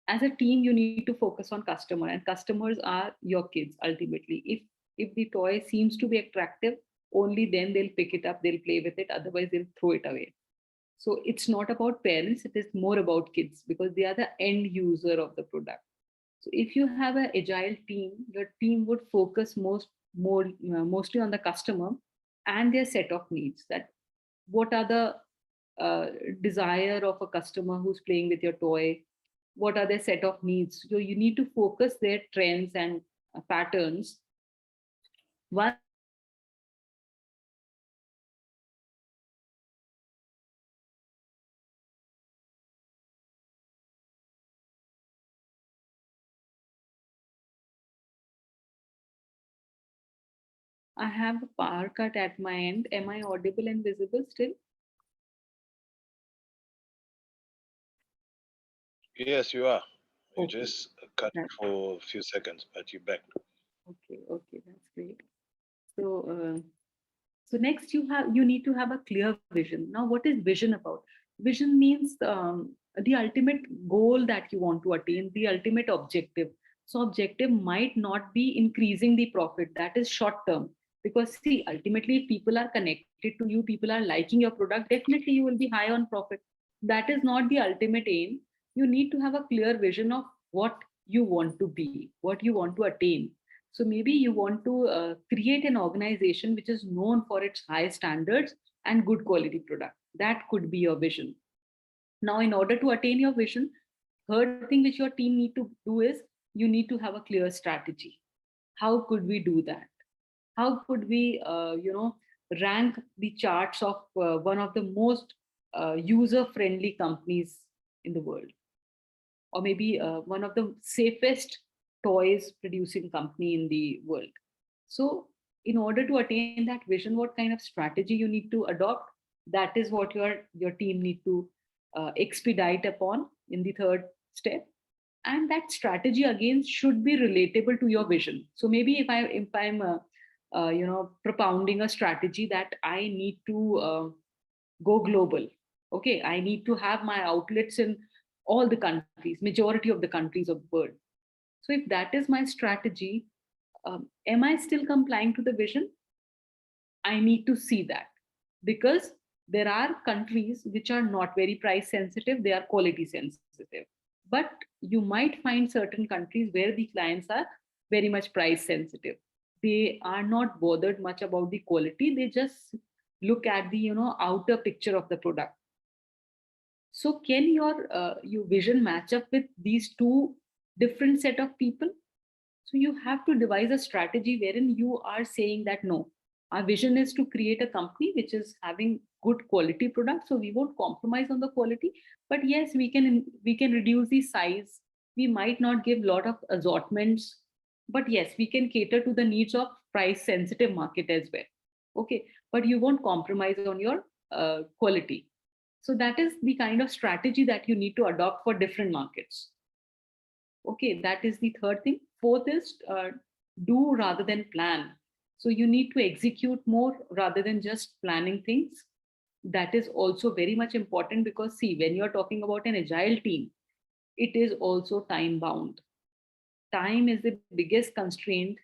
as a team you need to focus on customer, and customers are your kids ultimately. If the toy seems to be attractive, only then they'll pick it up, they'll play with it, otherwise they'll throw it away. So it's not about parents, it is more about kids, because they are the end user of the product. So if you have an agile team, your team would focus mostly on the customer and their set of needs. That what are the desire of a customer who's playing with your toy? What are their set of needs? So you need to focus their trends and patterns. One I have a power cut at my end. Am I audible and visible still? Yes, you are. You Okay. just cut for a few seconds, but you're back. Okay, that's great. So, so next you need to have a clear vision. Now, what is vision about? Vision means the ultimate goal that you want to attain, the ultimate objective. So, objective might not be increasing the profit. That is short term. Because see, ultimately, if people are connected to you, people are liking your product, definitely you will be high on profit. That is not the ultimate aim. You need to have a clear vision of what you want to be, what you want to attain. So maybe you want to create an organization which is known for its high standards and good quality product. That could be your vision. Now, in order to attain your vision, third thing which your team need to do is you need to have a clear strategy. How could we do that? How could we, rank the charts of one of the most user-friendly companies in the world? Or maybe one of the safest toys producing company in the world. So in order to attain that vision, what kind of strategy you need to adopt, that is what your team need to expedite upon in the third step. And that strategy again should be relatable to your vision. So maybe if I'm propounding a strategy that I need to go global, okay, I need to have my outlets in all the countries, majority of the countries of the world. So if that is my strategy, am I still complying to the vision? I need to see that, because there are countries which are not very price sensitive, they are quality sensitive. But you might find certain countries where the clients are very much price sensitive. They are not bothered much about the quality, they just look at the outer picture of the product. So can your vision match up with these two different set of people? So you have to devise a strategy wherein you are saying that no, our vision is to create a company which is having good quality products. So we won't compromise on the quality, but yes, we can reduce the size. We might not give a lot of assortments, but yes, we can cater to the needs of price sensitive market as well. Okay, but you won't compromise on your quality. So that is the kind of strategy that you need to adopt for different markets. Okay, that is the third thing. Fourth is do rather than plan. So you need to execute more rather than just planning things. That is also very much important, because see, when you're talking about an agile team, it is also time bound. Time is the biggest constraint.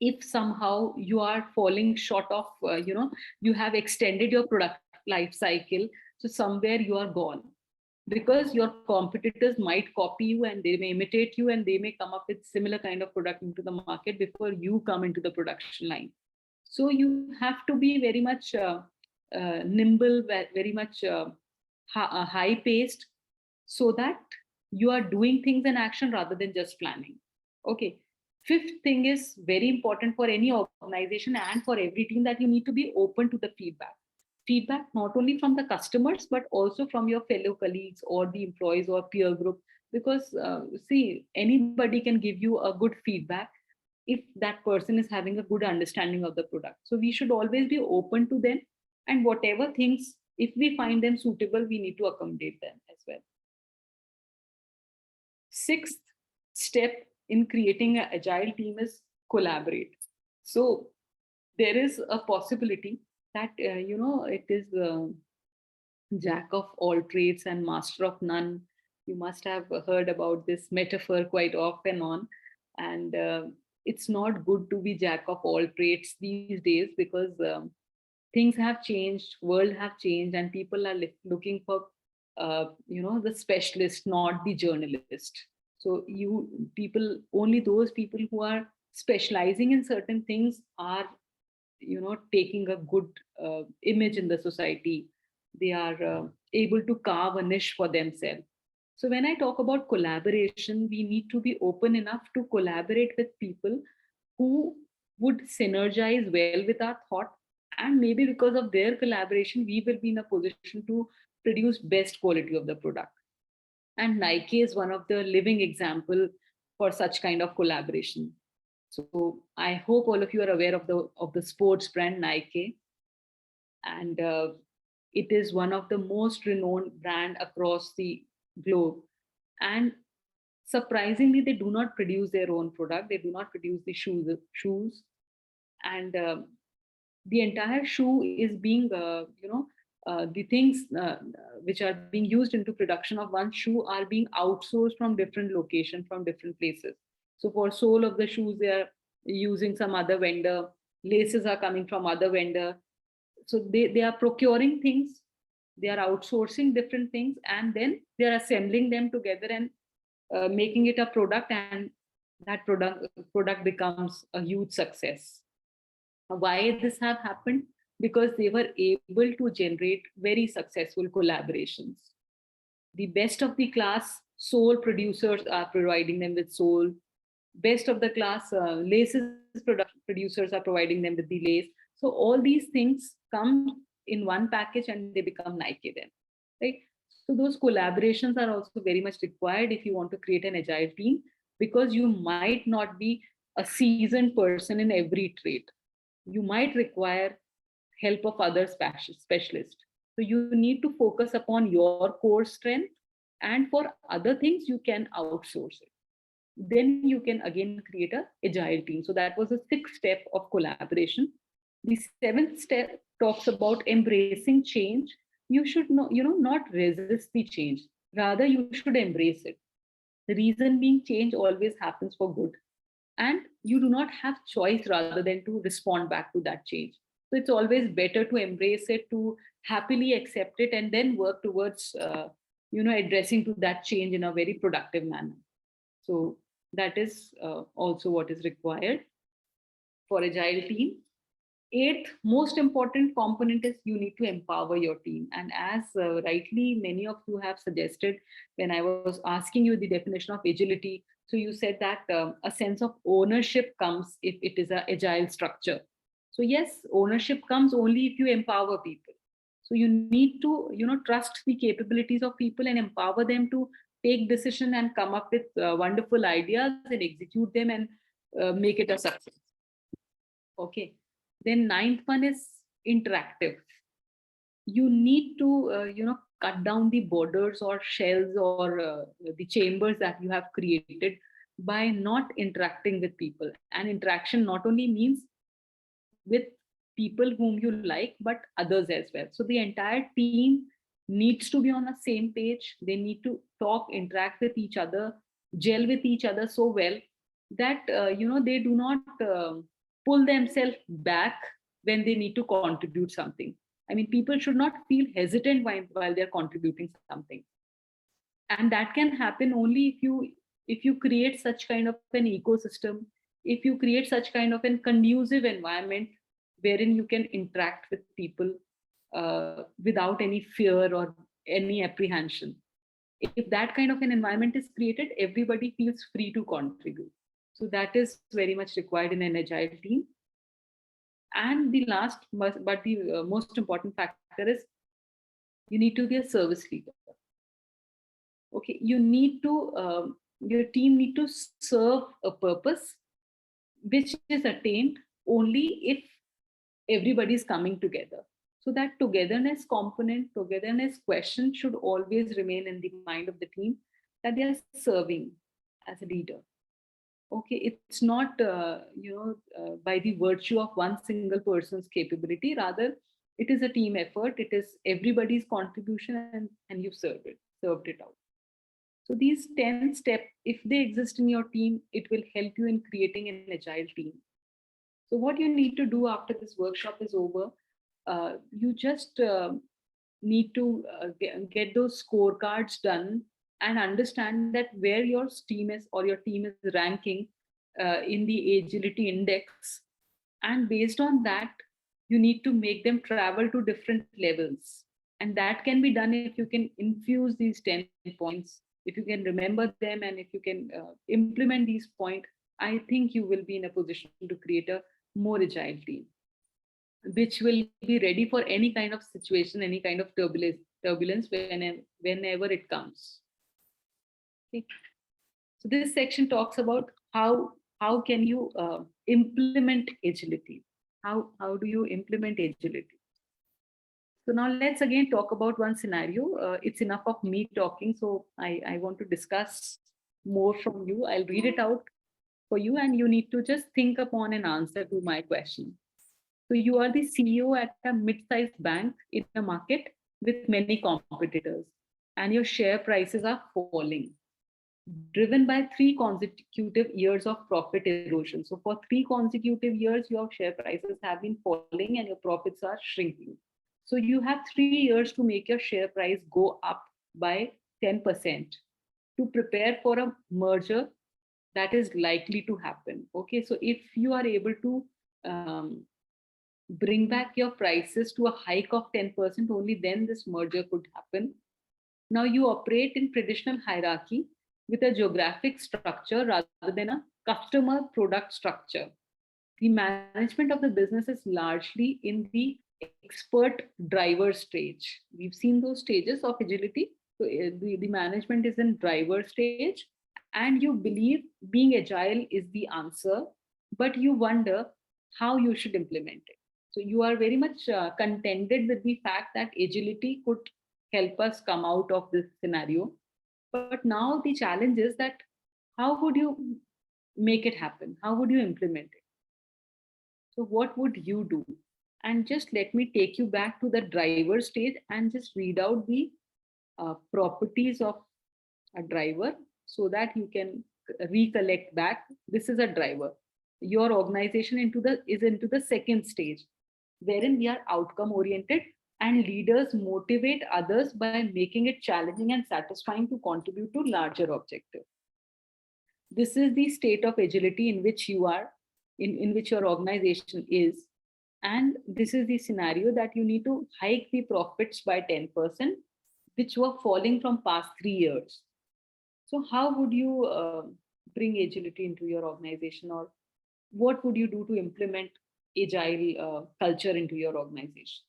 If somehow you are falling short of, you have extended your product life cycle, so somewhere you are gone, because your competitors might copy you and they may imitate you and they may come up with similar kind of product into the market before you come into the production line. So you have to be very much nimble, very much high paced, so that you are doing things in action rather than just planning. Okay. Fifth thing is very important for any organization and for every team, that you need to be open to the feedback not only from the customers but also from your fellow colleagues or the employees or peer group, because see, anybody can give you a good feedback if that person is having a good understanding of the product. So we should always be open to them And whatever things, if we find them suitable, we need to accommodate them as well. Sixth step in creating an agile team is collaborate. So there is a possibility that, it is jack of all trades and master of none. You must have heard about this metaphor quite off and on. And it's not good to be jack of all trades these days, because things have changed, world have changed, and people are looking for, the specialist, not the journalist. So only those people who are specializing in certain things are, taking a good image in the society. They are able to carve a niche for themselves. So when I talk about collaboration, we need to be open enough to collaborate with people who would synergize well with our thought. And maybe because of their collaboration, we will be in a position to produce best quality of the product. And Nike is one of the living example for such kind of collaboration. So I hope all of you are aware of the sports brand Nike. And it is one of the most renowned brand across the globe. And surprisingly, they do not produce their own product. They do not produce the shoes. And the entire shoe is being, the things which are being used into production of one shoe are being outsourced from different locations, from different places. So for sole of the shoes, they are using some other vendor. Laces are coming from other vendor. So they are procuring things, they are outsourcing different things, and then they are assembling them together and making it a product, and that product becomes a huge success. Why this have happened? Because they were able to generate very successful collaborations. The best of the class sole producers are providing them with sole. Best of the class laces producers are providing them with the lace. So all these things come in one package and they become Nike then, right? So those collaborations are also very much required if you want to create an agile team, because you might not be a seasoned person in every trade. You might require help of other specialists. So you need to focus upon your core strength, and for other things you can outsource it. Then you can again create an agile team. So that was the sixth step of collaboration. The seventh step talks about embracing change. You should not resist the change. Rather, you should embrace it. The reason being, change always happens for good. And you do not have choice rather than to respond back to that change. So it's always better to embrace it, to happily accept it, and then work towards, addressing to that change in a very productive manner. So that is also what is required for agile team. Eighth most important component is you need to empower your team. And as rightly many of you have suggested, when I was asking you the definition of agility, so you said that a sense of ownership comes if it is an agile structure. So yes, ownership comes only if you empower people. So you need to, trust the capabilities of people and empower them to take decision and come up with wonderful ideas and execute them and make it a success. Okay. Then ninth one is interactive. You need to, cut down the borders or shells or the chambers that you have created by not interacting with people. And interaction not only means with people whom you like, but others as well. So the entire team needs to be on the same page. They need to talk, interact with each other, gel with each other so well that, they do not pull themselves back when they need to contribute something. I mean, people should not feel hesitant while they're contributing something. And that can happen only if you create such kind of an ecosystem, if you create such kind of an conducive environment wherein you can interact with people without any fear or any apprehension. If that kind of an environment is created, everybody feels free to contribute. So that is very much required in an agile team. And the last, but the most important factor is you need to be a service leader. Okay, you need to, your team need to serve a purpose which is attained only if everybody is coming together. So that togetherness component, togetherness question should always remain in the mind of the team, that they are serving as a leader. Okay, it's not by the virtue of one single person's capability. Rather, it is a team effort. It is everybody's contribution, and you've served it out. So these 10 steps, if they exist in your team, it will help you in creating an agile team. So what you need to do after this workshop is over, you just need to get those scorecards done and understand that where your team is, or your team is ranking in the agility index. And based on that, you need to make them travel to different levels. And that can be done if you can infuse these 10 points, if you can remember them, and if you can implement these points. I think you will be in a position to create a more agile team, which will be ready for any kind of situation, any kind of turbulence whenever it comes. Okay. So this section talks about how can you implement agility? How do you implement agility? So now let's again talk about one scenario. It's enough of me talking, so I want to discuss more from you. I'll read it out for you, and you need to just think upon an answer to my question. So you are the CEO at a mid-sized bank in a market with many competitors, and your share prices are falling, driven by 3 consecutive years of profit erosion. So for 3 consecutive years, your share prices have been falling and your profits are shrinking. So you have 3 years to make your share price go up by 10% to prepare for a merger that is likely to happen. Okay, so if you are able to bring back your prices to a hike of 10%, only then this merger could happen. Now you operate in traditional hierarchy with a geographic structure rather than a customer product structure. The management of the business is largely in the expert driver stage. We've seen those stages of agility. So the management is in driver stage, and you believe being agile is the answer, but you wonder how you should implement it. So you are very much contented with the fact that agility could help us come out of this scenario. But now the challenge is that how would you make it happen? How would you implement it? So what would you do? And just let me take you back to the driver stage and just read out the properties of a driver so that you can recollect back. This is a driver. Your organization is into the second stage, wherein we are outcome oriented, and leaders motivate others by making it challenging and satisfying to contribute to larger objectives. This is the state of agility in which you are, in which your organization is. And this is the scenario that you need to hike the profits by 10%, which were falling from past 3 years. So how would you bring agility into your organization, or what would you do to implement agile culture into your organization?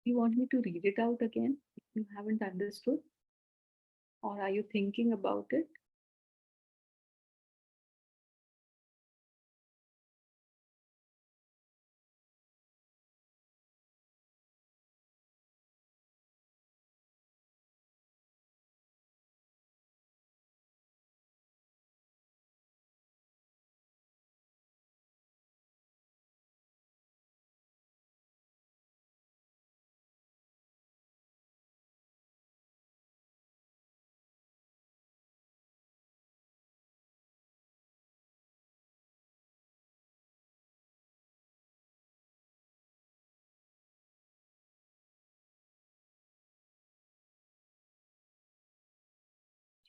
You want me to read it out again if you haven't understood? Or are you thinking about it?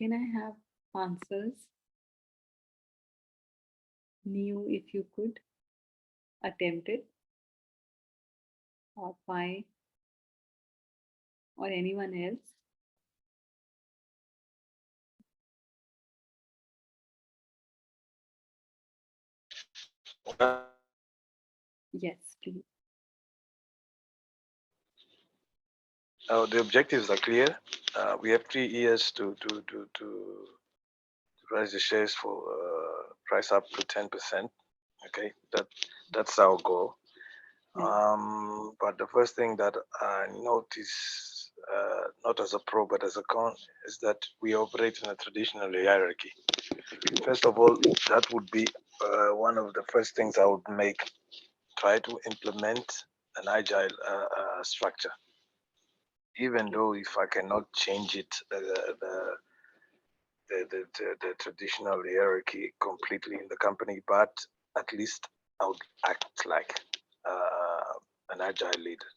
Can I have answers? New, if you could attempt it, or Pi, or anyone else? Yes, please. The objectives are clear. We have 3 years to raise the shares for price up to 10%. Okay, that's our goal. But the first thing that I notice, not as a pro but as a con, is that we operate in a traditional hierarchy. First of all, that would be one of the first things I would try to implement an agile structure. Even though if I cannot change it, the traditional hierarchy completely in the company, but at least I would act like an agile leader.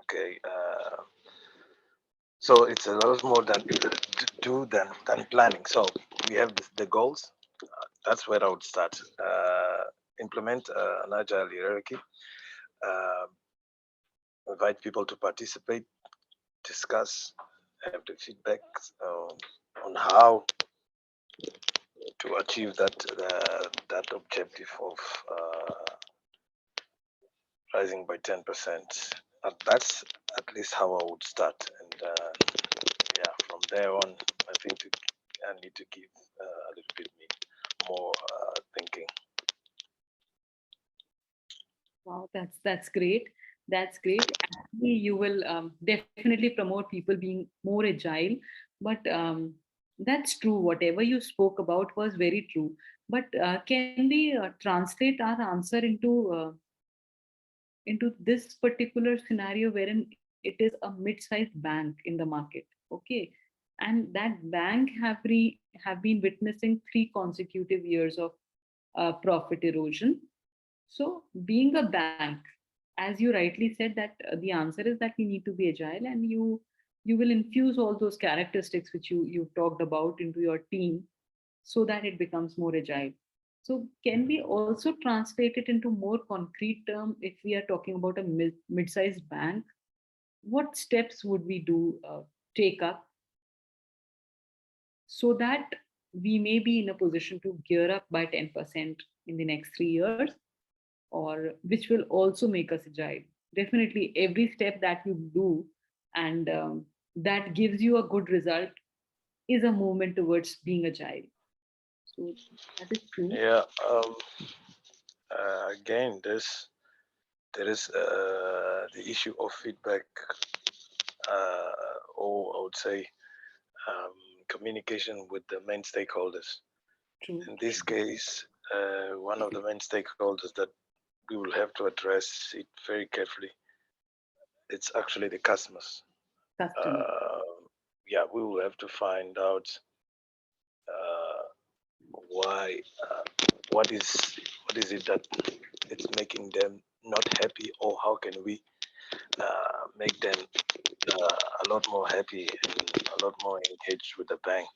Okay, so it's a lot more than than planning. So we have the goals. That's where I would start. Implement an agile hierarchy. Invite people to participate, discuss, have the feedback on how to achieve that objective of rising by 10%. That's at least how I would start. And yeah, from there on, I think I need to give a little bit more thinking. Wow, that's great. That's great. Actually, you will definitely promote people being more agile, but that's true. Whatever you spoke about was very true. But can we translate our answer into this particular scenario wherein it is a mid-sized bank in the market? Okay, and that bank have been witnessing 3 consecutive years of profit erosion. So, being a bank, as you rightly said, that the answer is that we need to be agile, and you will infuse all those characteristics which you've talked about into your team, so that it becomes more agile. So, can we also translate it into more concrete term if we are talking about a mid-sized bank? What steps would we take up so that we may be in a position to gear up by 10% in the next 3 years, or which will also make us agile? Definitely, every step that you do and that gives you a good result is a movement towards being agile. So that is true. Yeah. Again, there is the issue of feedback, or I would say communication with the main stakeholders. True. In this case, one of the main stakeholders that we will have to address it very carefully, it's actually the customers. Yeah, we will have to find out why, what is it that it's making them not happy, or how can we make them a lot more happy and a lot more engaged with the bank.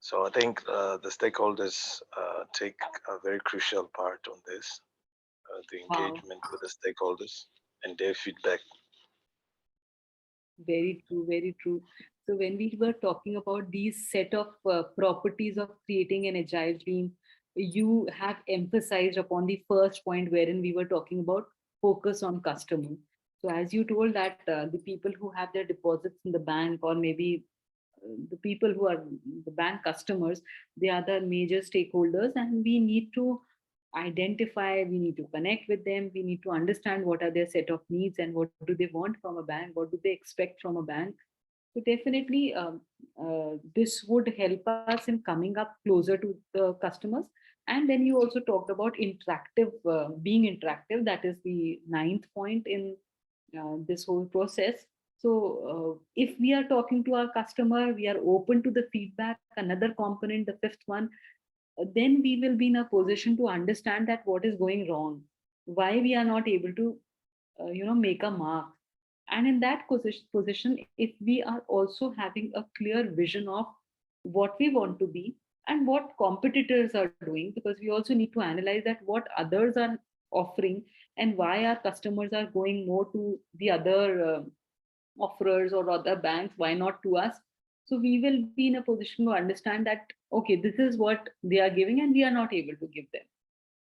So I think the stakeholders take a very crucial part on this, the engagement with the stakeholders and their feedback. Very true, very true. So when we were talking about these set of properties of creating an agile team, you have emphasized upon the first point wherein we were talking about focus on customer. So as you told that the people who have their deposits in the bank, or maybe the people who are the bank customers, they are the major stakeholders, and we need to identify, we need to connect with them, we need to understand what are their set of needs and what do they want from a bank, what do they expect from a bank. So definitely this would help us in coming up closer to the customers. And then you also talked about interactive, being interactive. That is the 9th point in this whole process. So if we are talking to our customer, we are open to the feedback. Another component, the 5th one, then we will be in a position to understand that what is going wrong, why we are not able to make a mark. And in that position, if we are also having a clear vision of what we want to be and what competitors are doing, because we also need to analyze that what others are offering and why our customers are going more to the other offerers or other banks, why not to us? So we will be in a position to understand that, okay, this is what they are giving and we are not able to give them.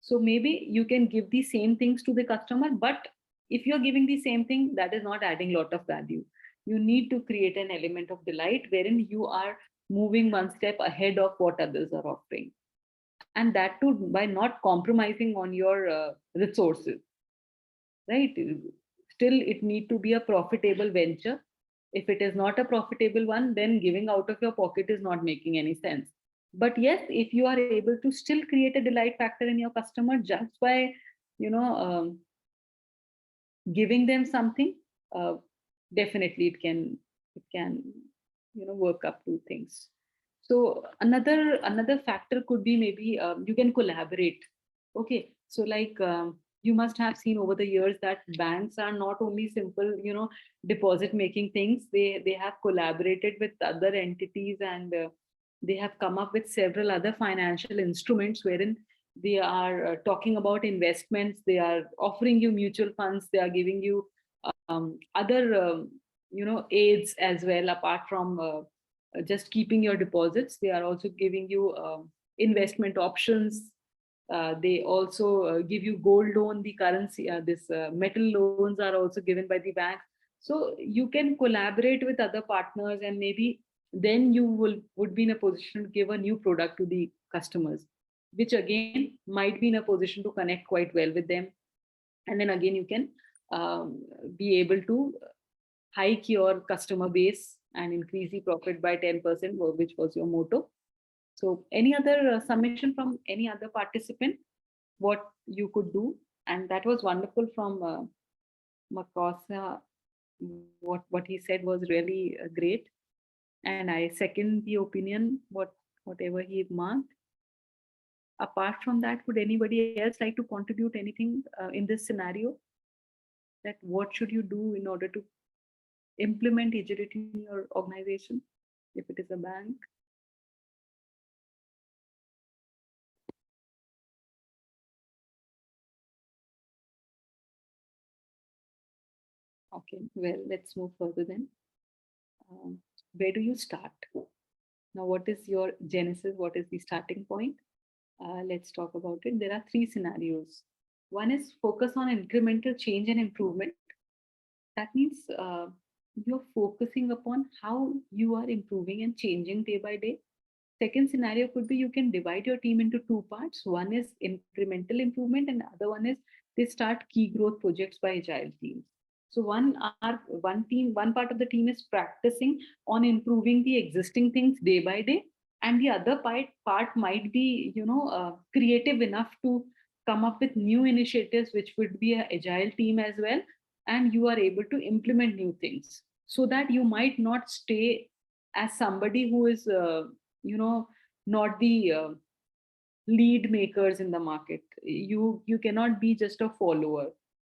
So maybe you can give the same things to the customer, but if you're giving the same thing, that is not adding a lot of value. You need to create an element of delight wherein you are moving one step ahead of what others are offering. And that too by not compromising on your resources, right? Still, it need to be a profitable venture. If it is not a profitable one, then giving out of your pocket is not making any sense. But yes, if you are able to still create a delight factor in your customer just by, you know, giving them something, definitely it can, work up to things. So another factor could be maybe you can collaborate. Okay, so like you must have seen over the years that banks are not only simple, deposit making things. They have collaborated with other entities, and they have come up with several other financial instruments wherein they are talking about investments. They are offering you mutual funds. They are giving you other aids as well, apart from just keeping your deposits. They are also giving you investment options. They also give you gold loan, the currency, this metal loans are also given by the bank. So you can collaborate with other partners, and maybe then you would be in a position to give a new product to the customers, which again might be in a position to connect quite well with them. And then again, you can be able to hike your customer base and increase the profit by 10%, which was your motto. So any other submission from any other participant, what you could do? And that was wonderful from Makosa. What he said was really great. And I second the opinion, whatever he marked. Apart from that, would anybody else like to contribute anything in this scenario? That what should you do in order to implement agility in your organization, if it is a bank? Okay, well, let's move further then. Where do you start? Now, what is your genesis? What is the starting point? Let's talk about it. There are 3 scenarios. One is focus on incremental change and improvement. That means you're focusing upon how you are improving and changing day by day. Second scenario could be you can divide your team into 2 parts. One is incremental improvement, and the other one is they start key growth projects by agile teams. So one part of the team is practicing on improving the existing things day by day, and the other part might be creative enough to come up with new initiatives, which would be an agile team as well, and you are able to implement new things, so that you might not stay as somebody who is not the lead makers in the market. You cannot be just a follower.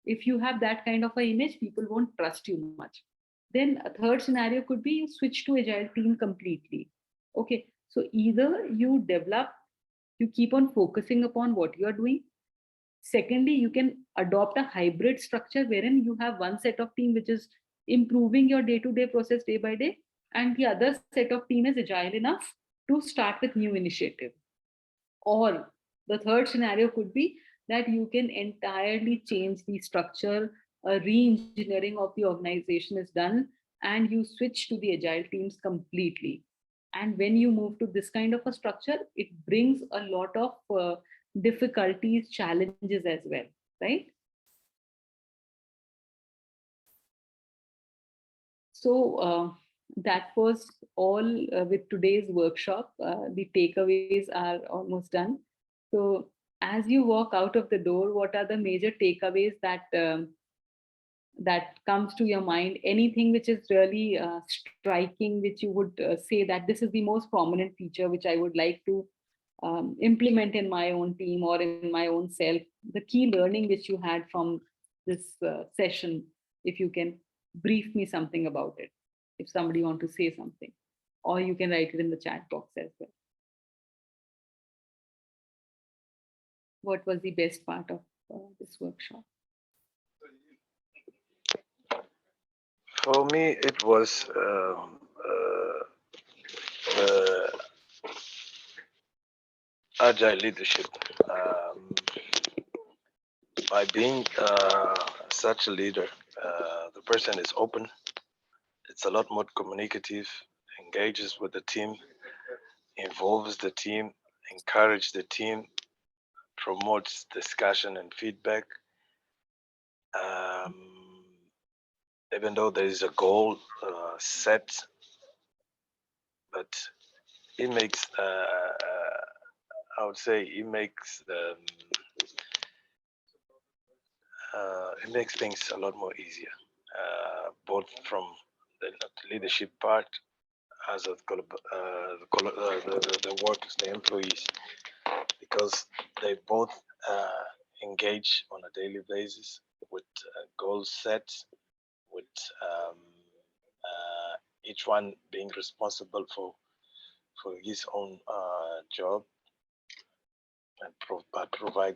If you have that kind of an image, people won't trust you much. Then a third scenario could be you switch to agile team completely. Okay, so either you keep on focusing upon what you are doing. Secondly, you can adopt a hybrid structure wherein you have one set of team which is improving your day-to-day process day by day, and the other set of team is agile enough to start with new initiative. Or the third scenario could be that you can entirely change the structure, a re-engineering of the organization is done, and you switch to the agile teams completely. And when you move to this kind of a structure, it brings a lot of difficulties, challenges as well, right? So that was all with today's workshop. The takeaways are almost done. So as you walk out of the door, what are the major takeaways that comes to your mind? Anything which is really striking, which you would say that this is the most prominent feature which I would like to implement in my own team or in my own self? The key learning which you had from this session, if you can brief me something about it if somebody want to say something, or you can write it in the chat box as well. What was the best part of this workshop? For me, it was agile leadership. By being such a leader, the person is open. It's a lot more communicative, engages with the team, involves the team, encourages the team, promotes discussion and feedback. Even though there is a goal set, but it makes, I would say, it makes things a lot more easier, both from the leadership part as of the workers, the employees, because they both engage on a daily basis with goals set, with each one being responsible for his own job, and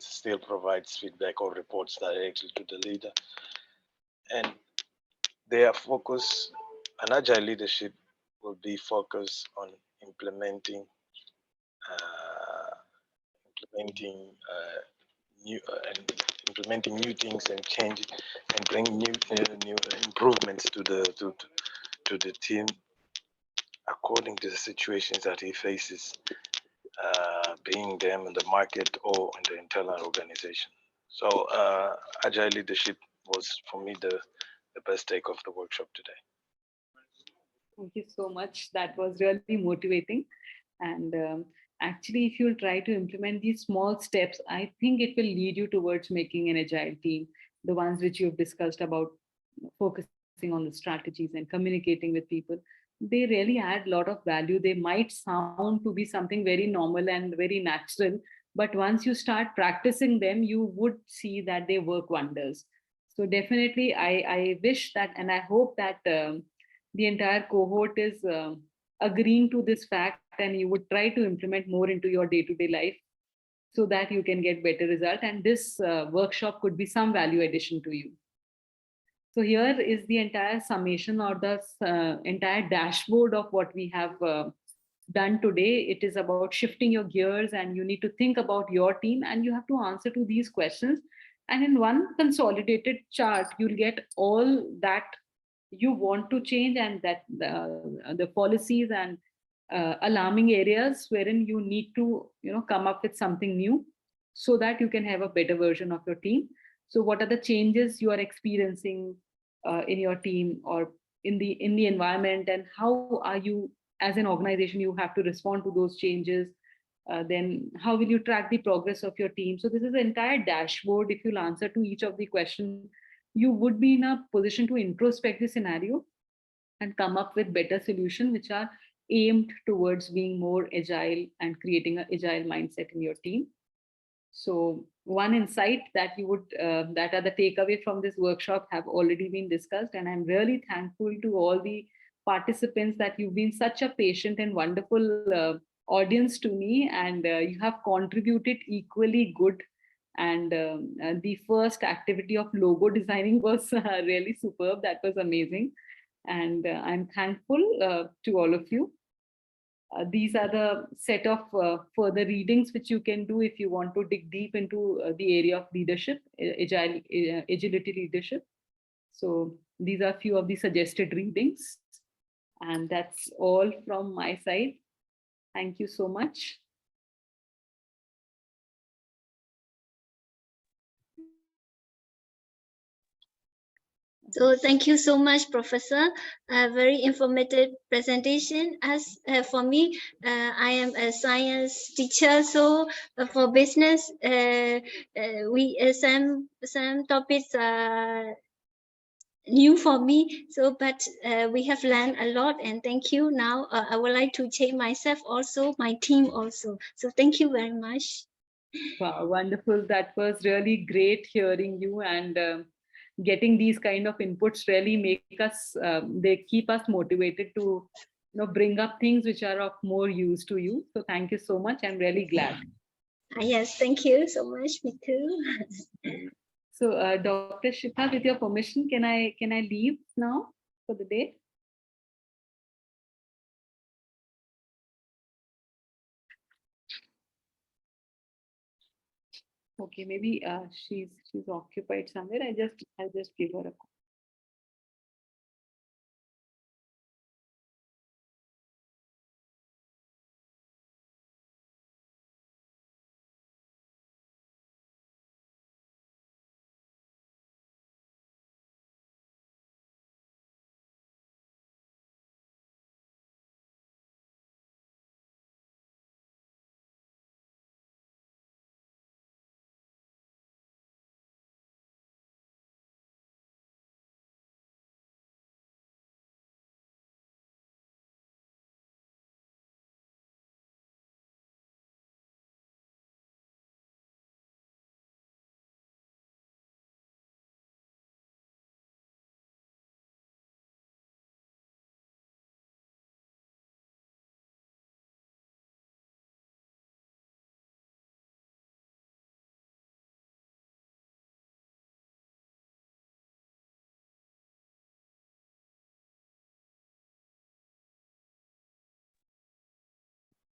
still provides feedback or reports directly to the leader. And their focus, an agile leadership will be focused on implementing new things and change and bring new improvements to the team according to the situations that he faces, being them in the market or in the internal organization. So agile leadership was, for me, the best take of the workshop today. Thank you so much. That was really motivating. And actually, if you'll try to implement these small steps, I think it will lead you towards making an agile team, the ones which you've discussed about focusing on the strategies and communicating with people. They really add a lot of value. They might sound to be something very normal and very natural, but once you start practicing them, you would see that they work wonders. So definitely, I wish that, and I hope that the entire cohort is agreeing to this fact, and you would try to implement more into your day-to-day life so that you can get better result. And this workshop could be some value addition to you. So here is the entire summation or the entire dashboard of what we have done today. It is about shifting your gears, and you need to think about your team, and you have to answer to these questions. And in one consolidated chart, you'll get all that you want to change, and that the policies and alarming areas wherein you need to come up with something new so that you can have a better version of your team. So what are the changes you are experiencing in your team or in the environment, and how are you as an organization, you have to respond to those changes. Then how will you track the progress of your team? So this is the entire dashboard. If you'll answer to each of the questions, you would be in a position to introspect the scenario and come up with better solutions which are aimed towards being more agile and creating an agile mindset in your team. So one insight that you would that are the takeaway from this workshop have already been discussed, and I'm really thankful to all the participants that you've been such a patient and wonderful audience to me, and you have contributed equally good. And the first activity of logo designing was really superb. That was amazing. And I'm thankful to all of you. These are the set of further readings which you can do if you want to dig deep into the area of leadership, agility leadership. So these are a few of the suggested readings. And that's all from my side. Thank you so much. So thank you so much, Professor. Very informative presentation. As for me, I am a science teacher, so for business, some topics are new for me. So, but we have learned a lot, and thank you. Now I would like to change myself also, my team also. So thank you very much. Wow, wonderful. That was really great hearing you. And getting these kind of inputs really make us, they keep us motivated to bring up things which are of more use to you. So thank you so much. I'm really glad. Yes, thank you so much. Me too. So Dr. Shikha, with your permission, can I leave now for the day? Okay, maybe she's occupied somewhere. I'll just give her a call.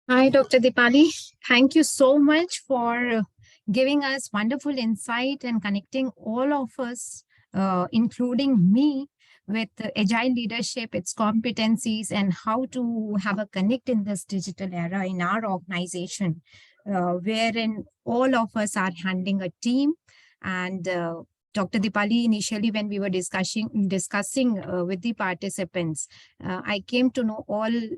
Hi, Dr. Dipali. Thank you so much for giving us wonderful insight and connecting all of us, including me, with agile leadership, its competencies, and how to have a connect in this digital era in our organization, wherein all of us are handling a team. And Dr. Dipali, initially when we were discussing with the participants, I came to know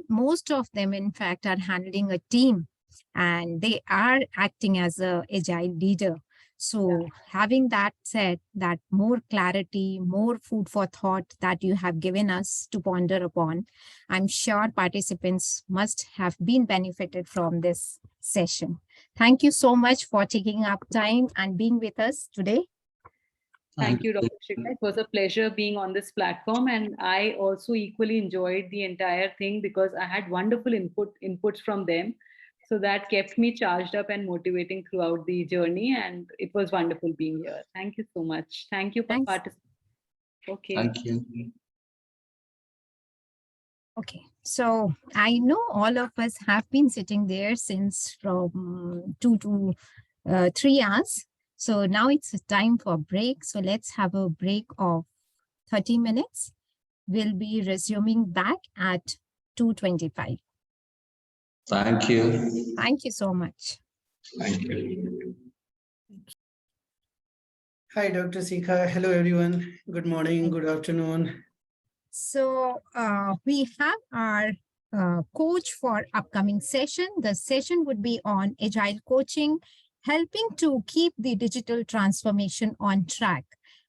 most of them, in fact, are handling a team and they are acting as a agile leader. So having that said, that more clarity, more food for thought that you have given us to ponder upon, I'm sure participants must have been benefited from this session. Thank you so much for taking up time and being with us today. Thank you, Dr. Shikha. It was a pleasure being on this platform, and I also equally enjoyed the entire thing because I had wonderful inputs from them. So that kept me charged up and motivating throughout the journey, and it was wonderful being here. Thank you so much. Thank you for participating. Okay. Thank you. Okay, so I know all of us have been sitting there since from 2 to 3 hours. So now it's time for a break. So let's have a break of 30 minutes. We'll be resuming back at 2:25. Thank you. Thank you so much. Thank you. Hi, Dr. Sikha. Hello, everyone. Good morning, good afternoon. So we have our coach for upcoming session. The session would be on agile coaching, helping to keep the digital transformation on track.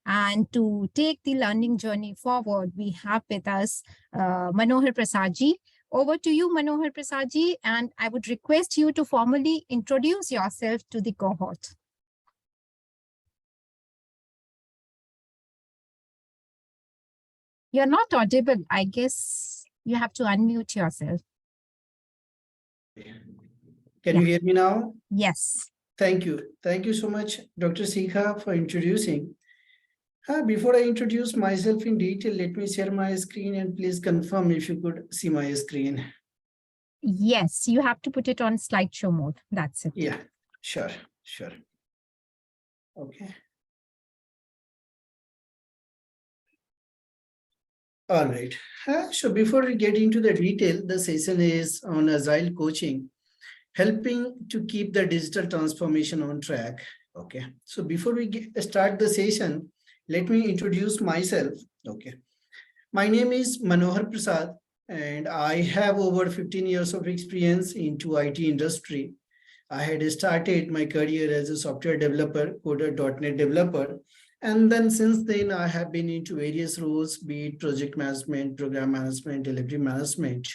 And to take the learning journey forward, we have with us Manohar Prasadji. Over to you, Manohar Prasadji, and I would request you to formally introduce yourself to the cohort. You're not audible. I guess you have to unmute yourself. Can you hear me now? Yes. Thank you. Thank you so much, Dr. Sikha, for introducing. Before I introduce myself in detail, let me share my screen and please confirm if you could see my screen. Yes, you have to put it on slideshow mode. That's it. Yeah, sure. Okay. All right. So before we get into the detail, the session is on agile coaching, helping to keep the digital transformation on track. Okay. So before we start the session, let me introduce myself. Okay. My name is Manohar Prasad, and I have over 15 years of experience into IT industry. I had started my career as a software developer, coder.NET developer. And then since then, I have been into various roles, be it project management, program management, delivery management.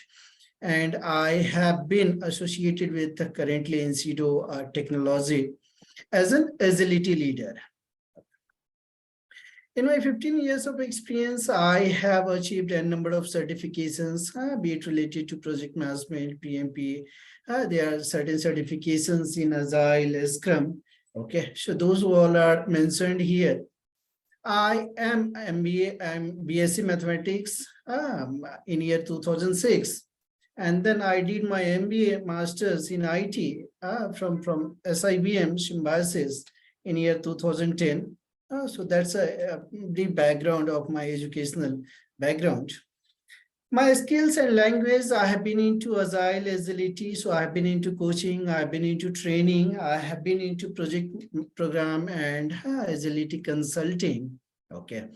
And I have been associated with currently Incedo Technology as an agility leader. In my 15 years of experience, I have achieved a number of certifications, be it related to project management, PMP. There are certain certifications in Agile, Scrum. Okay, so those all are mentioned here. I am MBA, I'm BSc Mathematics in year 2006. And then I did my MBA Masters in IT from SIBM Symbiosis in year 2010. So that's a brief background of my educational background. My skills and language, I have been into Agile, Agility. So I have been into coaching, I have been into training, I have been into project program and Agility consulting. Okay.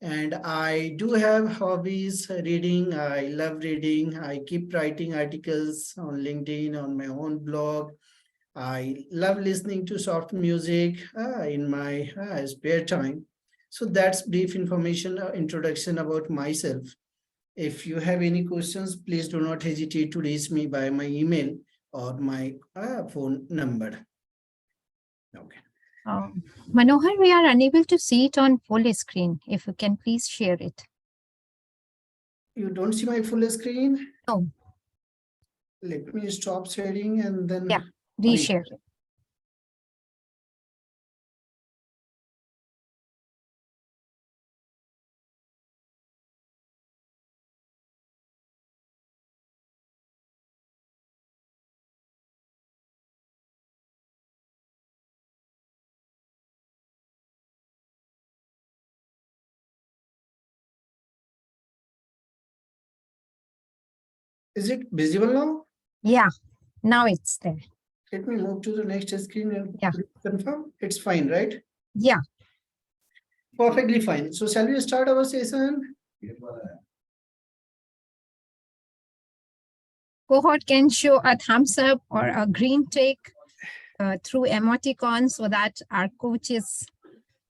And I do have hobbies, reading. I love reading. I keep writing articles on LinkedIn, on my own blog. I love listening to soft music in my spare time. So that's brief information, introduction about myself. If you have any questions, please do not hesitate to reach me by my email or my phone number. Okay. Manohar, we are unable to see it on full screen. If you can please share it. You don't see my full screen? No. Let me stop sharing and then Reshare. Is it visible now? Yeah, now it's there. Let me move to the next screen and Yeah. confirm. It's fine, right? Yeah. Perfectly fine. So shall we start our session? Cohort can show a thumbs up or a green tick through emoticon so that our coach is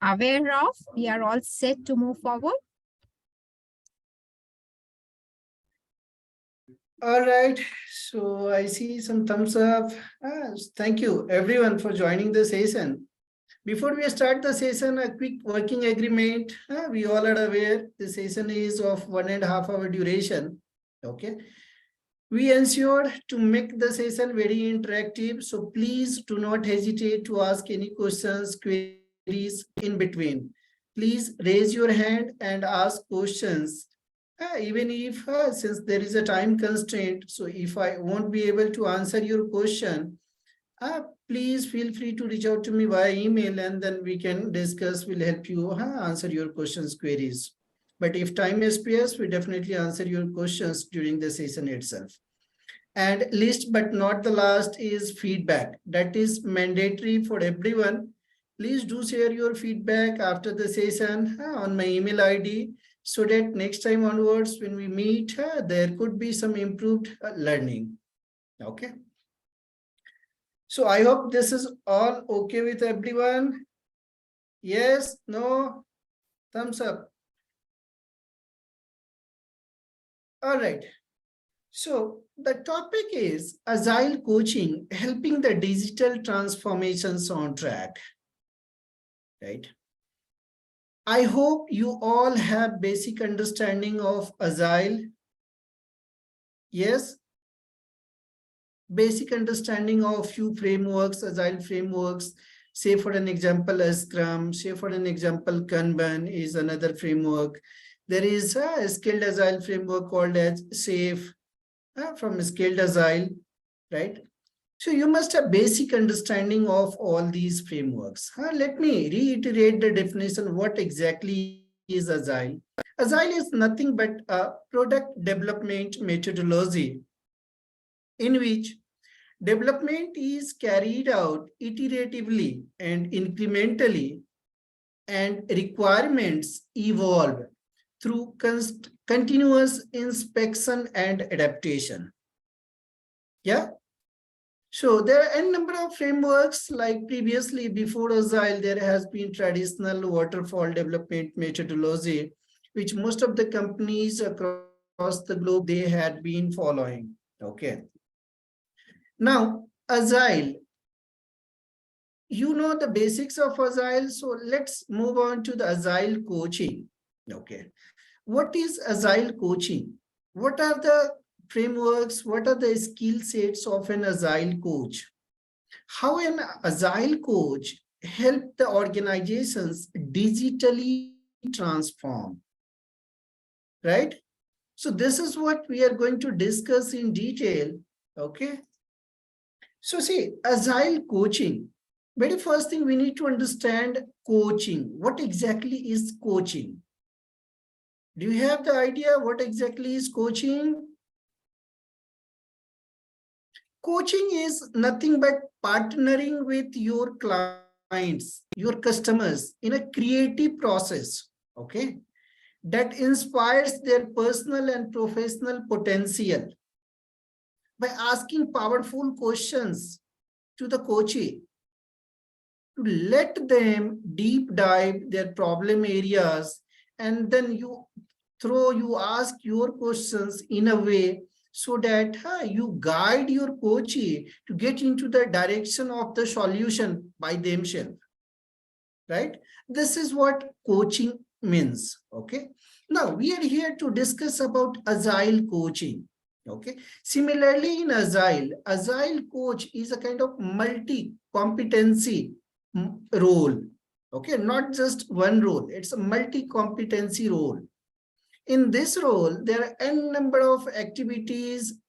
aware of. We are all set to move forward. All right. So I see some thumbs up. Thank you everyone for joining the session. Before we start the session, a quick working agreement. We all are aware the session is of 1.5 hour duration. Okay. We ensure to make the session very interactive. So please do not hesitate to ask any questions, queries in between. Please raise your hand and ask questions. Even if, since there is a time constraint, so if I won't be able to answer your question, please feel free to reach out to me via email and then we can discuss, we'll help you answer your questions, queries. But if time is scarce, we definitely answer your questions during the session itself. And last but not the last is feedback. That is mandatory for everyone. Please do share your feedback after the session on my email ID so that next time onwards when we meet, there could be some improved learning. Okay. So I hope this is all okay with everyone. Yes, no, thumbs up. All right. So the topic is Agile coaching, helping the digital transformations on track. Right. I hope you all have basic understanding of Agile. Yes. Basic understanding of few frameworks, Agile frameworks. Say for an example, Scrum, say for an example, Kanban is another framework. There is a skilled Agile framework called as SAFe from Skilled Agile, right? So you must have basic understanding of all these frameworks. Let me reiterate the definition. What exactly is Agile? Agile is nothing but a product development methodology in which development is carried out iteratively and incrementally and requirements evolve through continuous inspection and adaptation. Yeah. So there are a number of frameworks like previously before Agile, there has been traditional waterfall development methodology, which most of the companies across the globe, they had been following. Okay. Now, Agile you know the basics of Agile. So let's move on to the Agile coaching. Okay. What is Agile coaching? What are the frameworks? What are the skill sets of an Agile coach? How an Agile coach help the organizations digitally transform, right? So this is what we are going to discuss in detail, okay? So see, Agile coaching, very first thing we need to understand coaching. What exactly is coaching? Do you have the idea what exactly is coaching? Coaching is nothing but partnering with your clients, your customers in a creative process, okay, that inspires their personal and professional potential by asking powerful questions to the coachee, to let them deep dive their problem areas, and then you ask your questions in a way so that you guide your coachee to get into the direction of the solution by themselves, right? This is what coaching means, okay? Now we are here to discuss about Agile coaching, okay? Similarly in Agile coach is a kind of multi-competency role, okay? Not just one role, it's a multi-competency role. In this role, there are n number of activities,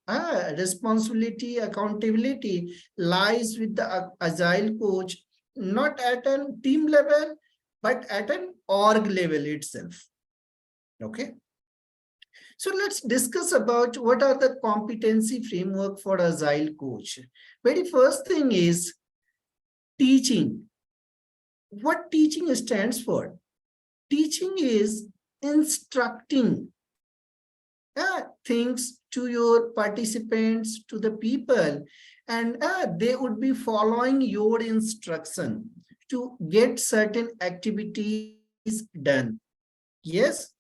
responsibility, accountability lies with the Agile coach, not at a team level, but at an org level itself, okay? So let's discuss about what are the competency framework for Agile coach. Very first thing is teaching. What teaching stands for? Teaching is instructing things to your participants, to the people, and they would be following your instruction to get certain activities done. Yes.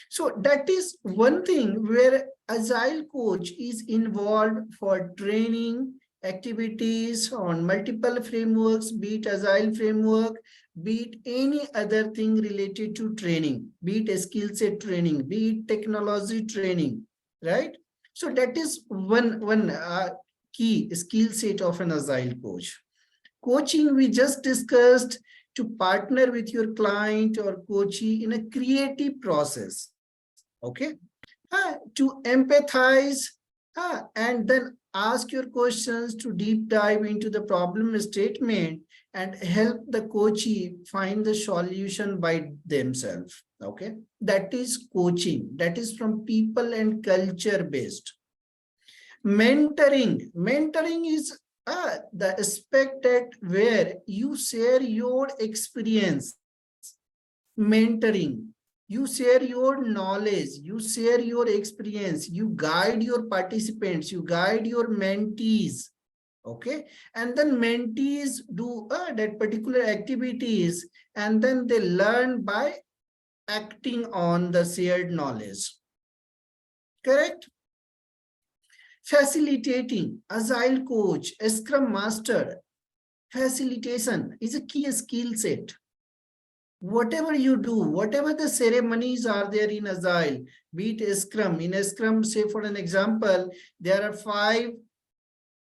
So that is one thing where Agile coach is involved for training activities on multiple frameworks, be it Agile framework, be it any other thing related to training, be it a skill set training, be it technology training, right? So that is one key skill set of an Agile coach. Coaching, we just discussed, to partner with your client or coachee in a creative process, okay? To empathize and then ask your questions, to deep dive into the problem statement and help the coachee find the solution by themselves, okay? That is coaching. That is from people and culture based. Mentoring is the aspect that where you share your experience. Mentoring, you share your knowledge, you share your experience, you guide your participants, you guide your mentees, okay? And then mentees do that particular activities, and then they learn by acting on the shared knowledge, correct? Facilitating, Agile coach, a Scrum Master, facilitation is a key skill set. Whatever you do, whatever the ceremonies are there in Agile, be it a Scrum, in a Scrum, say for an example, there are 5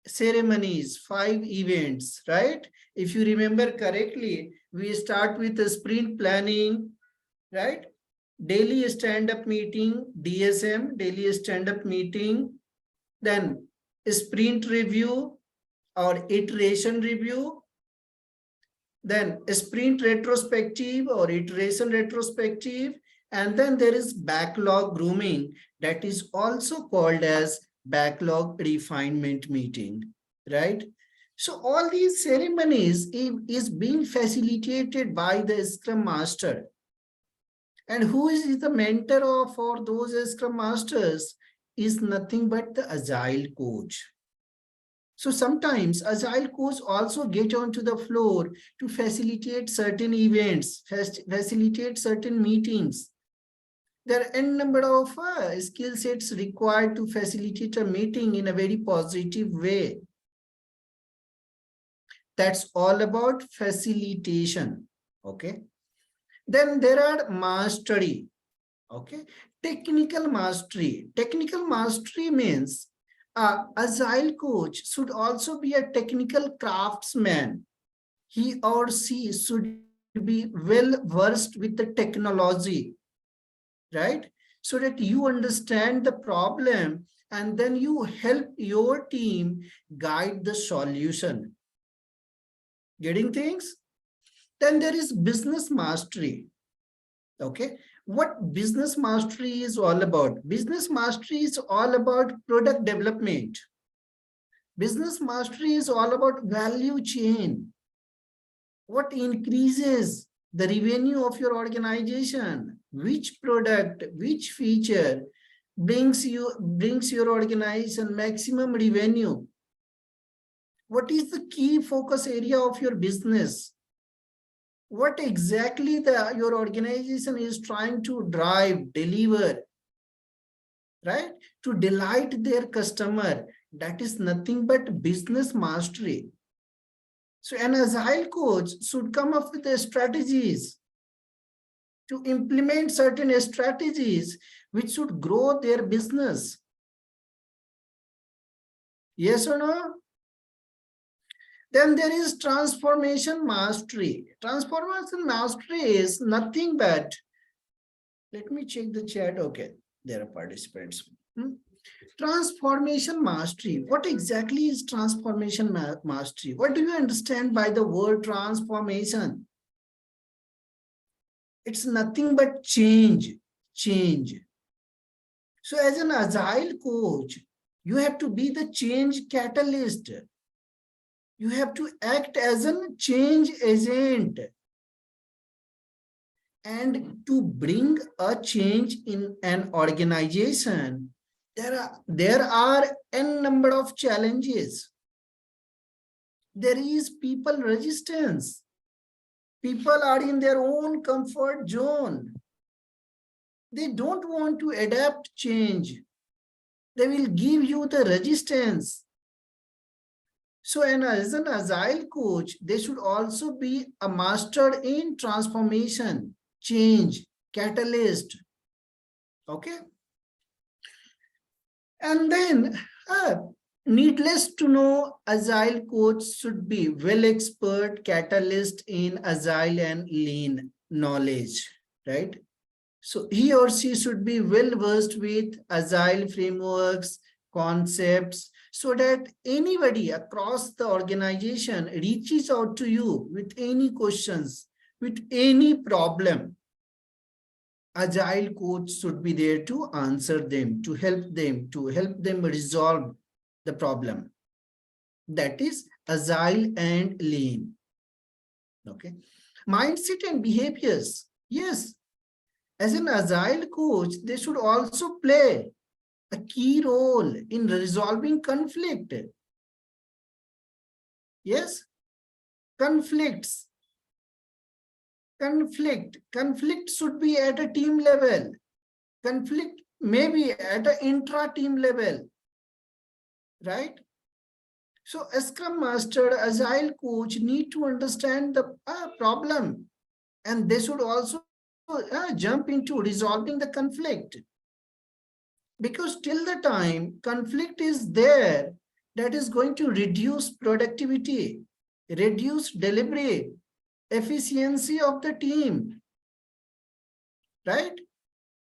ceremonies, 5 events, right? If you remember correctly, we start with the sprint planning, right? Daily stand-up meeting, DSM, daily stand-up meeting, then sprint review or iteration review, then a sprint retrospective or iteration retrospective, and then there is backlog grooming, that is also called as backlog refinement meeting, right? So all these ceremonies is being facilitated by the Scrum Master. And who is the mentor for those Scrum Masters is nothing but the Agile coach. So sometimes Agile coach also get onto the floor to facilitate certain events, facilitate certain meetings. There are n number of skill sets required to facilitate a meeting in a very positive way. That's all about facilitation. Okay. Then there are mastery. Okay. Technical mastery. Technical mastery means agile coach should also be a technical craftsman. He or she should be well versed with the technology, right? So that you understand the problem and then you help your team guide the solution. Getting things? Then there is business mastery. Okay. What business mastery is all about? Business mastery is all about product development. Business mastery is all about value chain. What increases the revenue of your organization? Which product, which feature brings your organization maximum revenue? What is the key focus area of your business? What exactly your organization is trying to drive, deliver, right? To delight their customer. That is nothing but business mastery. So an agile coach should come up with the strategies to implement certain strategies which should grow their business. Yes or no? Then there is transformation mastery. Transformation mastery is nothing but, let me check the chat. Okay, there are participants. Transformation mastery. What exactly is transformation mastery? What do you understand by the word transformation? It's nothing but change. So as an agile coach, you have to be the change catalyst. You have to act as a change agent and to bring a change in an organization. There are n number of challenges. There is people resistance. People are in their own comfort zone. They don't want to adapt change. They will give you the resistance. So as an agile coach, they should also be a master in transformation, change, catalyst. Okay. And then, needless to know, agile coach should be well expert catalyst in agile and lean knowledge, right? So he or she should be well versed with agile frameworks, concepts, so that anybody across the organization reaches out to you with any questions, with any problem. Agile coach should be there to answer them, to help them resolve the problem. That is agile and lean. Okay. Mindset and behaviors. Yes. As an agile coach, they should also play a key role in resolving conflict. Yes. Conflicts. Conflict should be at a team level. Conflict may be at an intra-team level, right? So a Scrum Master, Agile coach need to understand the problem, and they should also jump into resolving the conflict. Because till the time conflict is there, that is going to reduce productivity, reduce delivery, efficiency of the team, right?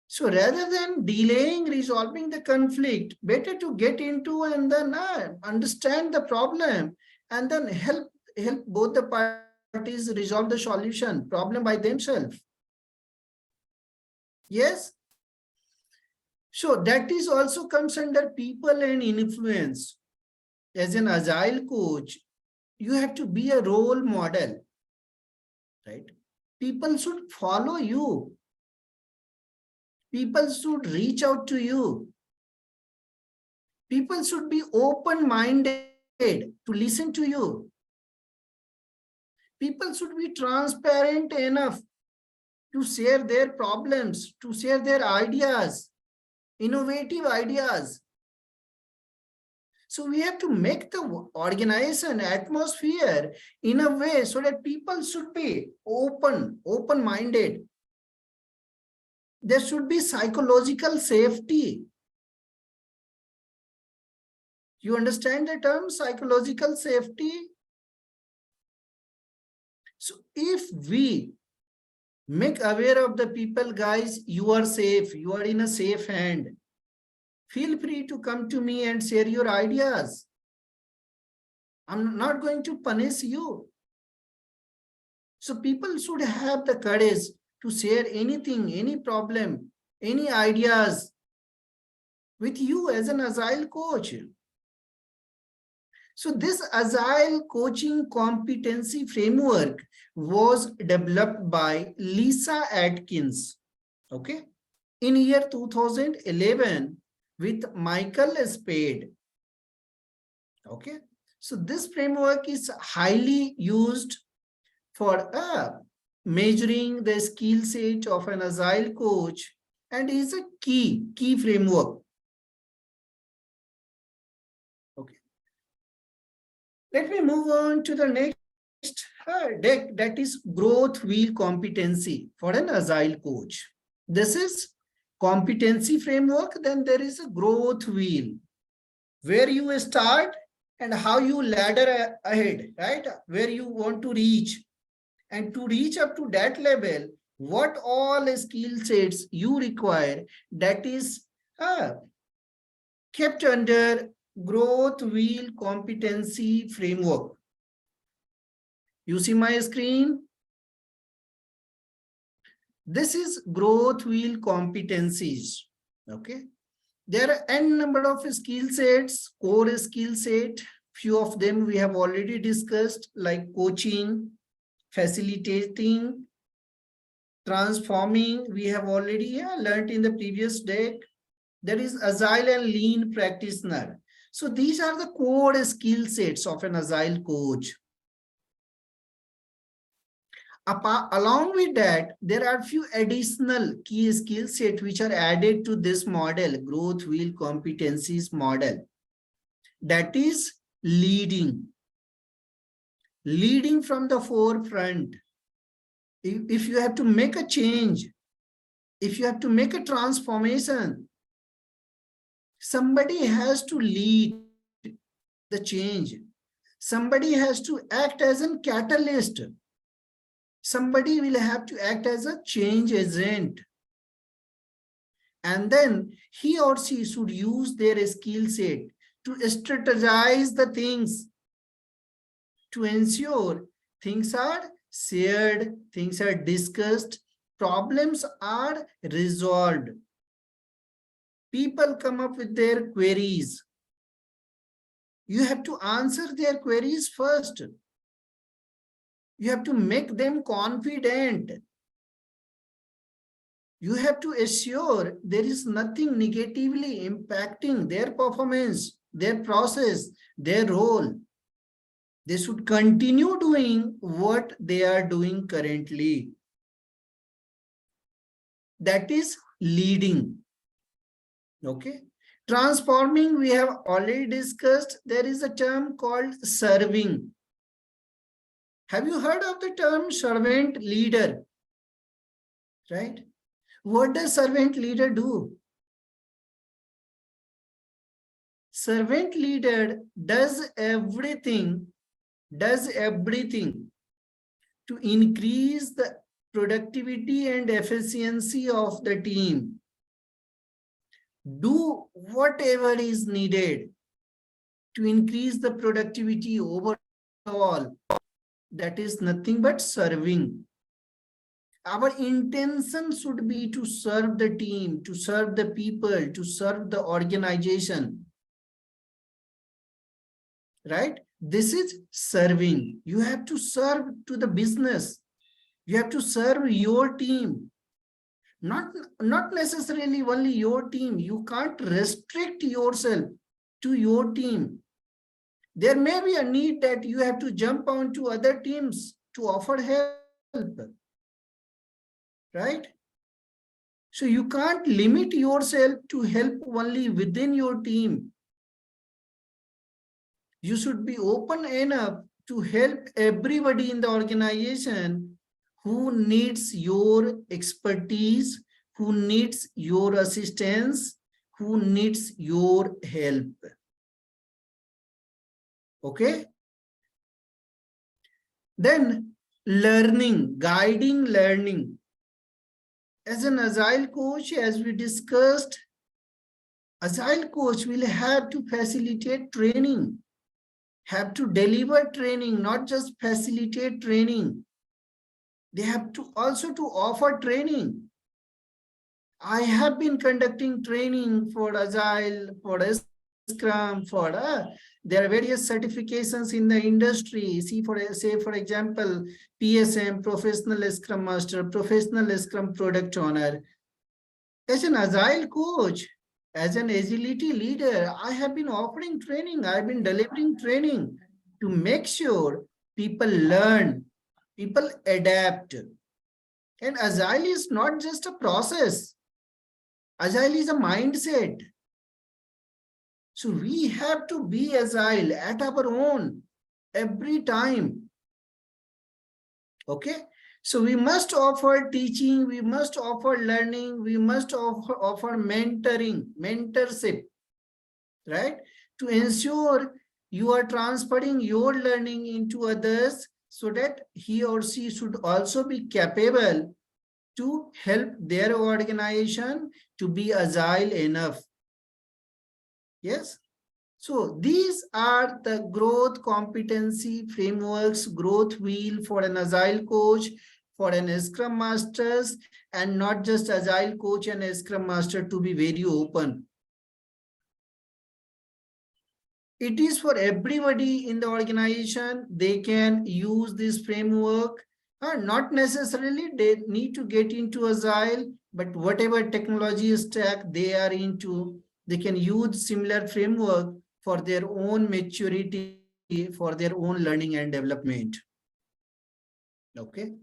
So rather than delaying resolving the conflict, better to get into and then understand the problem and then help both the parties resolve the solution problem by themselves. Yes. So that is also comes under people and influence. As an agile coach, you have to be a role model, right? People should follow you. People should reach out to you. People should be open-minded to listen to you. People should be transparent enough to share their problems, to share their ideas, innovative ideas. So we have to make the organization atmosphere in a way so that people should be open-minded. There should be psychological safety. You understand the term psychological safety? So if we make aware of the people, guys, you are safe, you are in a safe hand. Feel free to come to me and share your ideas. I'm not going to punish you. So people should have the courage to share anything, any problem, any ideas with you as an Agile coach. So this Agile coaching competency framework was developed by Lisa Atkins, okay, in year 2011 with Michael Spade. Okay, so this framework is highly used for measuring the skill set of an Agile coach and is a key framework. Okay, let me move on to the next deck, that is growth wheel competency for an Agile coach. This is competency framework, then there is a growth wheel where you start and how you ladder ahead, right? Where you want to reach, and to reach up to that level, what all skill sets you require, that is kept under growth wheel competency framework. You see my screen? This is growth wheel competencies. Okay, there are n number of skill sets, core skill set. Few of them we have already discussed, like coaching, facilitating, transforming. We have already learned in the previous deck. There is Agile and Lean practitioner. So these are the core skill sets of an Agile coach. Along with that, there are few additional key skill sets which are added to this model, growth wheel competencies model. That is leading from the forefront. If you have to make a change, if you have to make a transformation, somebody has to lead the change. Somebody has to act as a catalyst. Somebody will have to act as a change agent. And then he or she should use their skill set to strategize the things, to ensure things are shared, things are discussed, problems are resolved. People come up with their queries. You have to answer their queries first. You have to make them confident. You have to assure there is nothing negatively impacting their performance, their process, their role. They should continue doing what they are doing currently. That is leading. Okay. Transforming, we have already discussed. There is a term called serving. Have you heard of the term servant leader? Right? What does servant leader do? Servant leader does everything to increase the productivity and efficiency of the team. Do whatever is needed to increase the productivity overall. That is nothing but serving. Our intention should be to serve the team, to serve the people, to serve the organization. Right? This is serving. You have to serve to the business. You have to serve your team. Not necessarily only your team. You can't restrict yourself to your team. There may be a need that you have to jump onto other teams to offer help. Right? So you can't limit yourself to help only within your team. You should be open enough to help everybody in the organization who needs your expertise, who needs your assistance, who needs your help. Okay? Then learning, guiding learning. As an Agile coach, as we discussed, Agile coach will have to facilitate training, have to deliver training, not just facilitate training. They have to also to offer training. I have been conducting training for Agile, for Scrum, for there are various certifications in the industry. See, say for example, PSM, Professional Scrum Master, Professional Scrum Product Owner. As an Agile coach, as an agility leader, I have been offering training. I've been delivering training to make sure people learn, people adapt. And Agile is not just a process. Agile is a mindset. So we have to be Agile at our own every time. Okay? So we must offer teaching, we must offer learning, we must offer mentoring, mentorship, right? To ensure you are transferring your learning into others so that he or she should also be capable to help their organization to be Agile enough. Yes. So these are the growth competency frameworks, growth wheel for an Agile coach, for an Scrum Masters, and not just Agile coach and a Scrum Master, to be very open. It is for everybody in the organization. They can use this framework. Not necessarily they need to get into Agile, but whatever technology stack they are into, they can use similar framework for their own maturity, for their own learning and development. Okay,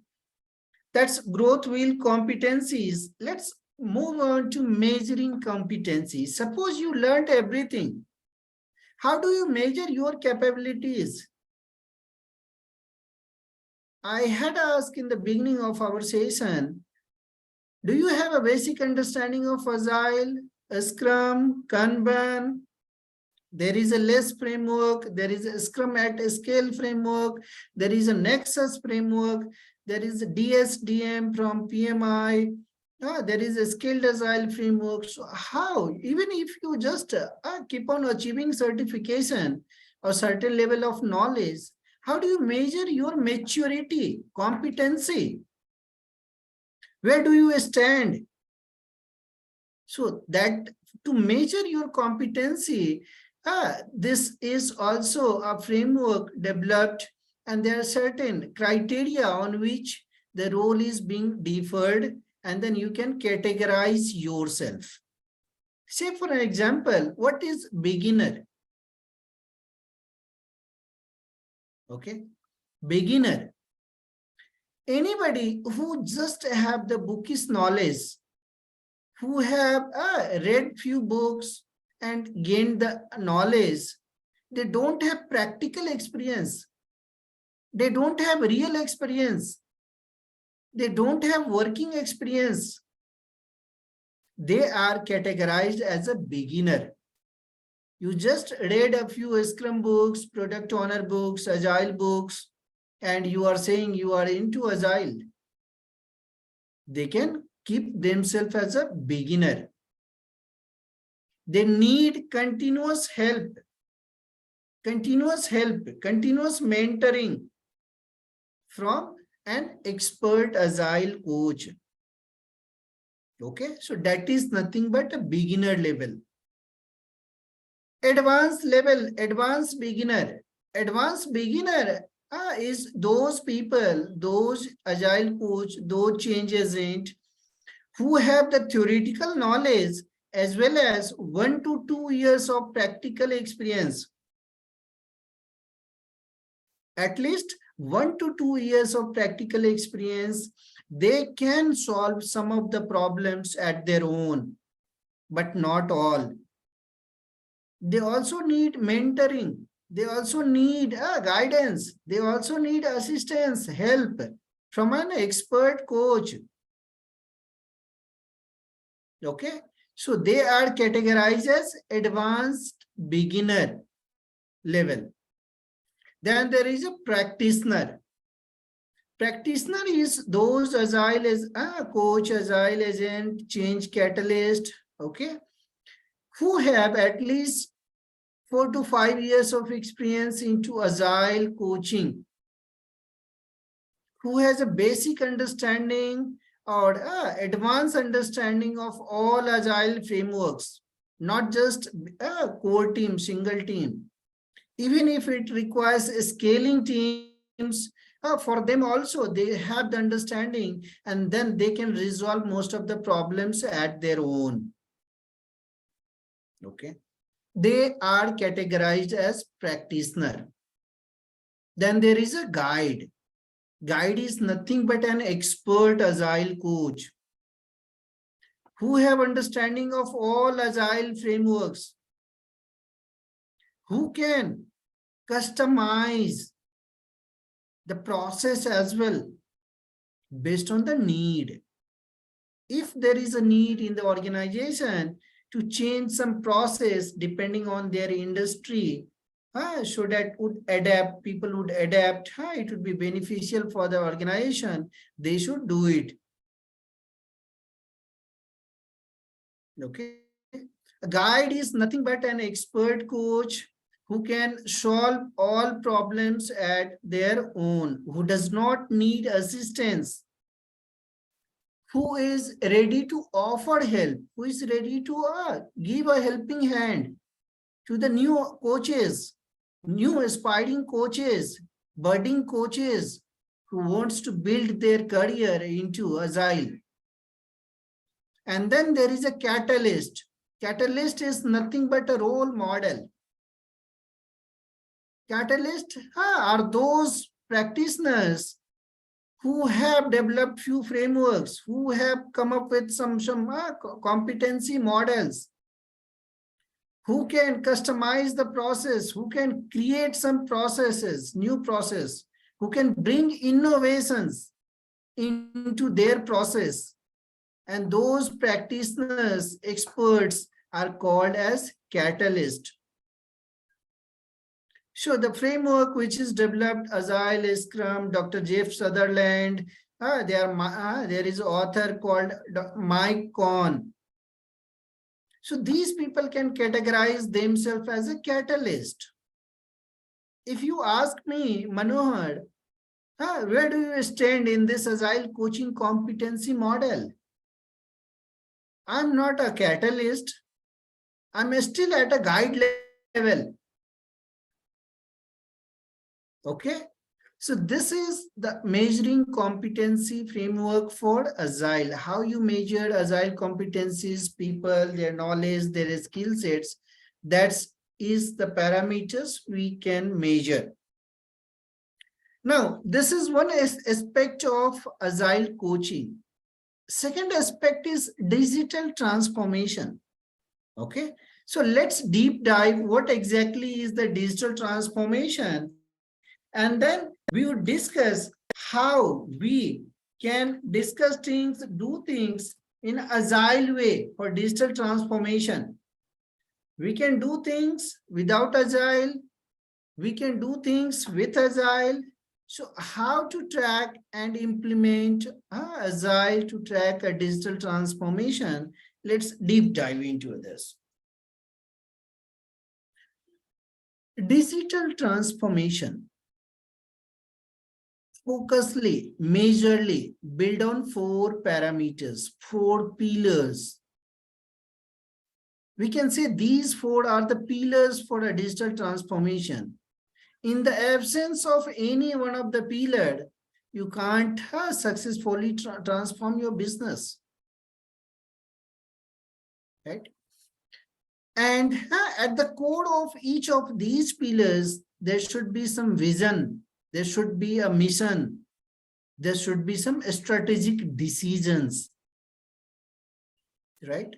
that's growth wheel competencies. Let's move on to measuring competencies. Suppose you learned everything. How do you measure your capabilities? I had asked in the beginning of our session, do you have a basic understanding of Agile, Scrum, Kanban? There is a LESS framework, there is a Scrum at Scale framework, there is a Nexus framework, there is a DSDM from PMI, there is a Scaled Agile framework. So how, even if you just keep on achieving certification or certain level of knowledge, how do you measure your maturity, competency? Where do you stand? So that to measure your competency, this is also a framework developed, and there are certain criteria on which the role is being deferred, and then you can categorize yourself. Say for an example, what is beginner? Okay, beginner. Anybody who just have the bookish knowledge, who have read few books and gained the knowledge, they don't have practical experience. They don't have real experience. They don't have working experience. They are categorized as a beginner. You just read a few Scrum books, product owner books, Agile books, and you are saying you are into Agile. They can keep themselves as a beginner. They need continuous help, continuous mentoring from an expert Agile coach. Okay, so that is nothing but a beginner level. Advanced level, advanced beginner. Advanced beginner is those people, those Agile coach, those change agent who have the theoretical knowledge as well as 1 to 2 years of practical experience. At least 1 to 2 years of practical experience, they can solve some of the problems at their own, but not all. They also need mentoring. They also need guidance. They also need assistance, help from an expert coach. Okay, so they are categorized as advanced beginner level. Then there is a practitioner. Practitioner is those agile as coach, agile agent, change catalyst, okay, who have at least 4 to 5 years of experience into agile coaching, who has a basic understanding or advanced understanding of all agile frameworks, not just core team, single team. Even if it requires scaling teams, for them also, they have the understanding, and then they can resolve most of the problems at their own. Okay. They are categorized as practitioner. Then there is a guide. Guide is nothing but an expert agile coach who have understanding of all agile frameworks, who can customize the process as well based on the need. If there is a need in the organization to change some process depending on their industry, so that would adapt, people would adapt, it would be beneficial for the organization, they should do it. Okay. A guide is nothing but an expert coach who can solve all problems at their own, who does not need assistance, who is ready to offer help, who is ready to give a helping hand to the new coaches, new aspiring coaches, budding coaches who wants to build their career into agile. And then there is a catalyst. Catalyst is nothing but a role model. Catalysts are those practitioners who have developed few frameworks, who have come up with some competency models, who can customize the process, who can create some processes, new process, who can bring innovations into their process. And those practitioners, experts, are called as catalysts. So the framework which is developed, Agile, Scrum, Dr. Jeff Sutherland, there is an author called Mike Cohn. So these people can categorize themselves as a catalyst. If you ask me, Manohar, where do you stand in this Agile coaching competency model? I'm not a catalyst. I'm still at a guide level. Okay, so this is the measuring competency framework for Agile. How you measure Agile competencies, people, their knowledge, their skill sets. That is the parameters we can measure. Now, this is one aspect of Agile coaching. Second aspect is digital transformation. Okay, so let's deep dive what exactly is the digital transformation. And then we would discuss how we can discuss things, do things in an agile way for digital transformation. We can do things without agile. We can do things with agile. So how to track and implement agile to track a digital transformation? Let's deep dive into this. Digital transformation. Focusly, majorly build on 4 parameters, 4 pillars. We can say these 4 are the pillars for a digital transformation. In the absence of any one of the pillars, you can't successfully transform your business. Right? And at the core of each of these pillars, there should be some vision. There should be a mission. There should be some strategic decisions, right?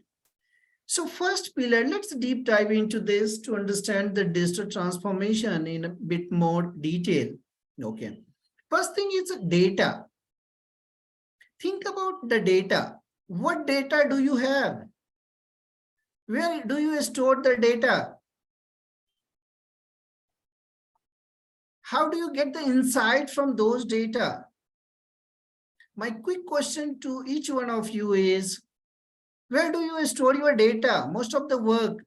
So first pillar, let's deep dive into this to understand the digital transformation in a bit more detail. Okay. First thing is data. Think about the data. What data do you have? Where do you store the data? How do you get the insight from those data? My quick question to each one of you is, where do you store your data? Most of the work,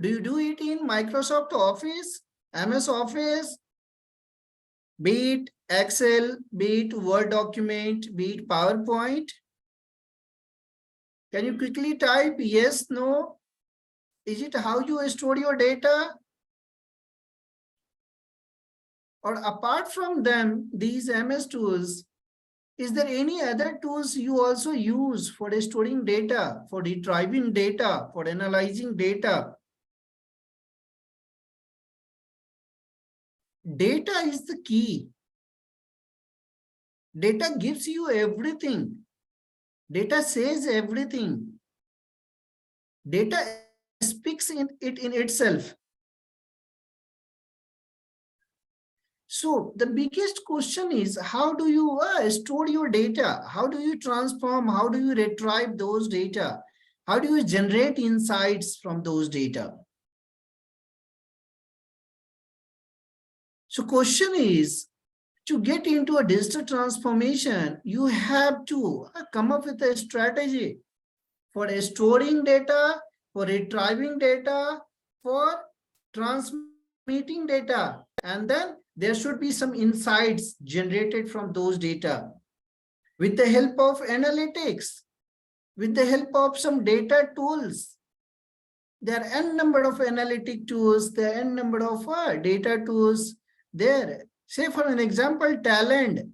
do you do it in Microsoft Office, MS Office, be it Excel, be it Word document, be it PowerPoint? Can you quickly type yes, no? Is it how you store your data? Or apart from them, these MS tools, is there any other tools you also use for storing data, for retrieving data, for analyzing data? Data is the key. Data gives you everything. Data says everything. Data speaks in itself. So the biggest question is, how do you store your data? How do you transform? How do you retrieve those data? How do you generate insights from those data? So question is, to get into a digital transformation, you have to come up with a strategy for storing data, for retrieving data, for transmitting data, and then there should be some insights generated from those data with the help of analytics, with the help of some data tools. There are n number of analytic tools, there are n number of data tools there. Say for an example, Talend.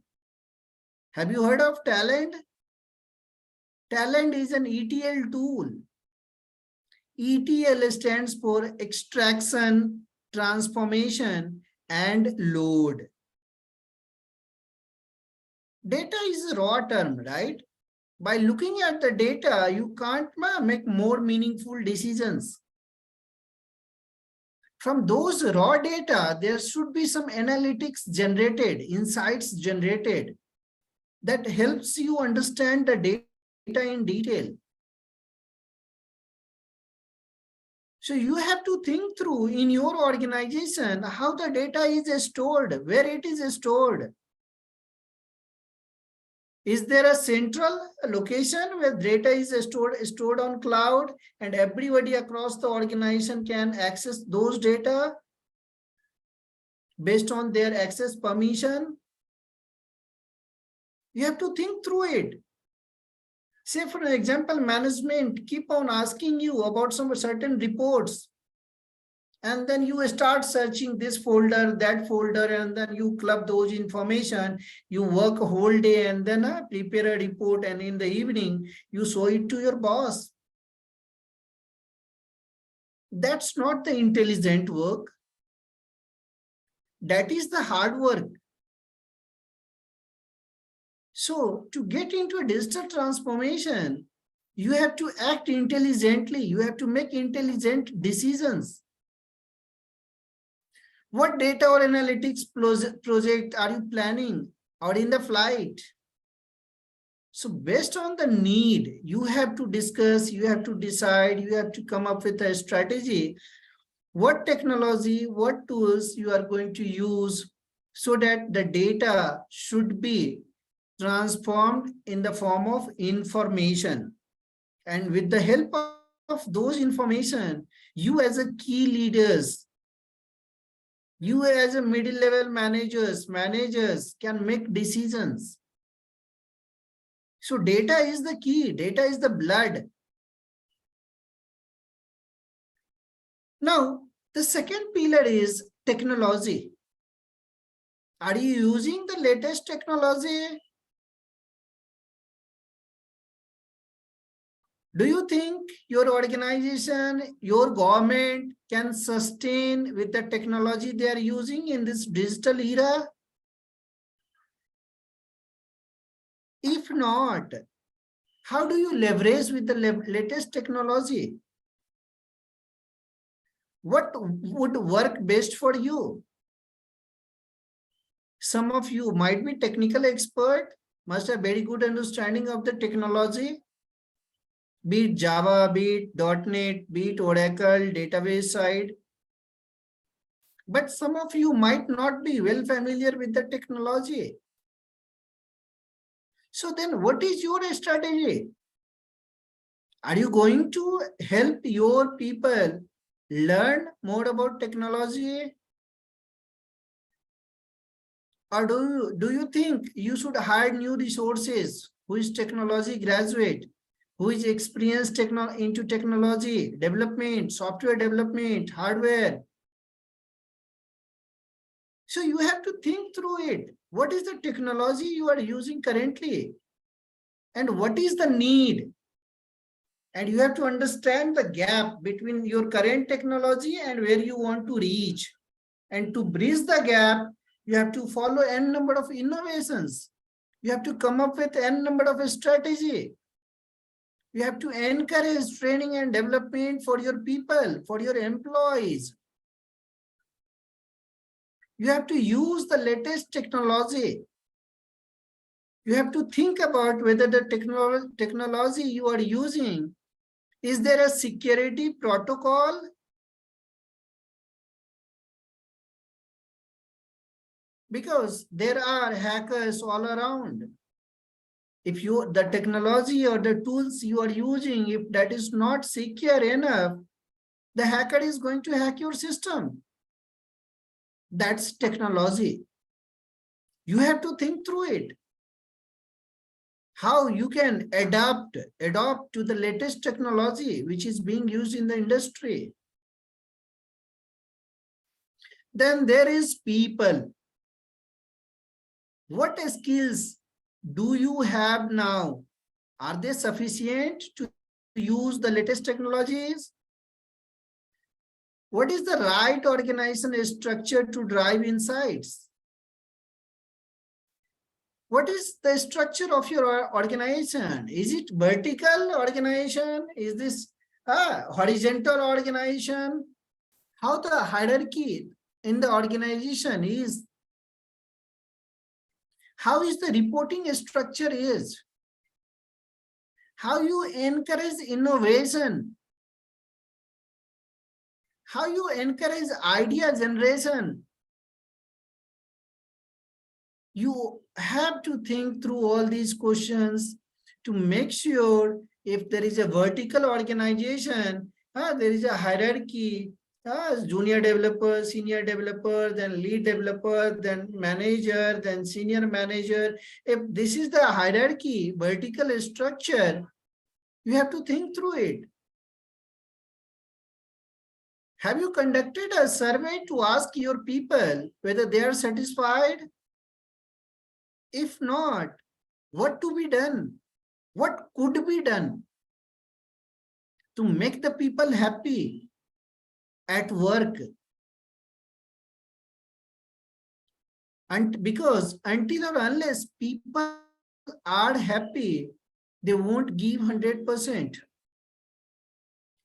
Have you heard of Talend? Talend is an ETL tool. ETL stands for extraction, transformation, and load. Data is a raw term, right? By looking at the data, you can't make more meaningful decisions. From those raw data, there should be some analytics generated, insights generated that helps you understand the data in detail. So you have to think through in your organization how the data is stored, where it is stored. Is there a central location where data is stored on cloud and everybody across the organization can access those data based on their access permission? You have to think through it. Say for example, management keep on asking you about some certain reports, and then you start searching this folder, that folder, and then you club those information. You work a whole day and then prepare a report, and in the evening, you show it to your boss. That's not the intelligent work. That is the hard work. So to get into a digital transformation, you have to act intelligently. You have to make intelligent decisions. What data or analytics project are you planning or in the flight? So based on the need, you have to discuss, you have to decide, you have to come up with a strategy. What technology, what tools you are going to use so that the data should be transformed in the form of information. And with the help of those information, you as a key leaders, you as a middle level managers can make decisions. So data is the key, data is the blood. Now, the second pillar is technology. Are you using the latest technology? Do you think your organization, your government can sustain with the technology they are using in this digital era? If not, How do you leverage with the latest technology? What would work best for you? Some of you might be technical expert, must have very good understanding of the technology, be it Java, be it .NET, be it Oracle, database side. But some of you might not be well familiar with the technology. So then what is your strategy? Are you going to help your people learn more about technology? Or do you think you should hire new resources who is technology graduate, who is experienced into technology development, software development, hardware? So you have to think through it. What is the technology you are using currently? And what is the need? And you have to understand the gap between your current technology and where you want to reach. And to bridge the gap, you have to follow n number of innovations. You have to come up with n number of strategy. You have to encourage training and development for your people, for your employees. You have to use the latest technology. You have to think about whether the technology you are using, is there a security protocol? Because there are hackers all around. If the technology or the tools you are using, if that is not secure enough, the hacker is going to hack your system. That's technology. You have to think through it. How you can adopt to the latest technology which is being used in the industry. Then there is people. What skills do you have now? Are they sufficient to use the latest technologies? What is the right organization structure to drive insights? What is the structure of your organization? Is it vertical organization? Is this a horizontal organization? How the hierarchy in the organization is? How is the reporting structure is? How you encourage innovation? How you encourage idea generation? You have to think through all these questions to make sure if there is a vertical organization, there is a hierarchy, junior developer, senior developer, then lead developer, then manager, then senior manager. If this is the hierarchy, vertical structure, you have to think through it. Have you conducted a survey to ask your people whether they are satisfied? If not, what to be done? What could be done to make the people happy at work? And because until or unless people are happy, they won't give 100%.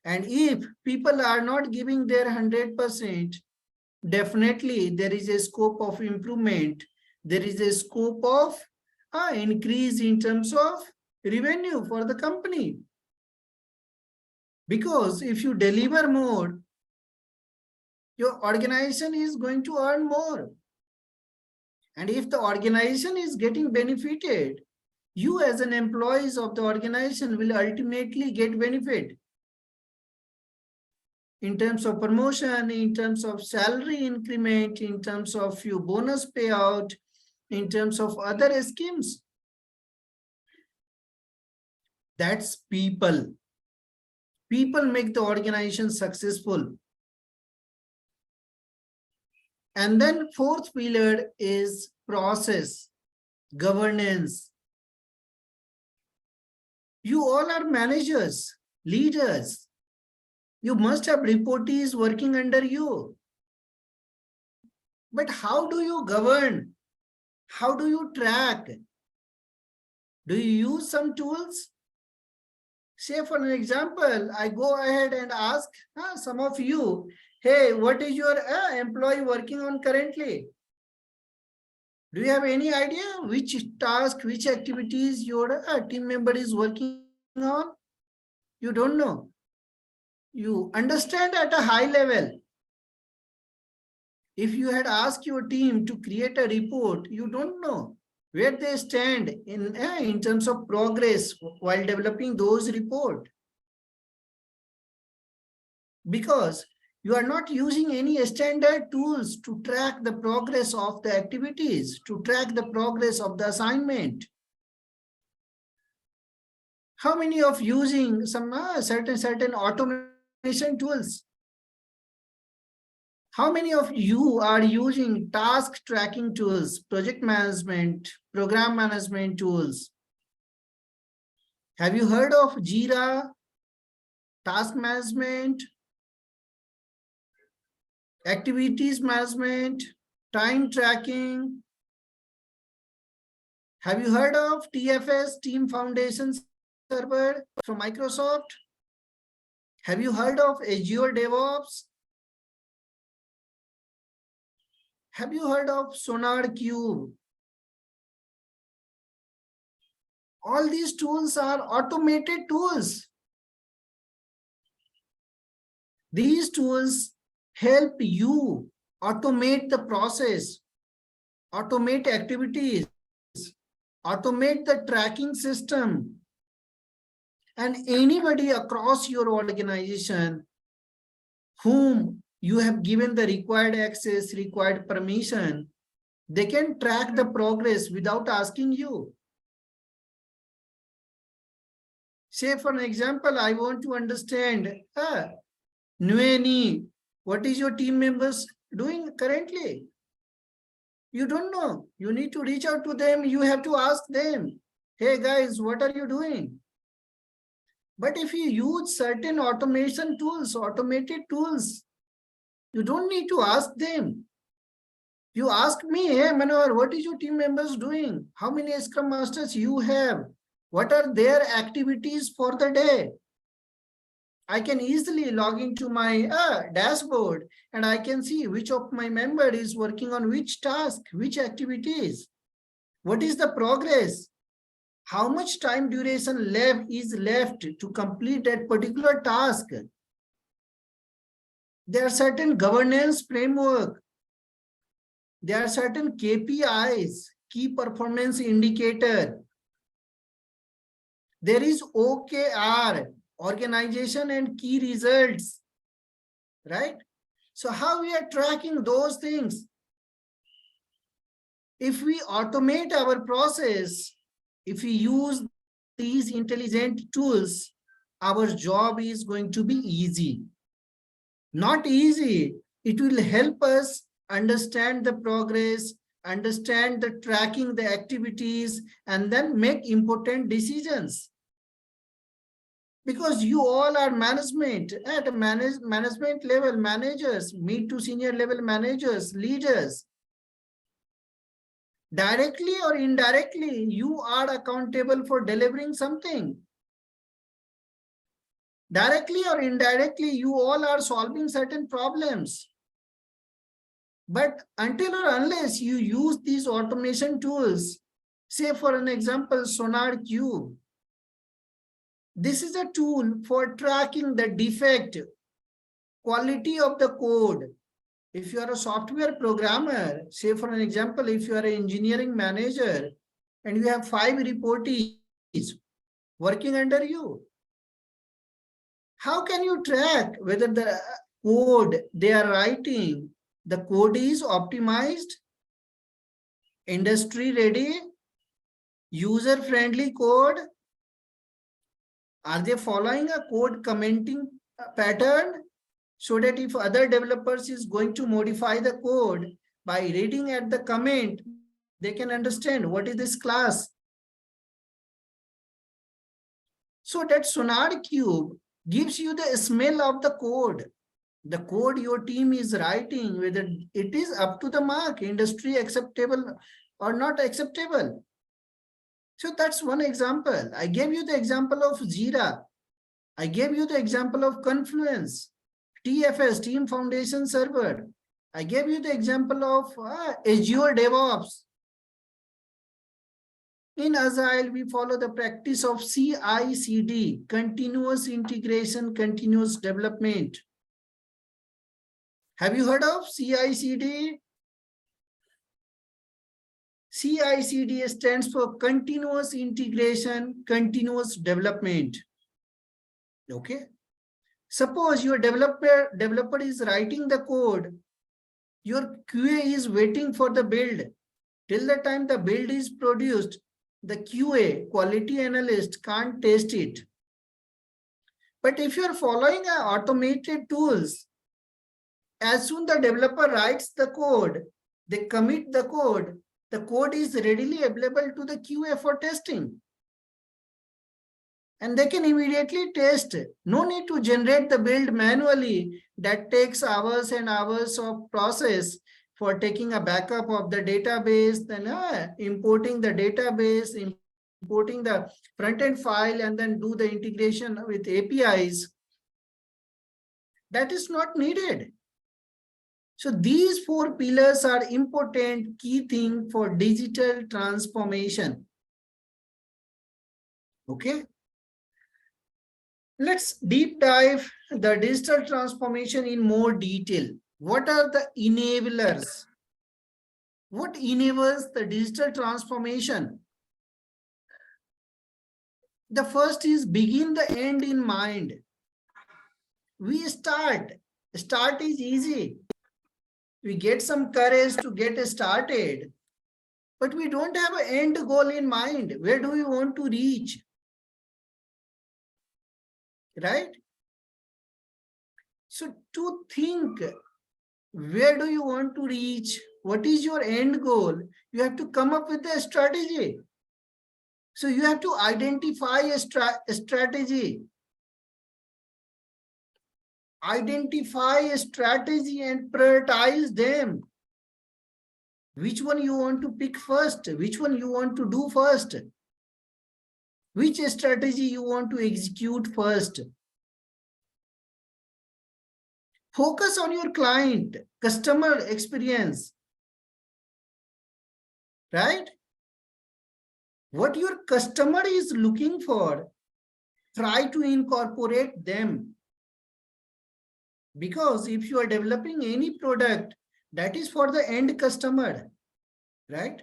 And if people are not giving their 100%, definitely there is a scope of improvement. There is a scope of increase in terms of revenue for the company. Because if you deliver more, your organization is going to earn more. And if the organization is getting benefited, you as an employees of the organization will ultimately get benefit. In terms of promotion, in terms of salary increment, in terms of your bonus payout, in terms of other schemes. That's people. People make the organization successful. And then fourth pillar is process, governance. You all are managers, leaders. You must have reportees working under you. But how do you govern? How do you track? Do you use some tools? Say for an example, I go ahead and ask some of you, hey, what is your employee working on currently? Do you have any idea which task, which activities your team member is working on? You don't know. You understand at a high level. If you had asked your team to create a report, you don't know where they stand in terms of progress while developing those reports. Because you are not using any standard tools to track the progress of the activities, to track the progress of the assignment. How many of using some certain automation tools? How many of you are using task tracking tools, project management, program management tools? Have you heard of Jira, task management, activities management, time tracking? Have you heard of TFS, Team Foundation Server from Microsoft? Have you heard of Azure DevOps? Have you heard of SonarQube? All these tools are automated tools. These tools help you automate the process, automate activities, automate the tracking system. And anybody across your organization whom you have given the required access, required permission, they can track the progress without asking you. Say for an example, I want to understand, Nueni, what is your team members doing currently? You don't know. You need to reach out to them. You have to ask them, hey guys, what are you doing? But if you use certain automation tools, automated tools, you don't need to ask them. You ask me, hey Manohar, what is your team members doing? How many Scrum Masters you have? What are their activities for the day? I can easily log into my dashboard and I can see which of my member is working on which task, which activities. What is the progress? How much time duration is left to complete that particular task? There are certain governance framework. There are certain KPIs, key performance indicator. There is OKR, organization and key results, right? So how we are tracking those things? If we automate our process, if we use these intelligent tools, our job is going to be easy. Not easy. It will help us understand the progress, understand the tracking the activities, and then make important decisions. Because you all are management at a management level, managers, mid to senior level managers, leaders. Directly or indirectly, you are accountable for delivering something. Directly or indirectly, you all are solving certain problems. But until or unless you use these automation tools, say for an example, SonarQube. This is a tool for tracking the defect, quality of the code. If you are a software programmer, say for an example, if you are an engineering manager and you have 5 reportees working under you, how can you track whether the code they are writing, the code is optimized, industry ready, user-friendly code? Are they following a code commenting pattern so that if other developers is going to modify the code by reading at the comment, they can understand what is this class? So that SonarQube gives you the smell of the code your team is writing, whether it is up to the mark, industry acceptable or not acceptable. So that's one example. I gave you the example of Jira. I gave you the example of Confluence, TFS, Team Foundation Server. I gave you the example of Azure DevOps. In Agile, we follow the practice of CI/CD, continuous integration, continuous development. Have you heard of CI/CD? CI/CD stands for continuous integration, continuous development. Okay. Suppose your developer is writing the code. Your QA is waiting for the build. Till the time the build is produced, the QA, quality analyst, can't test it. But if you're following automated tools, as soon the developer writes the code, they commit the code is readily available to the QA for testing. And they can immediately test. No need to generate the build manually. That takes hours and hours of process for taking a backup of the database, then importing the database, importing the front-end file, and then do the integration with APIs. That is not needed. So these 4 pillars are important key thing for digital transformation. Okay. Let's deep dive the digital transformation in more detail. What are the enablers? What enables the digital transformation? The first is begin the end in mind. We start. Start is easy. We get some courage to get started, but we don't have an end goal in mind. Where do we want to reach? Right? So to think, where do you want to reach? What is your end goal? You have to come up with a strategy. So you have to identify a strategy. Identify a strategy and prioritize them. Which one you want to pick first? Which one you want to do first? Which strategy you want to execute first? Focus on your client, customer experience. Right? What your customer is looking for, try to incorporate them. Because if you are developing any product, that is for the end customer, right?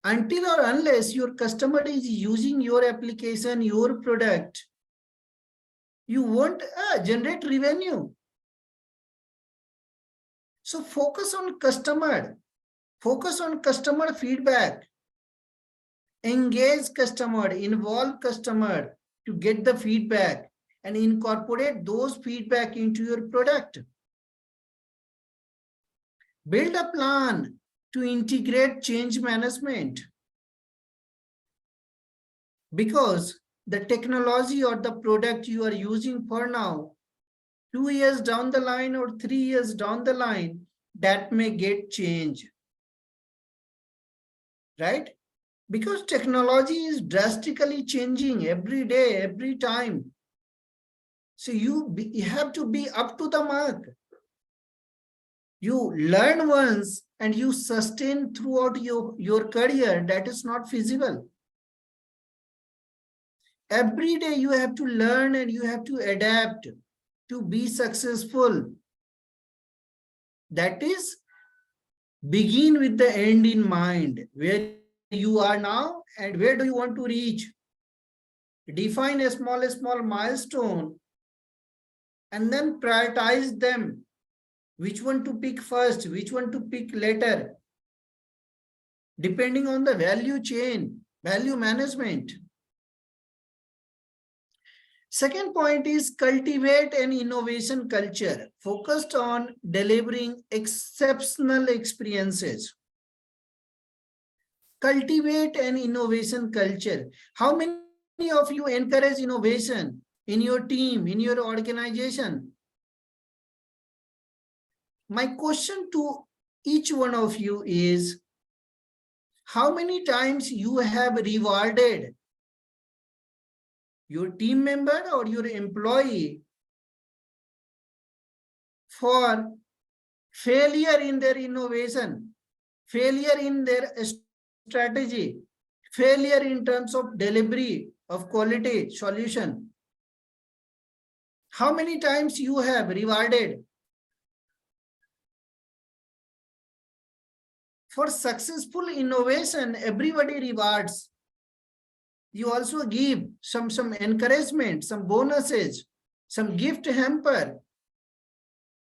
Until or unless your customer is using your application, your product, you won't generate revenue. So focus on customer feedback, engage customer, involve customer to get the feedback and incorporate those feedback into your product. Build a plan to integrate change management. Because the technology or the product you are using for now, 2 years down the line or 3 years down the line, that may get changed. Right? Because technology is drastically changing every day, every time. So you have to be up to the mark. You learn once and you sustain throughout your career. That is not feasible. Every day you have to learn and you have to adapt to be successful. That is, begin with the end in mind. Where you are now and where do you want to reach? Define a small milestone and then prioritize them. Which one to pick first, which one to pick later, depending on the value chain, value management. Second point is cultivate an innovation culture focused on delivering exceptional experiences. Cultivate an innovation culture. How many of you encourage innovation in your team, in your organization? My question to each one of you is, how many times you have rewarded your team member or your employee for failure in their innovation, failure in their strategy, failure in terms of delivery of quality solution? How many times you have rewarded? For successful innovation, everybody rewards. You also give some encouragement, some bonuses, some gift hamper.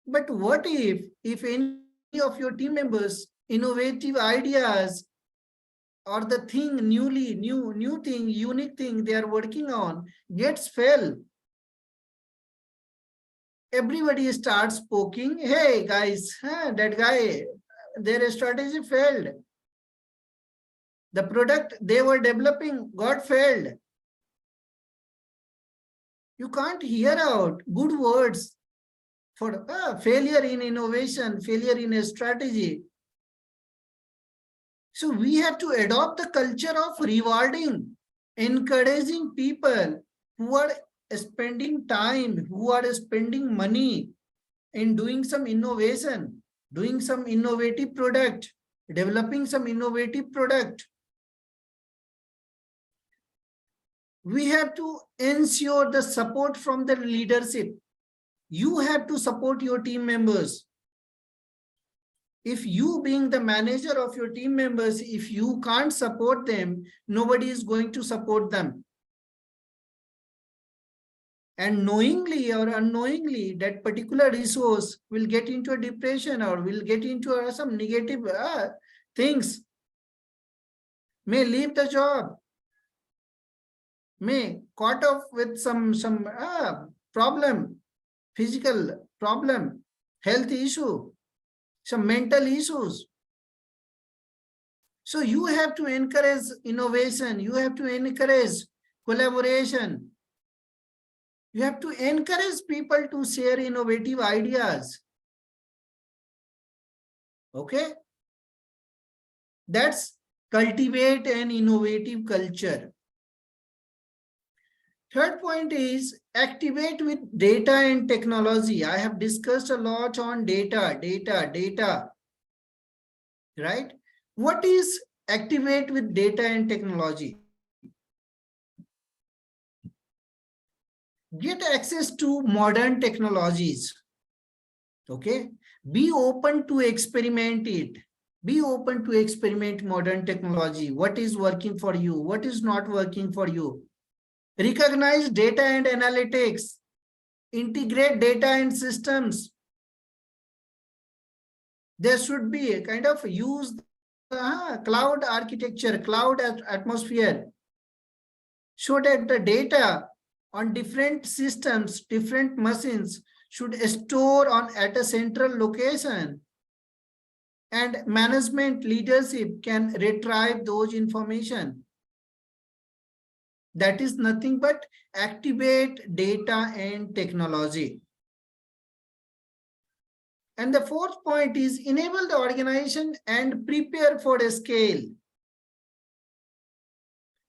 But what if any of your team members' innovative ideas or the thing new thing, unique thing they are working on gets fail? Everybody starts poking, hey guys, that guy, their strategy failed. The product they were developing got failed. You can't hear out good words for failure in innovation, failure in a strategy. So we have to adopt the culture of rewarding, encouraging people who are spending time, who are spending money in doing some innovation, doing some innovative product, developing some innovative product. We have to ensure the support from the leadership. You have to support your team members. If you, being the manager of your team members, if you can't support them, nobody is going to support them. And knowingly or unknowingly, that particular resource will get into a depression or will get into some negative things, may leave the job, may caught up with some problem, physical problem, health issue, some mental issues. So you have to encourage innovation, you have to encourage collaboration. You have to encourage people to share innovative ideas. Okay? That's cultivate an innovative culture. Third point is activate with data and technology. I have discussed a lot on data. Right? What is activate with data and technology? Get access to modern technologies. Okay? Be open to experiment it. Be open to experiment modern technology. What is working for you? What is not working for you? Recognize data and analytics. Integrate data and systems. There should be a kind of use cloud architecture, cloud atmosphere, so that the data on different systems, different machines should store at a central location, and management leadership can retrieve those information. That is nothing but activate data and technology. And the fourth point is enable the organization and prepare for a scale.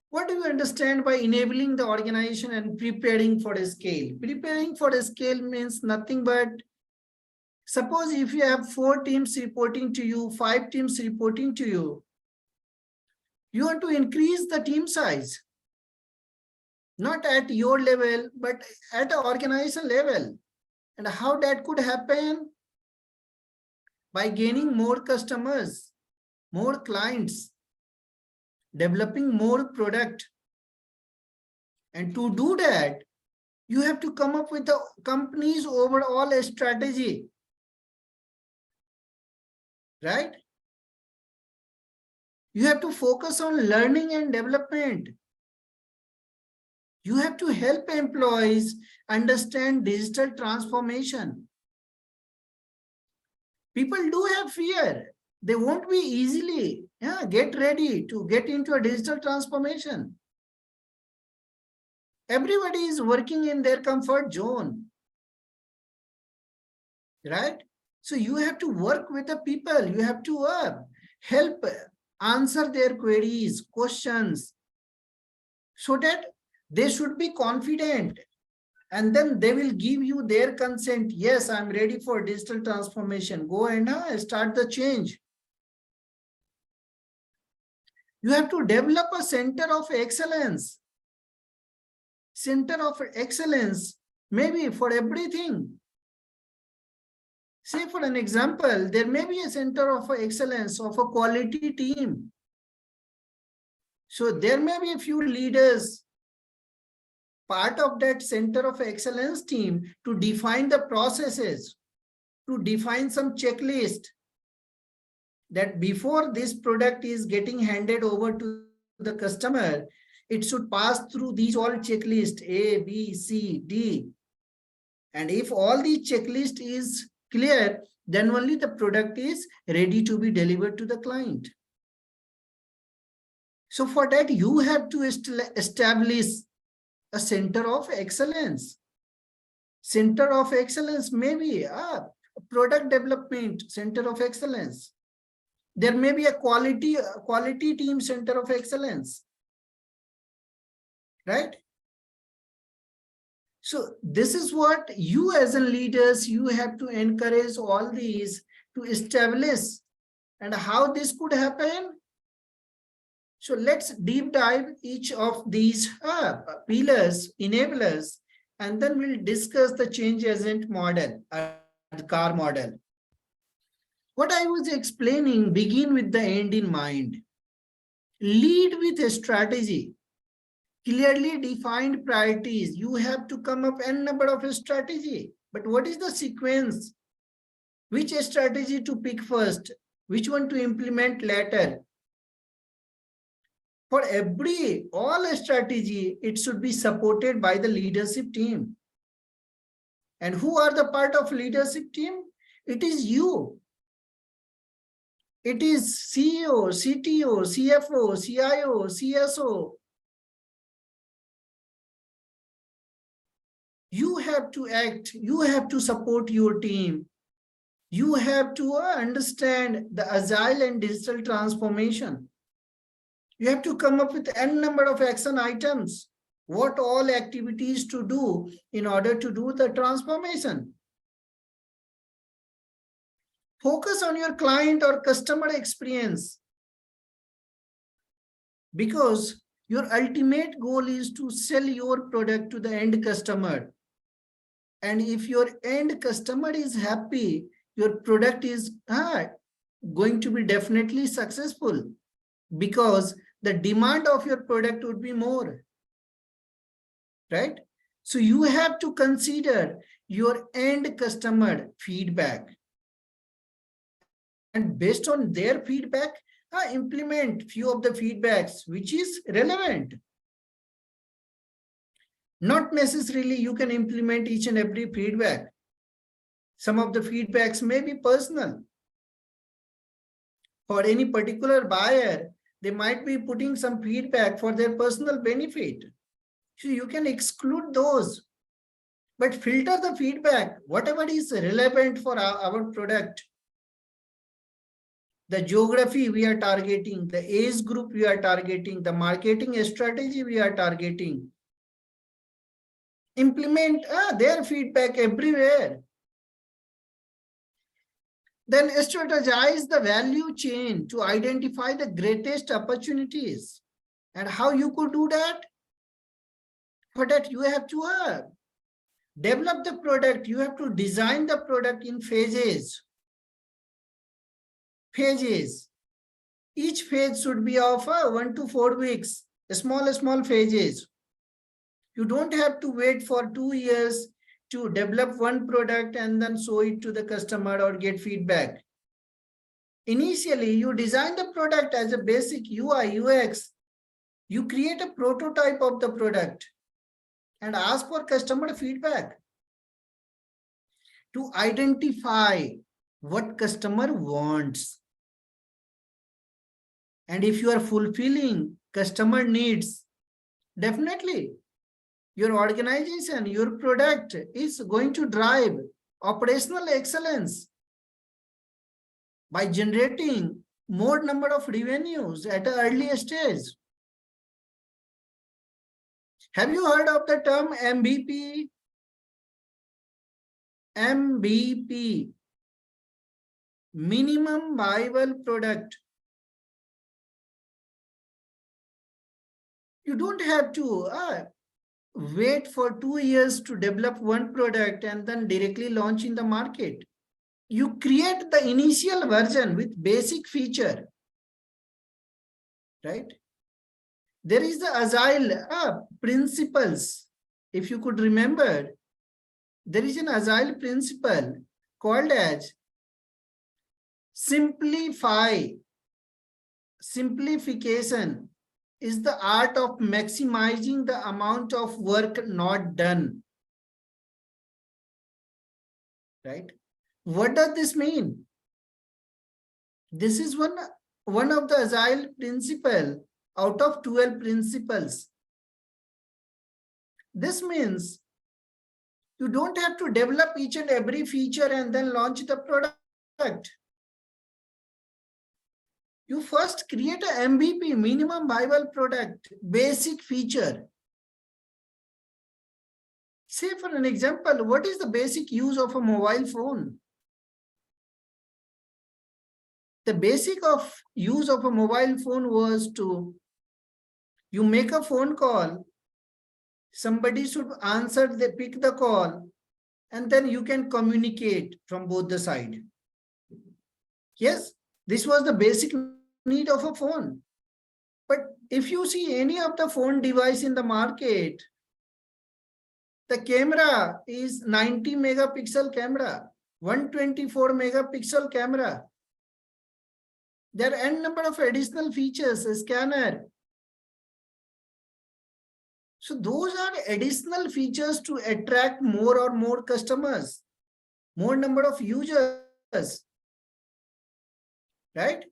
What do you understand by enabling the organization and preparing for a scale? Preparing for a scale means nothing but, suppose if you have 4 teams reporting to you, 5 teams reporting to you, you want to increase the team size. Not at your level, but at an organization level. And how that could happen? By gaining more customers, more clients, developing more product. And to do that, you have to come up with the company's overall strategy. Right? You have to focus on learning and development. You have to help employees understand digital transformation. People do have fear. They won't be easily get ready to get into a digital transformation. Everybody is working in their comfort zone. Right? So you have to work with the people. You have to help answer their queries, questions, so that They should be confident, and then they will give you their consent. Yes, I'm ready for digital transformation. Go and start the change. You have to develop a center of excellence. Center of excellence, maybe for everything. Say for an example, there may be a center of excellence of a quality team. So there may be a few leaders, part of that center of excellence team, to define the processes, to define some checklist, that before this product is getting handed over to the customer, it should pass through these all checklists, A, B, C, D. And if all the checklist is clear, then only the product is ready to be delivered to the client. So for that, you have to establish a center of excellence. Center of excellence may be a product development center of excellence. There may be a quality team center of excellence, right? So this is what you as a leaders, you have to encourage all these to establish. And how this could happen? So let's deep dive each of these pillars, enablers, and then we'll discuss the change agent model, the CAR model. What I was explaining, begin with the end in mind. Lead with a strategy. Clearly defined priorities. You have to come up n number of a strategy. But what is the sequence? Which strategy to pick first? Which one to implement later? For all strategy, it should be supported by the leadership team. And who are the part of leadership team? It is you. It is CEO, CTO, CFO, CIO, CSO. You have to act, you have to support your team. You have to understand the agile and digital transformation. You have to come up with n number of action items. What all activities to do in order to do the transformation. Focus on your client or customer experience, because your ultimate goal is to sell your product to the end customer. And if your end customer is happy, your product is going to be definitely successful, because the demand of your product would be more, right? So you have to consider your end customer feedback. And based on their feedback, implement few of the feedbacks which is relevant. Not necessarily you can implement each and every feedback. Some of the feedbacks may be personal. For any particular buyer, they might be putting some feedback for their personal benefit. So you can exclude those, but filter the feedback, whatever is relevant for our product. The geography we are targeting, the age group we are targeting, the marketing strategy we are targeting. Implement their feedback everywhere. Then strategize the value chain to identify the greatest opportunities. And how you could do that? For that, you have to develop the product. You have to design the product in phases. Each phase should be of 1 to 4 weeks, small phases. You don't have to wait for 2 years to develop one product and then show it to the customer or get feedback. Initially, you design the product as a basic UI, UX. You create a prototype of the product and ask for customer feedback to identify what customer wants. And if you are fulfilling customer needs, definitely your organization, your product is going to drive operational excellence by generating more number of revenues at an early stage. Have you heard of the term MVP? MVP, minimum viable product. You don't have to wait for 2 years to develop one product and then directly launch in the market. You create the initial version with basic feature, right? There is the Agile principles. If you could remember, there is an Agile principle called as simplify. Simplification is the art of maximizing the amount of work not done. Right? What does this mean? This is one of the Agile principle out of 12 principles. This means you don't have to develop each and every feature and then launch the product. You first create an MVP, minimum viable product, basic feature. Say for an example, what is the basic use of a mobile phone? The basic of use of a mobile phone was to, you make a phone call, somebody should answer, they pick the call, and then you can communicate from both the side. Yes, this was the basic need of a phone. But if you see any of the phone device in the market, the camera is 90 megapixel camera, 124 megapixel camera. There are n number of additional features, a scanner. So those are additional features to attract more or more customers, more number of users, right?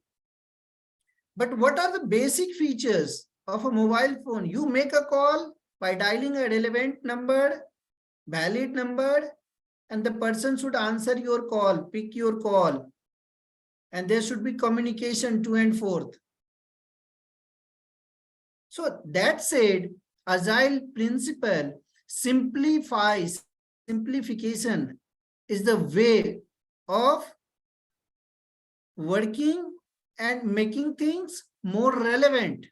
But what are the basic features of a mobile phone? You make a call by dialing a relevant number, valid number, and the person should answer your call, pick your call. And there should be communication to and forth. So that said, Agile principle simplifies, simplification is the way of working and making things more relevant.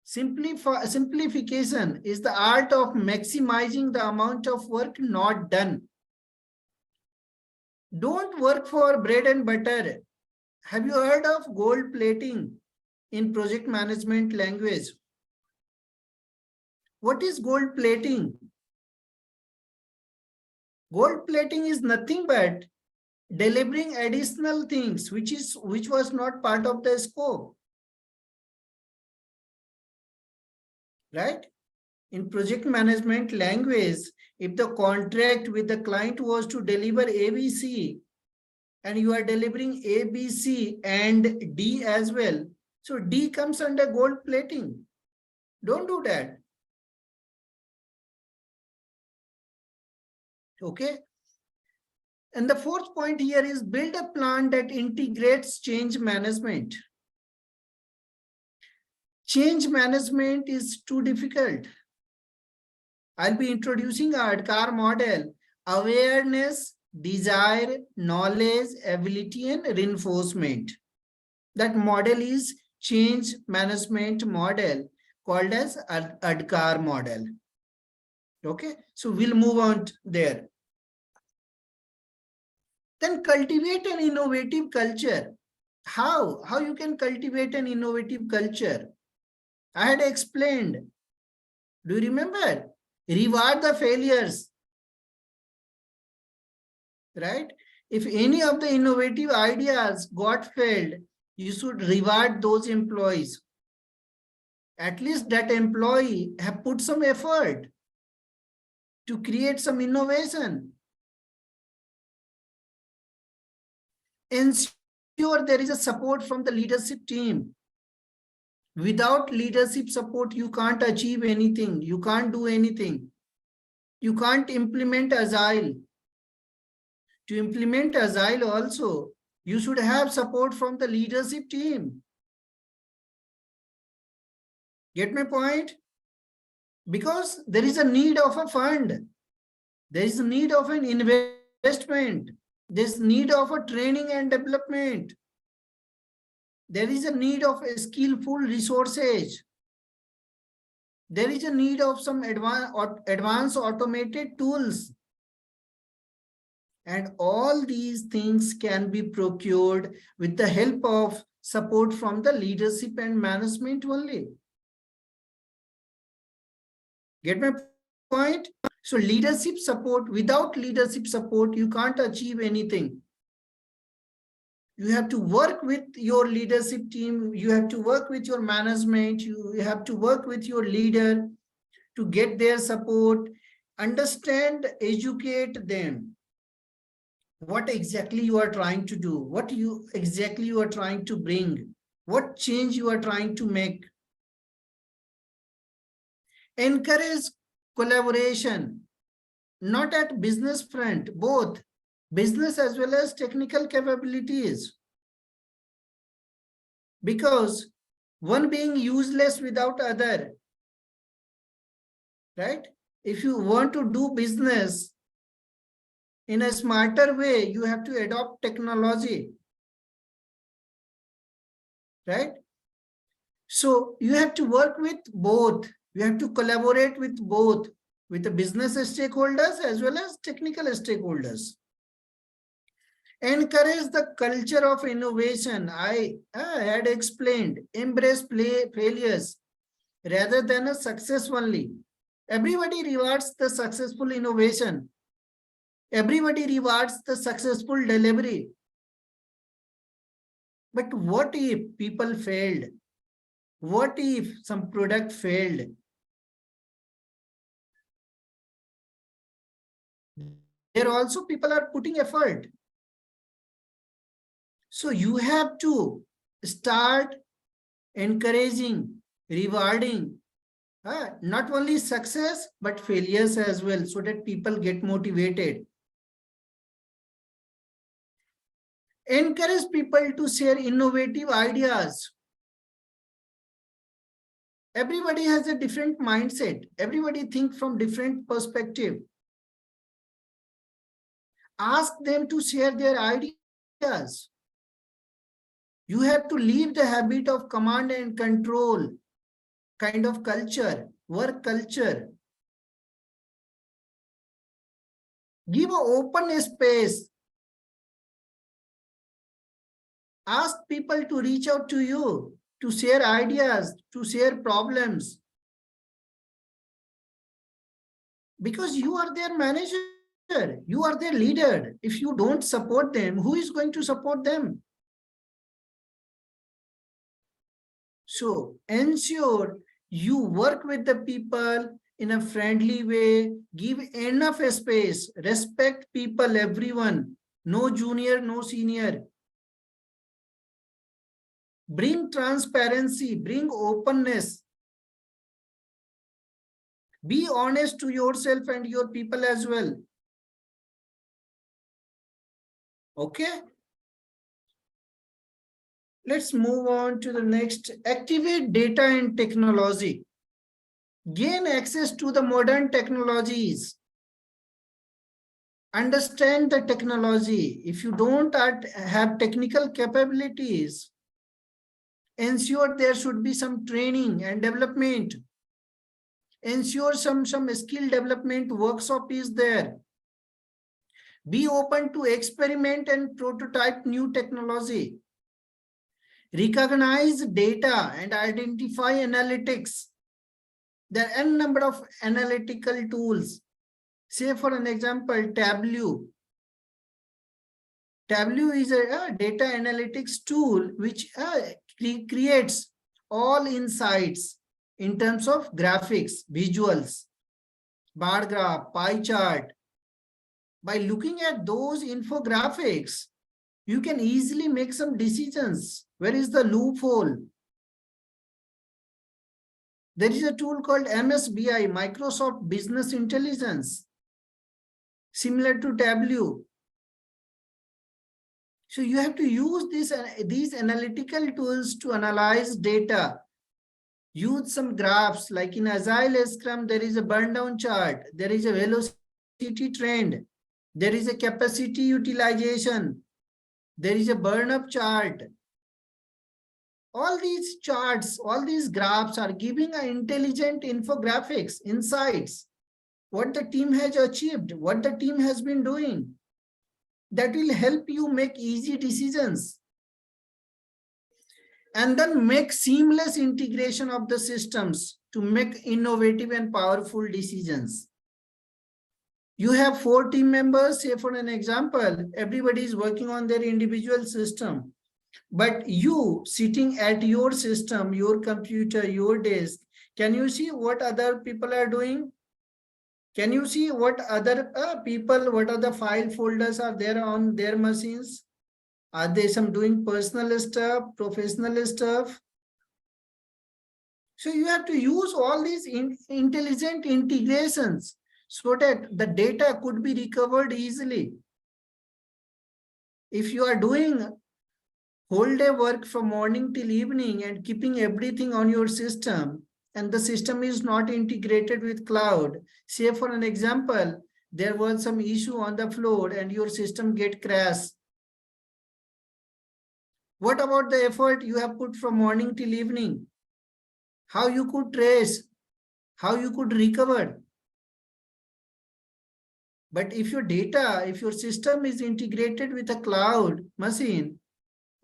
Simplification is the art of maximizing the amount of work not done. Don't work for bread and butter. Have you heard of gold plating in project management language? What is gold plating? Gold plating is nothing but delivering additional things which was not part of the scope. Right? In project management language, if the contract with the client was to deliver ABC and you are delivering ABC and D as well, so D comes under gold plating. Don't do that. Okay. And the fourth point here is build a plan that integrates change management. Change management is too difficult. I'll be introducing our ADKAR model: awareness, desire, knowledge, ability, and reinforcement. That model is change management model called as ADKAR model. Okay, so we'll move on there. Then cultivate an innovative culture. How you can cultivate an innovative culture? I had explained. Do you remember? Reward the failures. Right? If any of the innovative ideas got failed, you should reward those employees. At least that employee have put some effort to create some innovation. Ensure there is a support from the leadership team. Without leadership support, you can't achieve anything. You can't do anything. You can't implement Agile. To implement Agile also, you should have support from the leadership team. Get my point? Because there is a need of a fund. There is a need of an investment. There is need of a training and development. There is a need of a skillful resources. There is a need of some advanced automated tools. And all these things can be procured with the help of support from the leadership and management only. Get my point? So leadership support, without leadership support, you can't achieve anything. You have to work with your leadership team. You have to work with your management. You have to work with your leader to get their support, understand, educate them. What exactly you are trying to do, what exactly you are trying to bring, what change you are trying to make. Encourage collaboration, not at business front, both business as well as technical capabilities. Because one being useless without other, right? If you want to do business in a smarter way, you have to adopt technology, right? So you have to work with both. You have to collaborate with both, with the business stakeholders as well as technical stakeholders. Encourage the culture of innovation. I had explained, embrace failures rather than a success only. Everybody rewards the successful innovation. Everybody rewards the successful delivery. But what if people failed? What if some product failed? There also people are putting effort. So you have to start encouraging, rewarding, not only success, but failures as well, so that people get motivated. Encourage people to share innovative ideas. Everybody has a different mindset. Everybody thinks from different perspective. Ask them to share their ideas. You have to leave the habit of command and control kind of culture, work culture. Give an open space. Ask people to reach out to you, to share ideas, to share problems. Because you are their manager, you are their leader. If you don't support them, who is going to support them? So ensure you work with the people in a friendly way, give enough space, respect people, everyone, no junior, no senior. Bring transparency, bring openness. Be honest to yourself and your people as well. Okay? Let's move on to the next. Activate data and technology. Gain access to the modern technologies. Understand the technology. If you don't have technical capabilities, ensure there should be some training and development. Ensure some skill development workshop is there. Be open to experiment and prototype new technology. Recognize data and identify analytics. There are n number of analytical tools. Say for an example, Tableau. Tableau is a data analytics tool which creates all insights in terms of graphics, visuals, bar graph, pie chart. By looking at those infographics, you can easily make some decisions. Where is the loophole? There is a tool called MSBI, Microsoft Business Intelligence, similar to Tableau. So you have to use these analytical tools to analyze data Use some graphs, like in Agile Scrum, there is a burn down chart, there is a velocity trend, there is a capacity utilization, there is a burn up chart. All these charts, all these graphs are giving an intelligent infographics, insights, what the team has achieved, what the team has been doing. That will help you make easy decisions. And then make seamless integration of the systems to make innovative and powerful decisions. You have 4 team members, say for an example, everybody is working on their individual system. But you sitting at your system, your computer, your desk, can you see what other people are doing? Can you see what other people, what are the file folders are there on their machines? Are they some doing personal stuff, professional stuff? So you have to use all these intelligent integrations so that the data could be recovered easily. If you are doing whole day work from morning till evening and keeping everything on your system, and the system is not integrated with cloud, say for an example, there was some issue on the floor and your system get crashed. What about the effort you have put from morning till evening? How you could trace, how you could recover. But if your data, if your system is integrated with a cloud machine,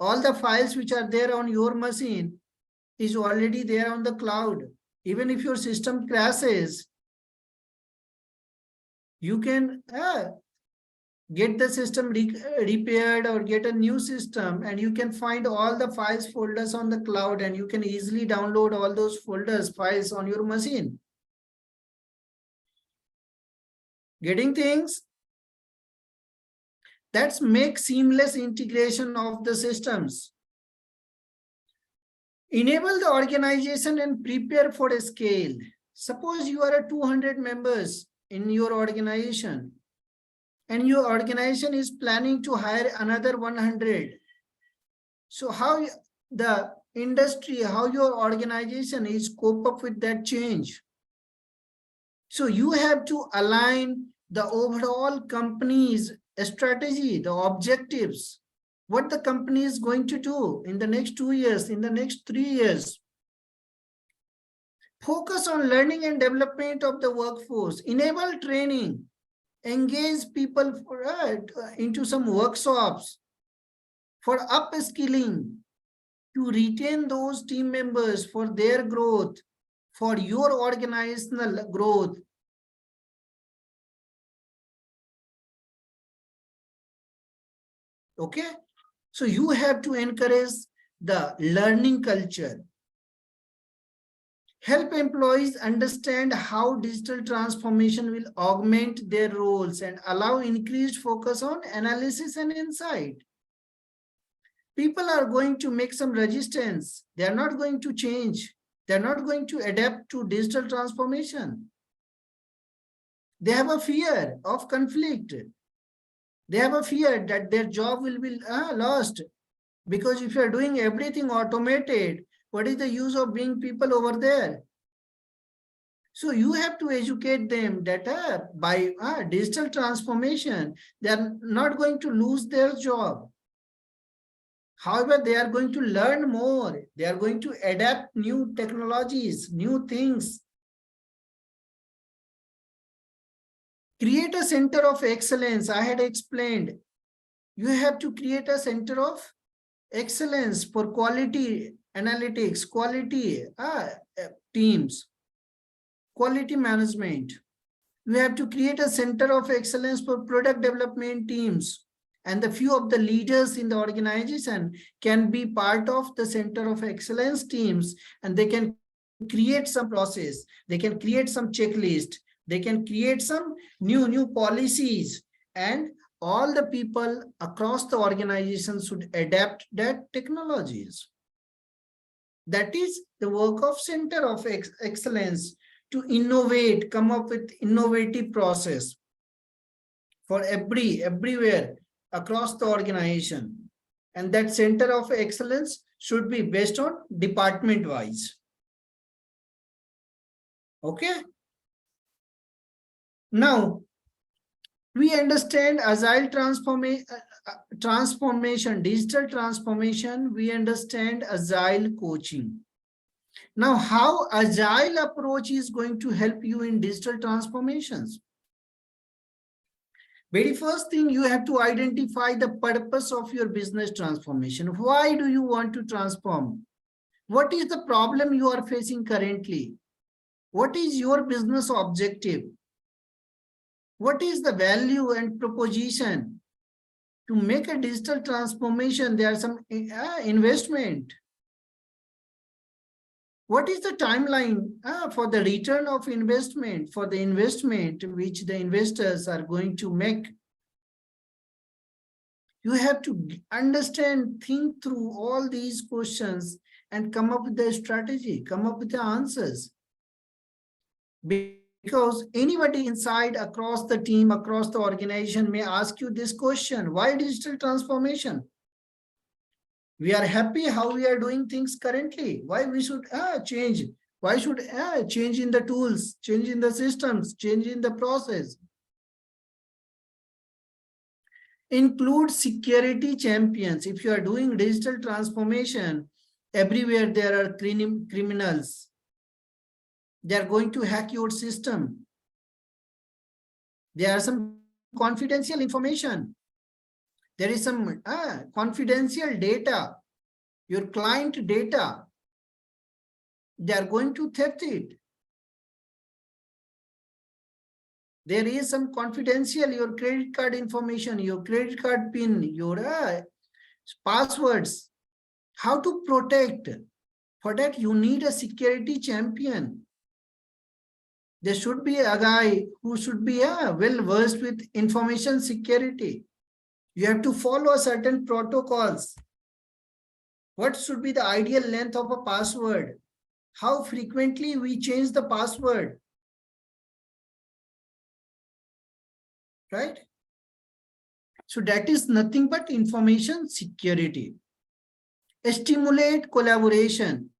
all the files which are there on your machine is already there on the cloud. Even if your system crashes, you can get the system repaired or get a new system, and you can find all the files folders on the cloud, and you can easily download all those folders files on your machine. Getting things? That's make seamless integration of the systems. Enable the organization and prepare for a scale. Suppose you are a 200 members in your organization, and your organization is planning to hire another 100. So how the industry, how your organization is cope up with that change? So you have to align the overall company's strategy, the objectives, what the company is going to do in the next 2 years, in the next 3 years. Focus on learning and development of the workforce, enable training, engage people into some workshops for upskilling, to retain those team members for their growth, for your organizational growth. Okay, so you have to encourage the learning culture. Help employees understand how digital transformation will augment their roles and allow increased focus on analysis and insight. People are going to make some resistance. They are not going to change. They are not going to adapt to digital transformation. They have a fear of conflict. They have a fear that their job will be lost. Because if you are doing everything automated, what is the use of being people over there? So you have to educate them that by digital transformation, they are not going to lose their job. However, they are going to learn more. They are going to adapt new technologies, new things. Create a center of excellence. I had explained. You have to create a center of excellence for quality analytics, quality teams, quality management. You have to create a center of excellence for product development teams. And the few of the leaders in the organization can be part of the center of excellence teams, and they can create some process. They can create some checklist. They can create some new policies, and all the people across the organization should adapt that technologies. That is the work of Center of Excellence, to innovate, come up with innovative process for everywhere across the organization. And that Center of Excellence should be based on department wise. Okay. Now, we understand agile transformation, digital transformation. We understand agile coaching. Now, how agile approach is going to help you in digital transformations? Very first thing, you have to identify the purpose of your business transformation. Why do you want to transform? What is the problem you are facing currently? What is your business objective? What is the value and proposition? To make a digital transformation, there are some investment. What is the timeline for the return of investment, for the investment which the investors are going to make? You have to understand, think through all these questions and come up with a strategy, come up with the answers. Because anybody inside, across the team, across the organization may ask you this question: why digital transformation? We are happy how we are doing things currently. Why we should change? Why should change in the tools, change in the systems, change in the process? Include security champions. If you are doing digital transformation, everywhere there are criminals. They are going to hack your system. There are some confidential information. There is some confidential data, your client data. They are going to theft it. There is some confidential, your credit card information, your credit card PIN, your passwords. How to protect? For that, you need a security champion. There should be a guy who should be well versed with information security. You have to follow certain protocols. What should be the ideal length of a password? How frequently we change the password? Right? So that is nothing but information security. Stimulate collaboration,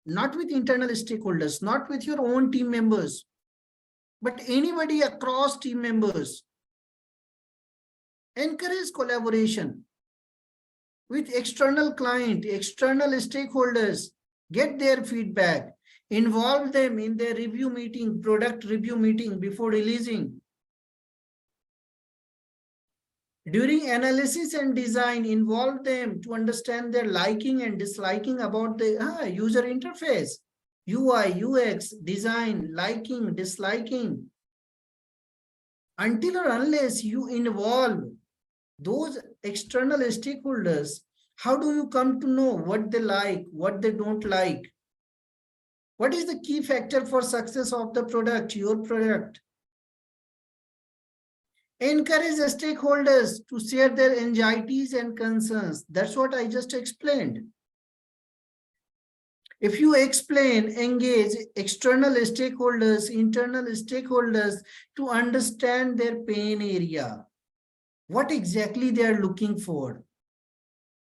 not with internal stakeholders, not with your own team members, but anybody across team members. Encourage collaboration with external client, external stakeholders, get their feedback, involve them in their review meeting, product review meeting before releasing. During analysis and design, involve them to understand their liking and disliking about the user interface, UI, UX, design, liking, disliking. Until or unless you involve those external stakeholders, how do you come to know what they like, what they don't like? What is the key factor for success of the product, your product? Encourage the stakeholders to share their anxieties and concerns. That's what I just explained. If you explain, engage external stakeholders, internal stakeholders to understand their pain area, what exactly they are looking for.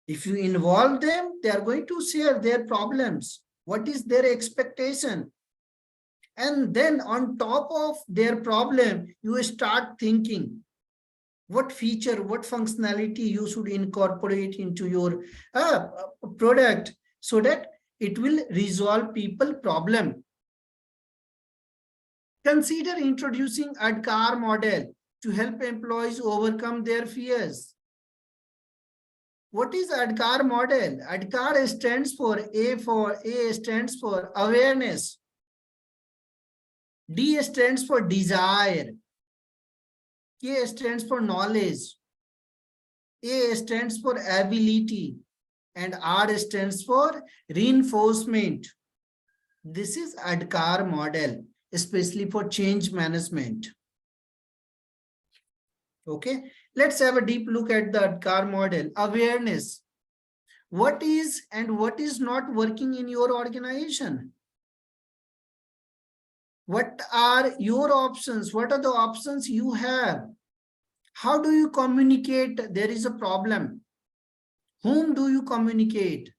If you involve them, they are going to share their problems. What is their expectation? And then on top of their problem, you start thinking what feature, what functionality you should incorporate into your product so that it will resolve people's problem. Consider introducing ADKAR model to help employees overcome their fears. What is ADKAR model? ADKAR stands for A stands for awareness. D stands for desire. K stands for knowledge. A stands for ability. And R stands for reinforcement. This is ADKAR model, especially for change management. Okay, let's have a deep look at the ADKAR model. Awareness. What is and what is not working in your organization? What are your options? What are the options you have? How do you communicate there is a problem? Whom do you communicate?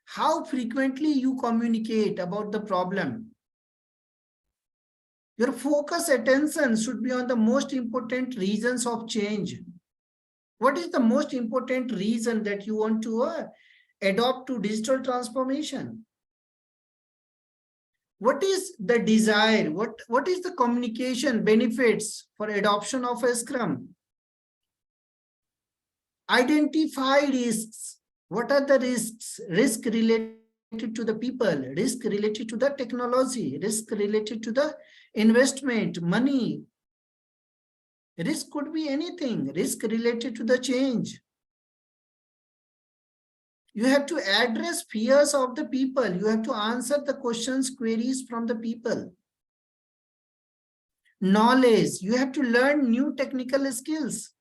How frequently you communicate about the problem? Your focus attention should be on the most important reasons of change. What is the most important reason that you want to adopt to digital transformation? What is the desire? What is the communication benefits for adoption of a Scrum? Identify risks. What are the risks? Risk related to the people, risk related to the technology, risk related to the investment, money. Risk could be anything, risk related to the change. You have to address fears of the people. You have to answer the questions, queries from the people. Knowledge, you have to learn new technical skills.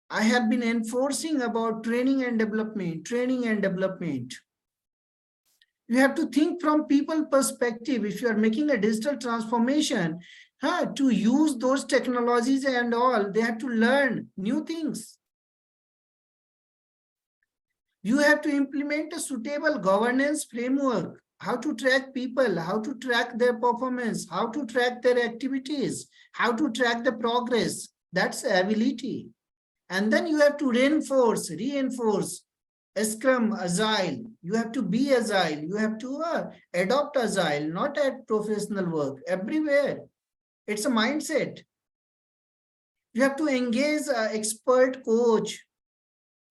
I have been enforcing about training and development. You have to think from people perspective. If you are making a digital transformation, to use those technologies and all, they have to learn new things. You have to implement a suitable governance framework, how to track people, how to track their performance, how to track their activities, how to track the progress. That's ability. And then you have to reinforce Scrum, Agile. You have to be Agile. You have to adopt Agile, not at professional work, everywhere. It's a mindset. You have to engage an expert coach.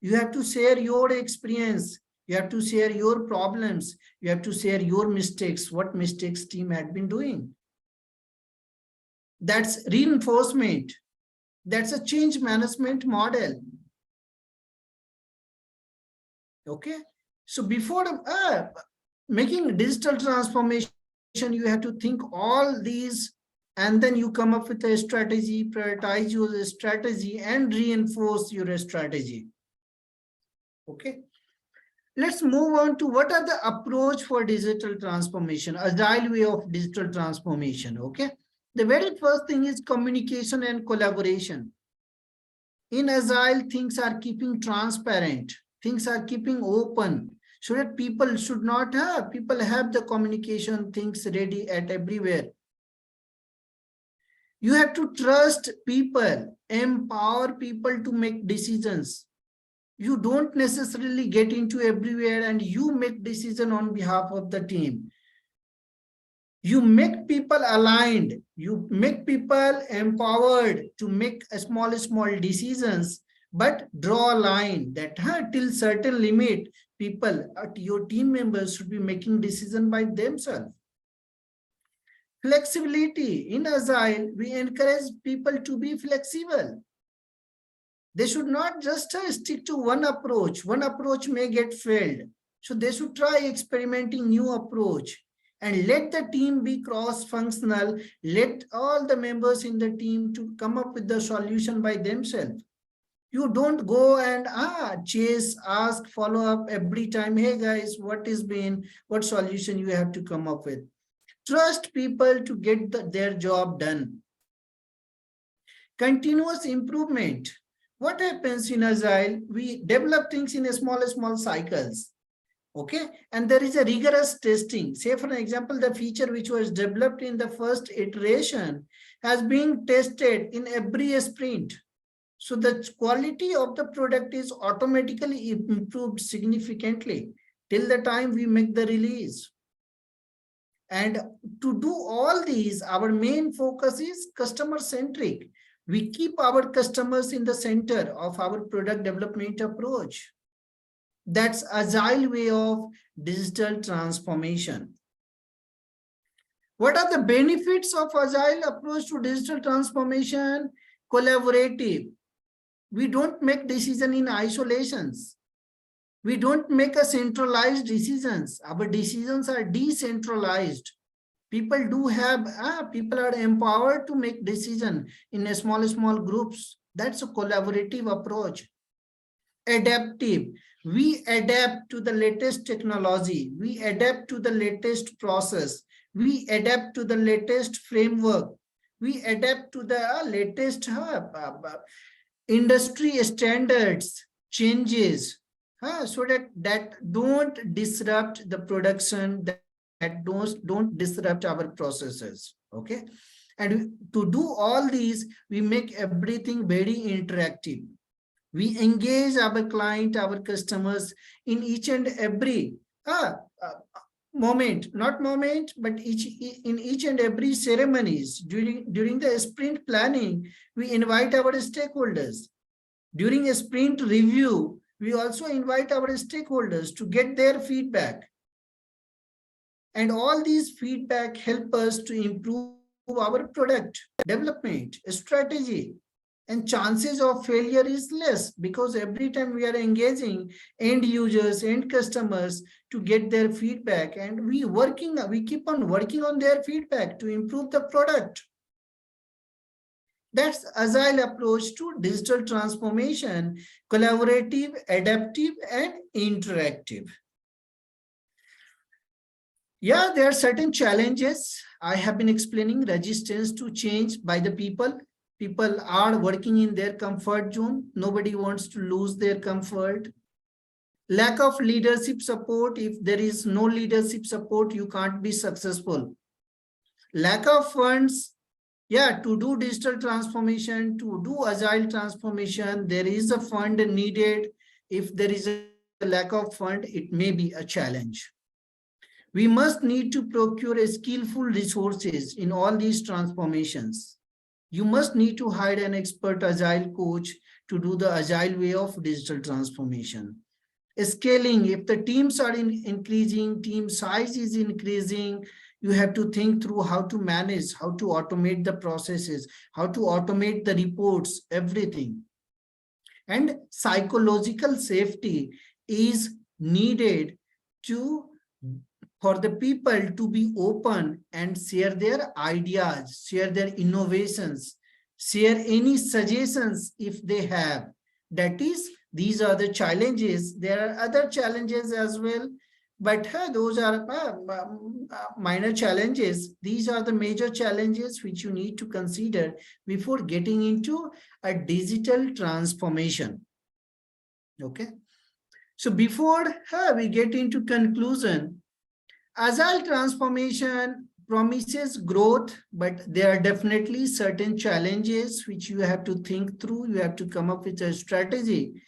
You have to share your experience. You have to share your problems. You have to share your mistakes, what mistakes team had been doing. That's reinforcement. That's a change management model. Okay. So before making digital transformation, you have to think all these, and then you come up with a strategy, prioritize your strategy, and reinforce your strategy. Okay. Let's move on to what are the approach for digital transformation, agile way of digital transformation. Okay. The very first thing is communication and collaboration. In agile, things are keeping transparent, things are keeping open, so that people should not have, people have the communication things ready at everywhere. You have to trust people, empower people to make decisions. You don't necessarily get into everywhere and you make decision on behalf of the team. You make people aligned. You make people empowered to make small decisions, but draw a line that till certain limit, people, your team members should be making decision by themselves. Flexibility. In Agile, we encourage people to be flexible. They should not just stick to one approach. One approach may get failed. So they should try experimenting new approach and let the team be cross-functional. Let all the members in the team to come up with the solution by themselves. You don't go and chase, ask, follow up every time. Hey guys, what solution you have to come up with? Trust people to get their job done. Continuous improvement. What happens in Agile? We develop things in a small cycles. Okay, and there is a rigorous testing. Say for example, the feature which was developed in the first iteration has been tested in every sprint. So the quality of the product is automatically improved significantly till the time we make the release. And to do all these, our main focus is customer-centric. We keep our customers in the center of our product development approach. That's Agile way of digital transformation. What are the benefits of Agile approach to digital transformation? Collaborative. We don't make decisions in isolations. We don't make a centralized decisions. Our decisions are decentralized. People do have, people are empowered to make decisions in a small groups. That's a collaborative approach. Adaptive. We adapt to the latest technology. We adapt to the latest process. We adapt to the latest framework. We adapt to the latest industry standards, changes, so that don't disrupt the production, that don't disrupt our processes. Okay. And to do all these, we make everything very interactive. We engage our client, our customers in each and every moment, not moment, but in each and every ceremonies. During the sprint planning, we invite our stakeholders. During a sprint review, we also invite our stakeholders to get their feedback. And all these feedback help us to improve our product development strategy. And chances of failure is less, because every time we are engaging end users, end customers to get their feedback, and we keep on working on their feedback to improve the product. That's Agile approach to digital transformation, collaborative, adaptive, and interactive. Yeah, there are certain challenges. I have been explaining resistance to change by the people. People are working in their comfort zone. Nobody wants to lose their comfort. Lack of leadership support. If there is no leadership support, you can't be successful. Lack of funds. Yeah, to do digital transformation, to do agile transformation, there is a fund needed. If there is a lack of fund, it may be a challenge. We must need to procure skillful resources in all these transformations. You must need to hire an expert agile coach to do the agile way of digital transformation. Scaling, if the teams are increasing, team size is increasing, you have to think through how to manage, how to automate the processes, how to automate the reports, everything. And psychological safety is needed for the people to be open and share their ideas, share their innovations, share any suggestions if they have. That is, these are the challenges. There are other challenges as well, but those are minor challenges. These are the major challenges which you need to consider before getting into a digital transformation. Okay. So before we get into conclusion, agile transformation promises growth, but there are definitely certain challenges which you have to think through. You have to come up with a strategy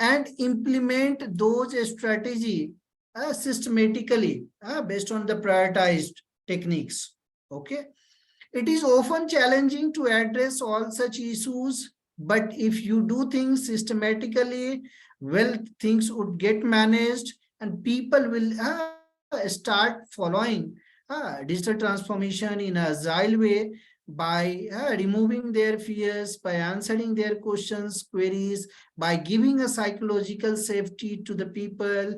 and implement those strategies systematically based on the prioritized techniques. Okay. It is often challenging to address all such issues, but if you do things systematically, well, things would get managed and people will start following digital transformation in a agile way by removing their fears, by answering their questions, queries, by giving a psychological safety to the people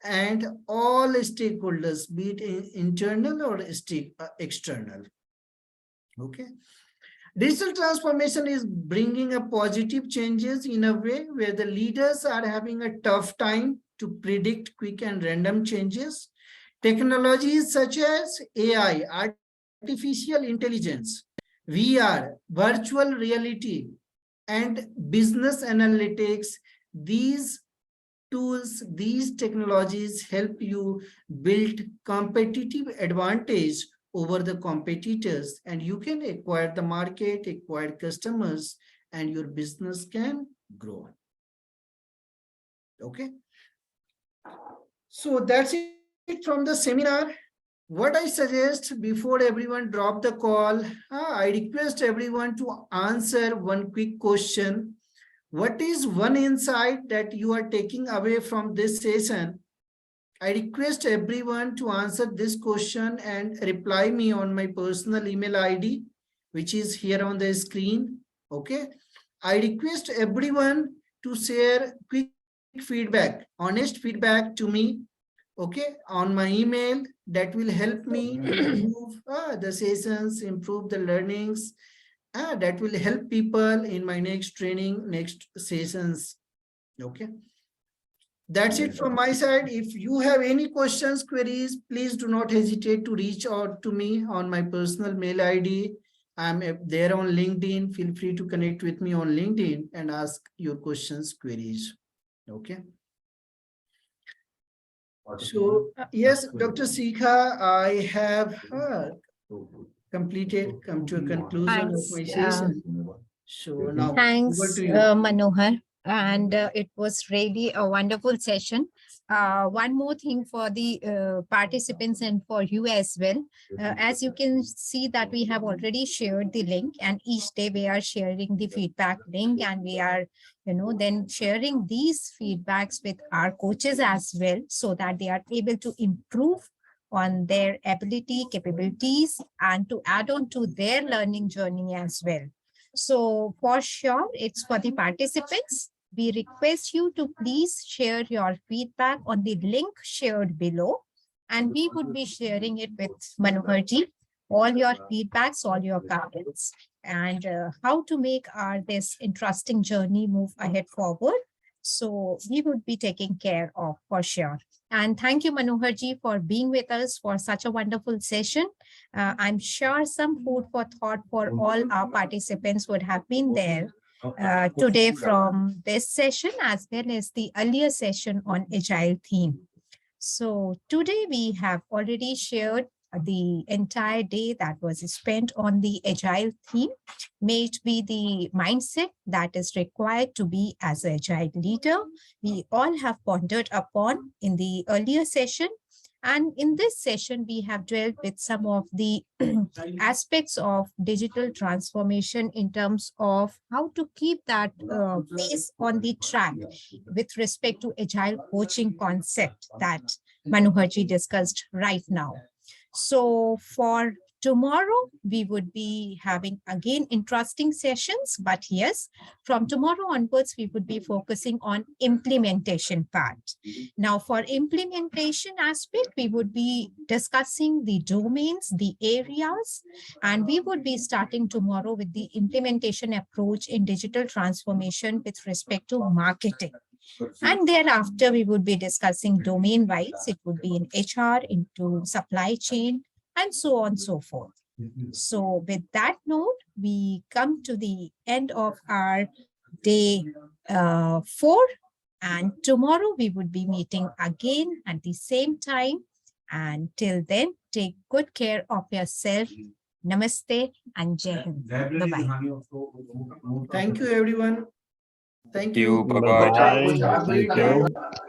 and all stakeholders, be it internal or external. Okay. Digital transformation is bringing a positive changes in a way where the leaders are having a tough time to predict quick and random changes. Technologies such as AI, artificial intelligence, VR, virtual reality, and business analytics, these tools, these technologies help you build competitive advantage over the competitors, and you can acquire the market, acquire customers, and your business can grow. Okay. So that's it from the seminar. What I suggest before everyone drop the call, I request everyone to answer one quick question. What is one insight that you are taking away from this session? I request everyone to answer this question and reply me on my personal email ID, which is here on the screen. Okay. I request everyone to share quick feedback, honest feedback to me. Okay, on my email. That will help me to improve the sessions, improve the learnings. That will help people in my next training, next sessions. Okay. That's it from my side. If you have any questions, queries, please do not hesitate to reach out to me on my personal mail ID. I'm there on LinkedIn. Feel free to connect with me on LinkedIn and ask your questions, queries. Okay. So yes, Dr. Sikha, I have completed, come to a conclusion of Thanks. my session. So now, Thanks, over to you. Manohar. And it was really a wonderful session. One more thing for the participants and for you as well. As you can see that we have already shared the link, and each day we are sharing the feedback link, and we are, then sharing these feedbacks with our coaches as well, so that they are able to improve on their ability, capabilities, and to add on to their learning journey as well. So for sure, it's for the participants. We request you to please share your feedback on the link shared below, and we would be sharing it with Manoharji, all your feedbacks, all your comments, and how to make this interesting journey move ahead forward. So we would be taking care of for sure. And thank you, Manoharji, for being with us for such a wonderful session. I'm sure some food for thought for all our participants would have been there today from this session, as well as the earlier session on Agile theme. So today we have already shared the entire day that was spent on the Agile theme. May it be the mindset that is required to be as an Agile leader. We all have pondered upon in the earlier session. And in this session, we have dealt with some of the aspects of digital transformation in terms of how to keep that pace on the track with respect to Agile coaching concept that Manoharji discussed right now. So for tomorrow, we would be having again interesting sessions, but yes, from tomorrow onwards, we would be focusing on implementation part. Now for implementation aspect, we would be discussing the domains, the areas, and we would be starting tomorrow with the implementation approach in digital transformation with respect to marketing. And thereafter, we would be discussing domain-wise. It would be in HR, into supply chain, and so on and so forth. So with that note, we come to the end of our day 4. And tomorrow we would be meeting again at the same time. And till then, take good care of yourself. Namaste and Jai Hind. Bye-bye. Thank you, everyone. Thank You. you. Bye-bye. Have a great day.